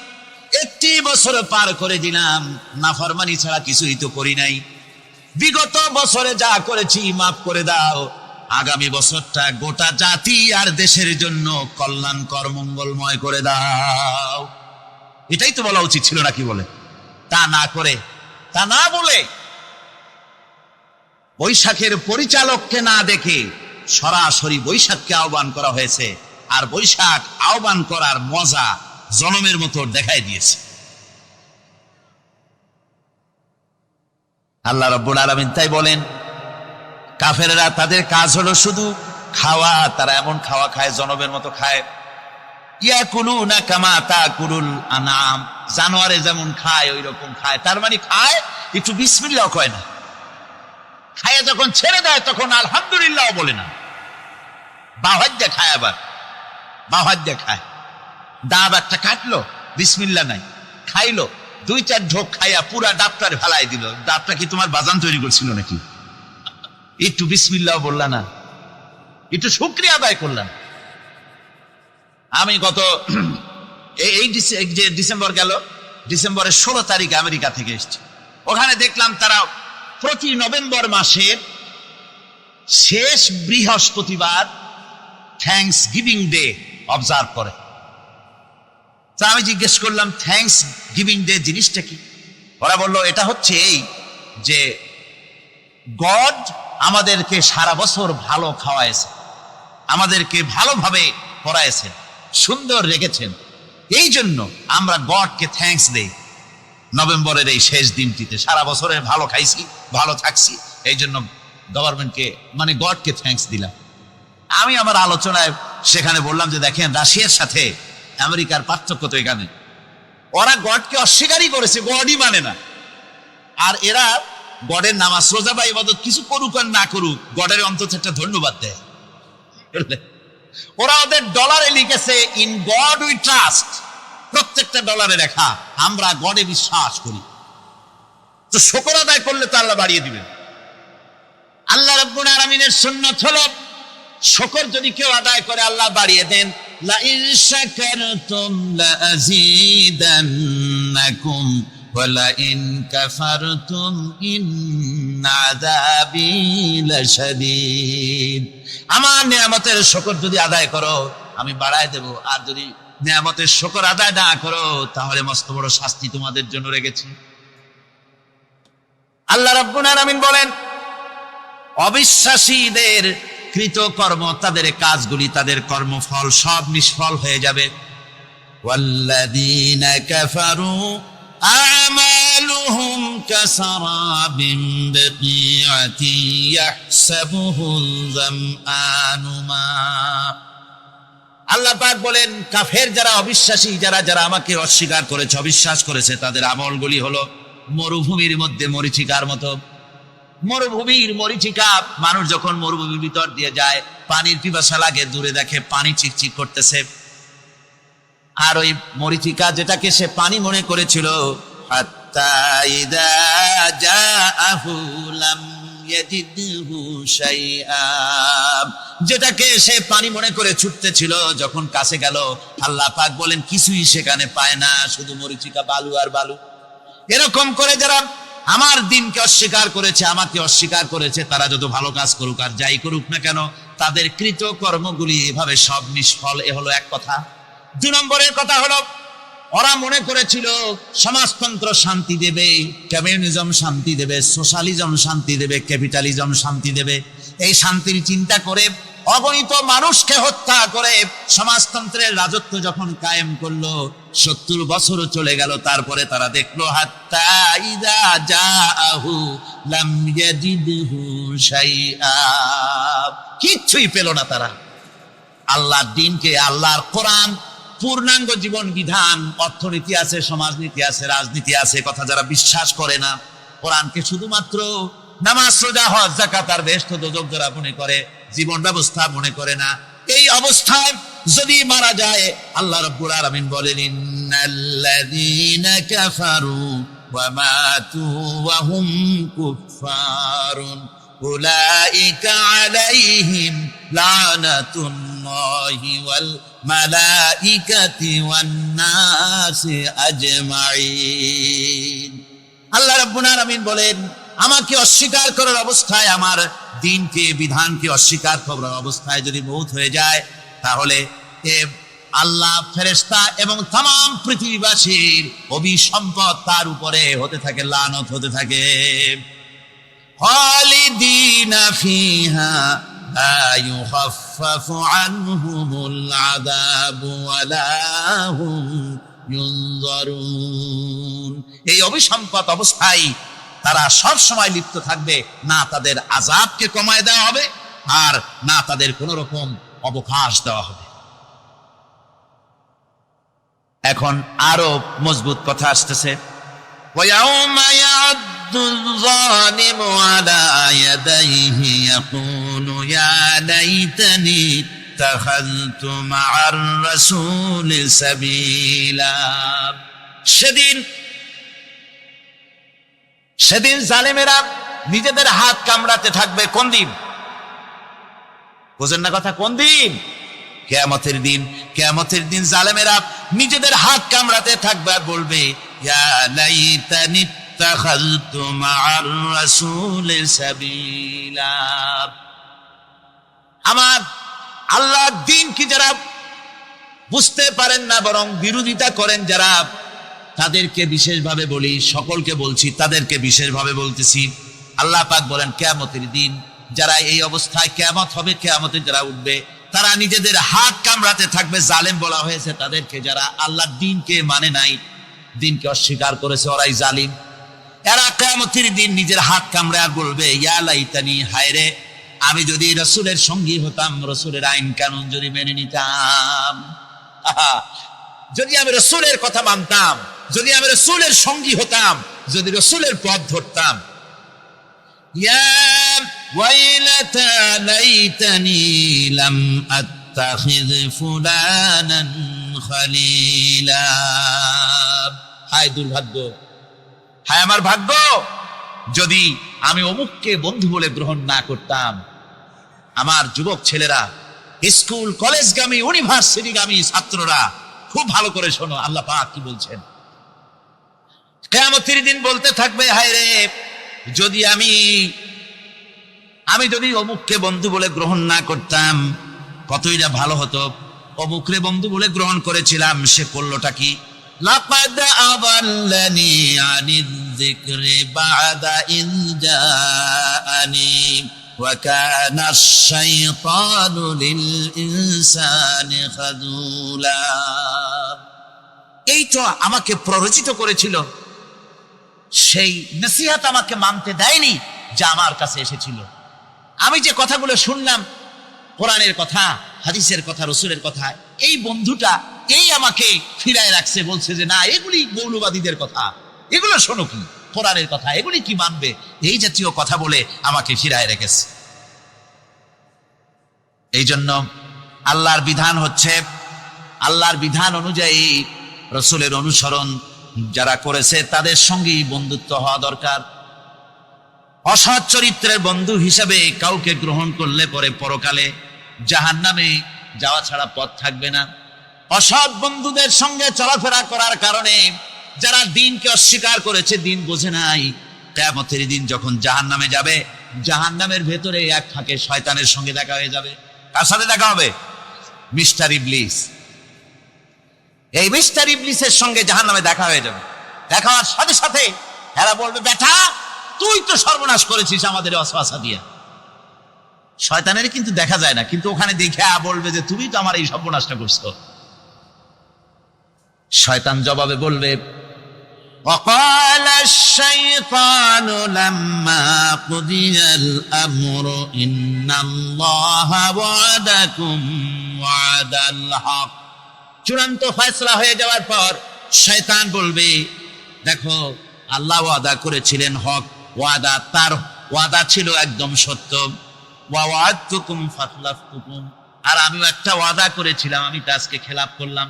1 বছর পার করে দিলাম, নাফরমানি ছাড়া কিছুই তো করি নাই, বিগত বছরে যা করেছি মাফ করে দাও, আগামী বছরটা গোটা জাতি আর দেশের জন্য কল্যাণকর মঙ্গলময় করে দাও। এটাই তো বলা উচিত ছিল নাকি? বলে তা না করে, তা না বলে, বৈশাখের পরিচালককে না দেখে সরাসরি বৈশাখকে আহ্বান করা হয়েছে। আর বৈশাখ আহ্বান করার মজা জনমের মতো দেখাই দিয়েছে। আল্লাহ রাব্বুল আলামিন তাই বলেন, কাফেররা তাদের কাজ হলো শুধু খাওয়া। তারা এমন খাওয়া খায়, জনমের মতো খায়। ইয়াকুলুনা কামা তাকুলুল আনাম, জানোয়ারে যেমন খায় ওই রকম খায়। তার মানে খায়, একটু বিসমিল্লাহ কয় না, খায় যখন ছেড়ে দেয় তখন আলহামদুলিল্লাহ বলে না, বাহাত দিয়ে খায়, আবার বাহাত দিয়ে খায়। ডাব একটা কাটলো, বিসমিল্লাহ নাই, খাইলো, 2-4 ঢোক খাইয়া পুরা ডাবটার ফেলাই দিল। ডাবটা কি তোমার বাজান তৈরি করছিল নাকি? একটু বিসমিল্লাহ বললা না, একটু শুকরিয়া আদায় করলাম। আমি গত এই যে ডিসেম্বর গেল, ডিসেম্বরের 16 তারিখে আমেরিকা থেকে এসেছি। ওখানে দেখলাম তারা প্রতি নভেম্বর মাসের শেষ বৃহস্পতিবার থ্যাঙ্কস গিভিং ডে অবজার্ভ করে। তা আমি জিজ্ঞেস করলাম, থ্যাঙ্কস গিভিং ডে জিনিসটা কি? ওরা বলল, এটা হচ্ছে এই যে গড আমাদেরকে সারা বছর ভালো খাওয়াইছে, আমাদেরকে ভালোভাবে পড়াইছেন, সুন্দর রেখেছেন, এই জন্য আমরা গডকে থ্যাঙ্কস দেই। নভেম্বরের এই শেষ দিনটিতে সারা বছরে ভালো খাইছি, ভালো থাকছি, এই জন্য গভর্নমেন্টকে মানে গডকে থ্যাঙ্কস দিলাম। আমি আমার আলোচনায় সেখানে বললাম যে দেখেন, রাশিয়ার সাথে আমেরিকার পার্থক্য তো এখানে, ওরা গডকে অস্বীকারই করেছে, গডই মানে না। আর এরা গডের নামাজ রোজা বা ইবাদত কিছু করুক আর না করুক, গডের অন্তত একটা ধন্যবাদ দেয়। ওরা ওদের ডলারে লিখেছে ইন গড উই ট্রাস্ট, প্রত্যেকটা ডলারে লেখা আমরা গডে বিশ্বাস করি। তো শুকর আদায় করলে তো আল্লাহ বাড়িয়ে দিবেন। আল্লাহ রাব্বুল আলামিনের সুন্নাত হলো শুকর যদি কেউ আদায় করে আল্লাহ বাড়িয়ে দেন। লা ইন শাকারতুম লা আযীদান্নাকুম ওয়া লা ইন কাফারতুম ইন্না আযাবি লাশাদীদ। আমার নিয়ামতের শুকর যদি আদায় করো আমি বাড়ায় দেব, আর যদি নিয়ামতের শুকর আদায় না করো তাহলে মস্ত বড় শাস্তি তোমাদের জন্য রেখেছি। আল্লাহ রাব্বুল আলামিন বলেন অবিশ্বাসীদের কৃতকর্ম, তাদের কাজগুলি, তাদের কর্মফল সব নিষ্ফল হয়ে যাবে। ওয়াল্লাযীনা কাফারু আমালুহুম কাসারাবিন বিকিআতিন ইয়াহসাবুহুল যামআনু মা। আল্লাহ পাক বলেন কাফের যারা, অবিশ্বাসী যারা, যারা আমাকে অস্বীকার করেছে, অবিশ্বাস করেছে, তাদের আমলগুলি হলো মরুভূমির মধ্যে মরীচিকার মতো। মরুভূমির মরীচিকা, মানুষ যখন মরুভূমির ভিতর দিয়ে যায় পানির পিপাসা লাগে, দূরে দেখে পানি চিকচিক করতেছে, আর ওই মরীচিকা যেটাকে সে পানি মনে করেছিল, হাত্তা ইযা জাআহু লাম ইয়াজিদহু শাইআ, যেটাকে সে পানি মনে করে ছুটতেছিল, যখন কাছে গেল আল্লাহ পাক বলেন কিছুই সেখানে পায় না, শুধু মরীচিকা, বালু আর বালু। এরকম করে যারা আমার দিনকে অস্বীকার করেছে, আমাকে অস্বীকার করেছে, তারা যত ভালো কাজ করুক আর যাই করুক না কেন, তাদের কৃত কর্মগুলি এভাবে সব নিষ্ফল। এ হলো এক কথা। 2 নম্বরের কথা হলো ওরা মনে করেছিল সমাজতন্ত্র শান্তি দেবে, কমিউনিজম শান্তি দেবে, সোশ্যালিজম শান্তি দেবে, ক্যাপিটালিজম শান্তি দেবে। এই শান্তির চিন্তা করে অগণিত মানুষকে হত্যা করে সমাজতন্ত্রের রাজত্ব যখন কায়েম করলো, 70 বছরও চলে গেল, তারপরে তারা দেখলো হাত্তা ইযা জাআহু লাম ইয়াজিদহু শাইআ, কিচ্ছুই পেল না তারা। আল্লাহর দ্বীনকে, আল্লাহর কোরআন, পূর্ণাঙ্গ জীবন বিধান, অর্থনীতি আছে, সমাজনীতি আছে, রাজনীতি আছে, কথা যারা বিশ্বাস করে না, কোরআনকে শুধুমাত্র নামাজ, রোজা, হজ, যাকাত আর বেহেশত দোজখ যারা মনে করে, জীবন ব্যবস্থা মনে করে না, এই অবস্থায় যদি মারা যায়, আল্লাহ রাব্বুল আলামিন বলেন ইন্নাল্লাযীনা কাফারু ওয়া মাতু ওয়া হুম কুফফারুন উলাইকা আলাইহিম লানাতুল্লাহি ওয়াল মালাইকাতি ওয়ান নাসি আজমাইন। আল্লাহ রাব্বুল আলামিন বলেন আমাকে অস্বীকার করার অবস্থায়, আমার দ্বীনকে, বিধানকে অস্বীকার করার অবস্থায় যদি মউত হয়ে যায়, তাহলে আল্লাহ, ফেরেশতা এবং তামাম পৃথিবীবাসীর অভিসম্পদ তার উপরে হতে থাকে, লানত হতে থাকে। খালিদিনা ফিহা লা ইউখাফফাফু আনহুমুল আযাবু ওয়া লা হুম ইউনজারুন। এই অভিসম্পদ অবস্থায় তারা সব সময় লিপ্ত থাকবে, না তাদের আযাবকে কমায় দেওয়া হবে আর না তাদের কোন রকম অবকাশ দেওয়া হবে। এখন আরো মজবুত কথা আসতেছে, ওয়ায়াউমা ইয়া'আদ্দুল যালিমু আলা ইয়াদাইহি ইয়াকুলু ইয়া লাইতানি ইত্তাখাযতু মা'আর রাসূলি সাবিলা। সেদিন জালেমেরা নিজেদের হাত কামড়াতে থাকবে। কোন দিন বোঝেন না কথা? কোন দিন? কিয়ামতের দিন। কিয়ামতের দিন জালেমেরা নিজেদের হাত কামড়াতে থাকবে আর বলবে ইয়া লাইতানি ইত্তাখাযতু মা'আর রাসূলি সাবিলা। আমার আল্লাহর দ্বীন কি যারা বুঝতে পারেন না, বরং বিরোধিতা করেন যারা, তাদেরকে বিশেষভাবে বলি, সকলকে বলছি, তাদেরকে বিশেষভাবে বলতেছি। আল্লাহ পাক বলেন কিয়ামতের দিন যারা এই অবস্থায়, কিয়ামত হবে, কিয়ামতে যারা উঠবে, তারা নিজেদের হাত কামড়াতে থাকবে। জালেম বলা হয়েছে তাদেরকে যারা আল্লাহর দ্বীনকে মানে নাই, দিনকে অস্বীকার করেছে, ওরাই জালিম। এরা কিয়ামতের দিন নিজের হাত কামড়ে আর বলবে, ইয়া লাইতানি, হায় রে, আমি যদি রাসূলের সঙ্গী হতাম, রাসূলের আইন কানুন যদি মেনে নিতাম, আহা, যদি আমি রাসূলের কথা মানতাম, যদি আমি রাসূলের সঙ্গী হতাম, যদি রাসূলের পথ ধরতাম। ইয়া ওয়াইলাতা লাইতানি লাম আত্তাখিয ফুলানান খলিলা, হায় দুর্ভাগ্য, হায় আমার ভাগ্য, যদি আমি অমুককে বন্ধু বলে গ্রহণ না করতাম। আমার যুবক ছেলেরা, স্কুল কলেজগামী ইউনিভার্সিটিগামী ছাত্ররা, খুব ভালো করে শোনো আল্লাহ পাক কি বলছেন। কিয়ামতের দিন বলতে থাকবে, হায় রে, যদি আমি যদি অমুককে বন্ধু বলে গ্রহণ না করতাম, কতই না ভালো হতো। অমুকরে বন্ধু বলে গ্রহণ করেছিলাম, সে করলোটা কি? লাকাদ আদাল্লানি আনিয যিকরি বা'দা ইয জাআনি ওয়া কানা আশ-শাইতানু লিল ইনসানি খাযুলা। এই তো আমাকে প্ররোচিত করেছিল, সেই নসিহত আমাকে মানতে দেয়নি যা আমার কাছে এসেছিল। আমি যে কথাগুলো শুনলাম, কোরআনের কথা, হাদিসের কথা, রাসূলের কথা, এই বন্ধুটা এই আমাকে ফিরায় রাখছে, বলছে যে না, এগুলি মৌলবাদীদের কথা, এগুলো শোনো কি, কোরআনের কথা, এগুলি কি মানবে, এই জাতীয় কথা বলে আমাকে ফিরায় রেখেছে। এই জন্য আল্লাহর বিধান হচ্ছে, আল্লাহর বিধান অনুযায়ী রাসূলের অনুসরণ যারা করেছে তাদের সঙ্গেই বন্ধুত্ব হওয়া দরকার। অসৎ চরিত্রের বন্ধু হিসাবে কাউকে গ্রহণ করলে পরে পরকালে জাহান্নামে যাওয়া ছাড়া পথ থাকবে না। অসৎ বন্ধুদের সঙ্গে চলাফেরা করার কারণে যারা দিনকে অস্বীকার করেছে, দিন বোঝে নাই, কিয়ামতের দিন যখন জাহান্নামে যাবে, জাহান্নামের ভেতরে এক ফাঁকে শয়তানের সঙ্গে দেখা হয়ে যাবে। কার সাথে দেখা হবে? মিস্টার ইবলিস। এই মিস্টার ইবলিসের সঙ্গে জাহান্নামে দেখা হয়ে যাবে। দেখা হওয়ার সাথে সাথে এরা বলবে, বেটা, তুই তো সর্বনাশ করেছিস আমাদের ওয়াসওয়াসা দিয়া। শয়তানের কিন্তু দেখা যায় না, কিন্তু ওখানে দেখে বলবে যে তুমি তো আমার এই সর্বনাশটা করছো। শয়তান জবাবে বলবে, وقال الشيطان لما قضي الأمر إن الله وعدكم وعد الحق। চূড়ান্ত ফয়সালা হয়ে যাওয়ার পর শয়তান বলবে, দেখো, আল্লাহ ওয়াদা করেছিলেন হক, ওয়াদা, তার ওয়াদা ছিল একদম সত্য। ওয়া ওয়া'আদতুকুম ফাখলাফতুকুম, আর আমিও একটা ওয়াদা করেছিলাম, আমি তা আজকে খেলাপ করলাম।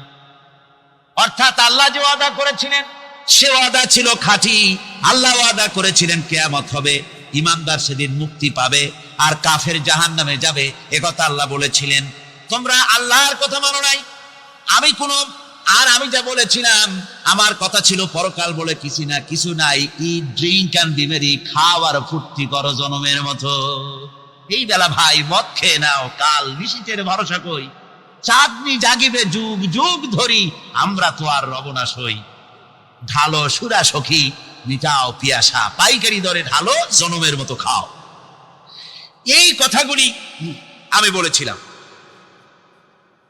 অর্থাৎ আল্লাহ যে ওয়াদা করেছিলেন সে ওয়াদা ছিল খাঁটি। আল্লাহ ওয়াদা করেছিলেন কিয়ামত হবে, ঈমানদার সেদিন মুক্তি পাবে, আর কাফের জাহান্নামে যাবে, একথা আল্লাহ বলেছিলেন। তোমরা আল্লাহর কথা মানো নাই, আমি যা বলেছিলাম, আমার কথা ছিল পরকাল বলে কিছু নাই, ইট, ড্রিঙ্ক অ্যান্ড বি মেরি, খাও আর ফুর্তি করো জনমের মতো। এই বেলা ভাই মদ খেয়ে নাও, কাল নিশীথের ভরসা কই, চাঁদনি জাগিবে যুগ যুগ ধরি, আমরা তো আর রবনাশ হই। ঢালো সুরা সখী, মিটাও পিয়াসা, পাইকারি দরে ঢালো, জনমের মতো খাও। এই কথাগুলি আমি বলেছিলাম।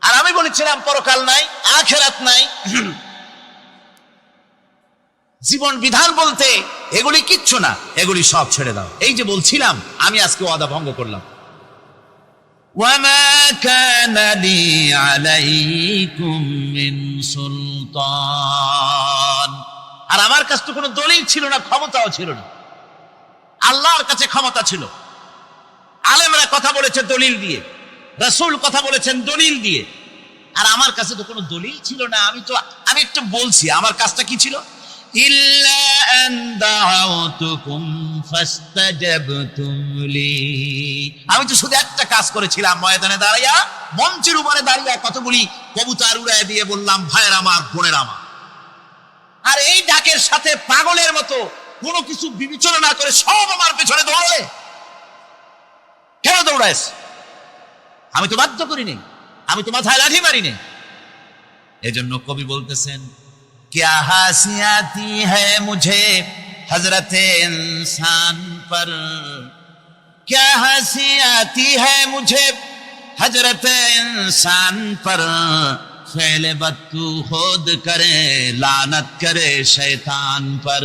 আর আমি বলেছিলাম পরকাল নাই, আখিরাত নাই, জীবন বিধান বলতে এগুলি কিচ্ছু না, এগুলি সব ছেড়ে দাও। এই যে বলছিলাম, আমি আজকে ওয়াদা ভঙ্গ করলাম। وَمَا كَانَ لِي عَلَيْكُمْ مِنْ سُلْطَانٍ, আর আমার কাছে তো কোনো দলিল ছিল না, ক্ষমতাও ছিল না। আল্লাহর কাছে ক্ষমতা ছিল। আলেমরা কথা বলেছে দলিল দিয়ে, রাসূল কথা বলেছেন দলিল দিয়ে, আর আমার কাছে তো কোনো দলিল ছিল না। আমি একটু বলছি আমার কাজটা কি ছিল, ইল্লা আন দাউতুকুম ফাস্তাজাবতুম লি, আমি তো শুধু একটা কাজ করেছিলাম, ময়দানে দাঁড়াইয়া, মঞ্চের উপরে দাঁড়িয়ে কতগুলি কবুতর উড়ায় দিয়ে বললাম, ভাইয়ের আমার, বোনের আমার। আর এই ডাকের সাথে পাগলের মতো কোনো কিছু বিবেচনা না করে সব আমার পেছনে দৌড়ালে। কেন দৌড়াইস? আমি তো বাধ্য করিনি, আমি তো মাথায় লাঠি মারিনি। এজন্য কবি বলতেছেন, क्या हंसी आती है मुझे हजरत इंसान पर, क्या हंसी आती है मुझे हजरत इंसान पर, फेले बद्दू खुद करे लानत करे शैतान पर।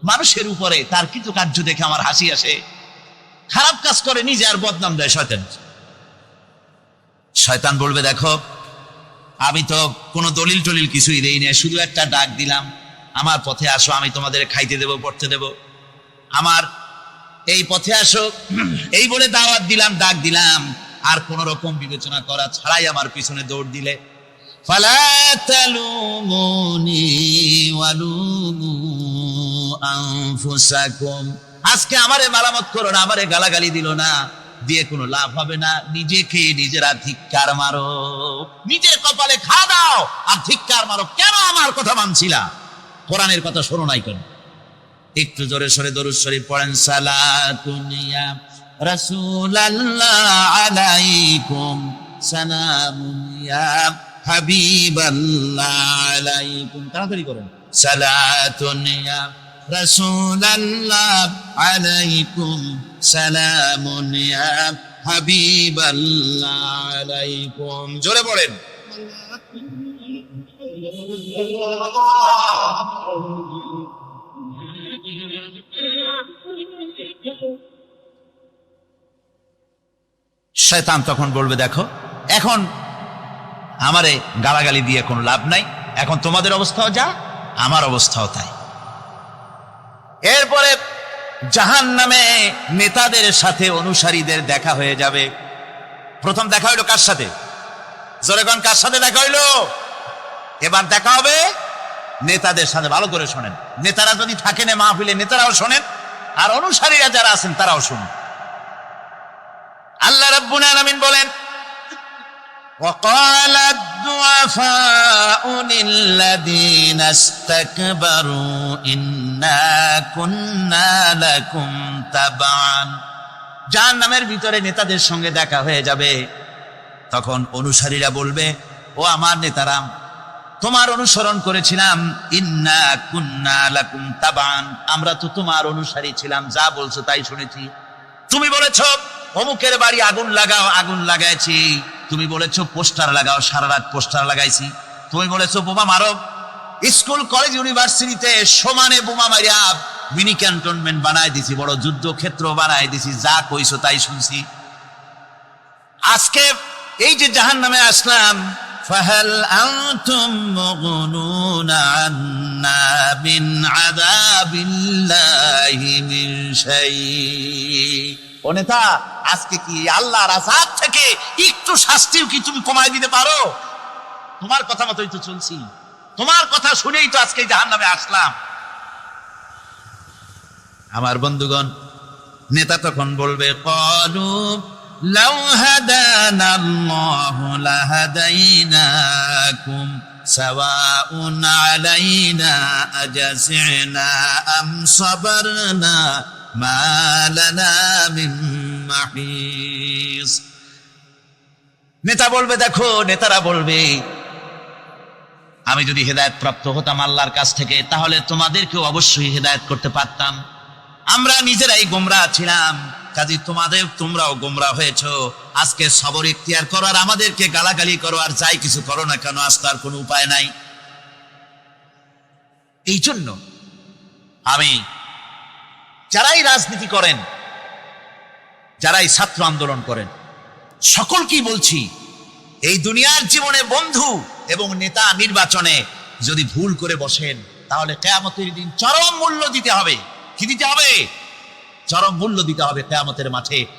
মানুষের উপরে তার কিছু কার্য দেখে আমার হাসি আসে, খারাপ কাজ করে নিজে আর বদনাম দেয় শয়তান। শয়তান বলবে দেখো আমি তো কোনো দলিল টলিল কিছুই দেই না, শুধু একটা ডাক দিলাম আমার পথে আসো, আমি তোমাদের খাইতে দেব পড়তে দেব, আমার এই পথে আসো এই বলে দাওয়াত দিলাম, ডাক দিলাম, আর কোন রকম বিবেচনা করা ছাড়াই আমার পিছনে দৌড় দিলে ফালা তালুমুনি ওয়ালুমু আনফুসাকুম, আজকে আমারে মালামত করো না, আমারে গালাগালি দিল না, দিয়ে কোনো লাভ হবে না, নিজেকে নিজেরা ধিক্কার মারো, নিজের কপালে খা দাও আর ধিক্কার মারো। কেন আমার কথা মানছিলা, কোরআনের কথা শোনো নাই কেন? একটু জোরে সরে দরুদ শরীফ পড়েন। সালাতুন ইয়া রাসূলুল্লাহ আলাইকুম, সালামুন ইয়া হাবিবাল্লাহ আলাইকুম, তাড়াতাড়ি করেন। সালাতুন ইয়া রাসূলুল্লাহ আলাইকুম, সালামুন ইয়া হাবিবাল্লাহ আলাইকুম, জোরে পড়েন। শয়তান তখন বলবে দেখো এখন আমারে গালাগালি দিয়ে কোনো লাভ নাই, এখন তোমাদের অবস্থাও যা আমার অবস্থাও তাই। এরপরে জাহান্নামে নেতাদের সাথে অনুসারীদের দেখা হয়ে যাবে। প্রথম দেখা হইলো কার সাথে? জোরে কোন কার সাথে দেখা হইলো? এবার দেখা হবে নেতাদের সাথে। ভালো করে শোনেন, নেতারা যদি থাকেন মাহফিলে নেতারাও শোনেন, আর অনুসারীরা যারা আছেন তারাও শুনেন। আল্লাহ রাব্বুল আলামিন বলেন وقال الضعفاء للذين استكبروا إنا كنا لكم تبعا, জাহান্নামের ভিতরে নেতাদের সঙ্গে দেখা হয়ে যাবে। তখন অনুসারীরা বলবে ও আমার নেতারা তোমার অনুসরণ করেছিলাম, ইন্না কুন্না লাকুম তাবান, আমরা তো তোমার অনুসারী ছিলাম, যা বলছো তাই শুনেছি। তুমি বলেছো অমুকের বাড়ি আগুন লাগাও, আগুন লাগাইছি। তুমি বলেছো পোস্টার লাগাও, সারা রাত পোস্টার লাগাইছি। তুমি বলেছো বোমা মারো, স্কুল কলেজ ইউনিভার্সিটিতে সমানে বোমা মারিয়া মিনি ক্যান্টনমেন্ট বানাই দিছি, বড় যুদ্ধক্ষেত্র বানাই দিছি, যা কইছো তাই শুনছি। আজকে এই যে জাহান্নামে আসলাম, ফাহাল আনতুম মুগনুনা আন্না মিন আযাবিল্লাহি মিন শাই, ও নেতা আজকে কি আল্লাহর আযাব থেকে একটু শাস্তিও কি তুমি কমায় দিতে পারো? তোমার কথা মতোই তো চলছি, তোমার কথা শুনেই তো আজকে জাহান্নামে আসলাম। আমার বন্ধুগণ, নেতা তখন বলবে ক্বালু লাউ হাদানাল্লাহু লাহাদাইনাকুম সাওয়াউন আলাইনা আজাসিনা আম সাবারনা মা লানা মিন মাহিস। নেতা বলবে দেখো, নেতারা বলবে আমি যদি হেদায়েত প্রাপ্ত হতাম আল্লাহর কাছ থেকে, তাহলে তোমাদেরকেও অবশ্যই হেদায়েত করতে পারতাম। আমরা নিজেরাই গোমরাহ ছিলাম, কাজে তোমরাও গোমরাহ হয়েছো। আজকে সবর ইখতিয়ার করো আর আমাদেরকে গালাগালি করো, আর যাই কিছু করো না কেন, আজ তার কোনো উপায় নাই। এই জন্য আমি যারাই রাজনীতি করেন, যারাই ছাত্র আন্দোলন করেন, সকলকেই বলছি এই দুনিয়ার জীবনে বন্ধু এবং নেতা নির্বাচনে যদি ভুল করে বসেন, তাহলে কিয়ামতের দিন চরম মূল্য দিতে হবে। কি দিতে হবে? চরম মূল্য দিতে হবে কিয়ামতের মাঠে।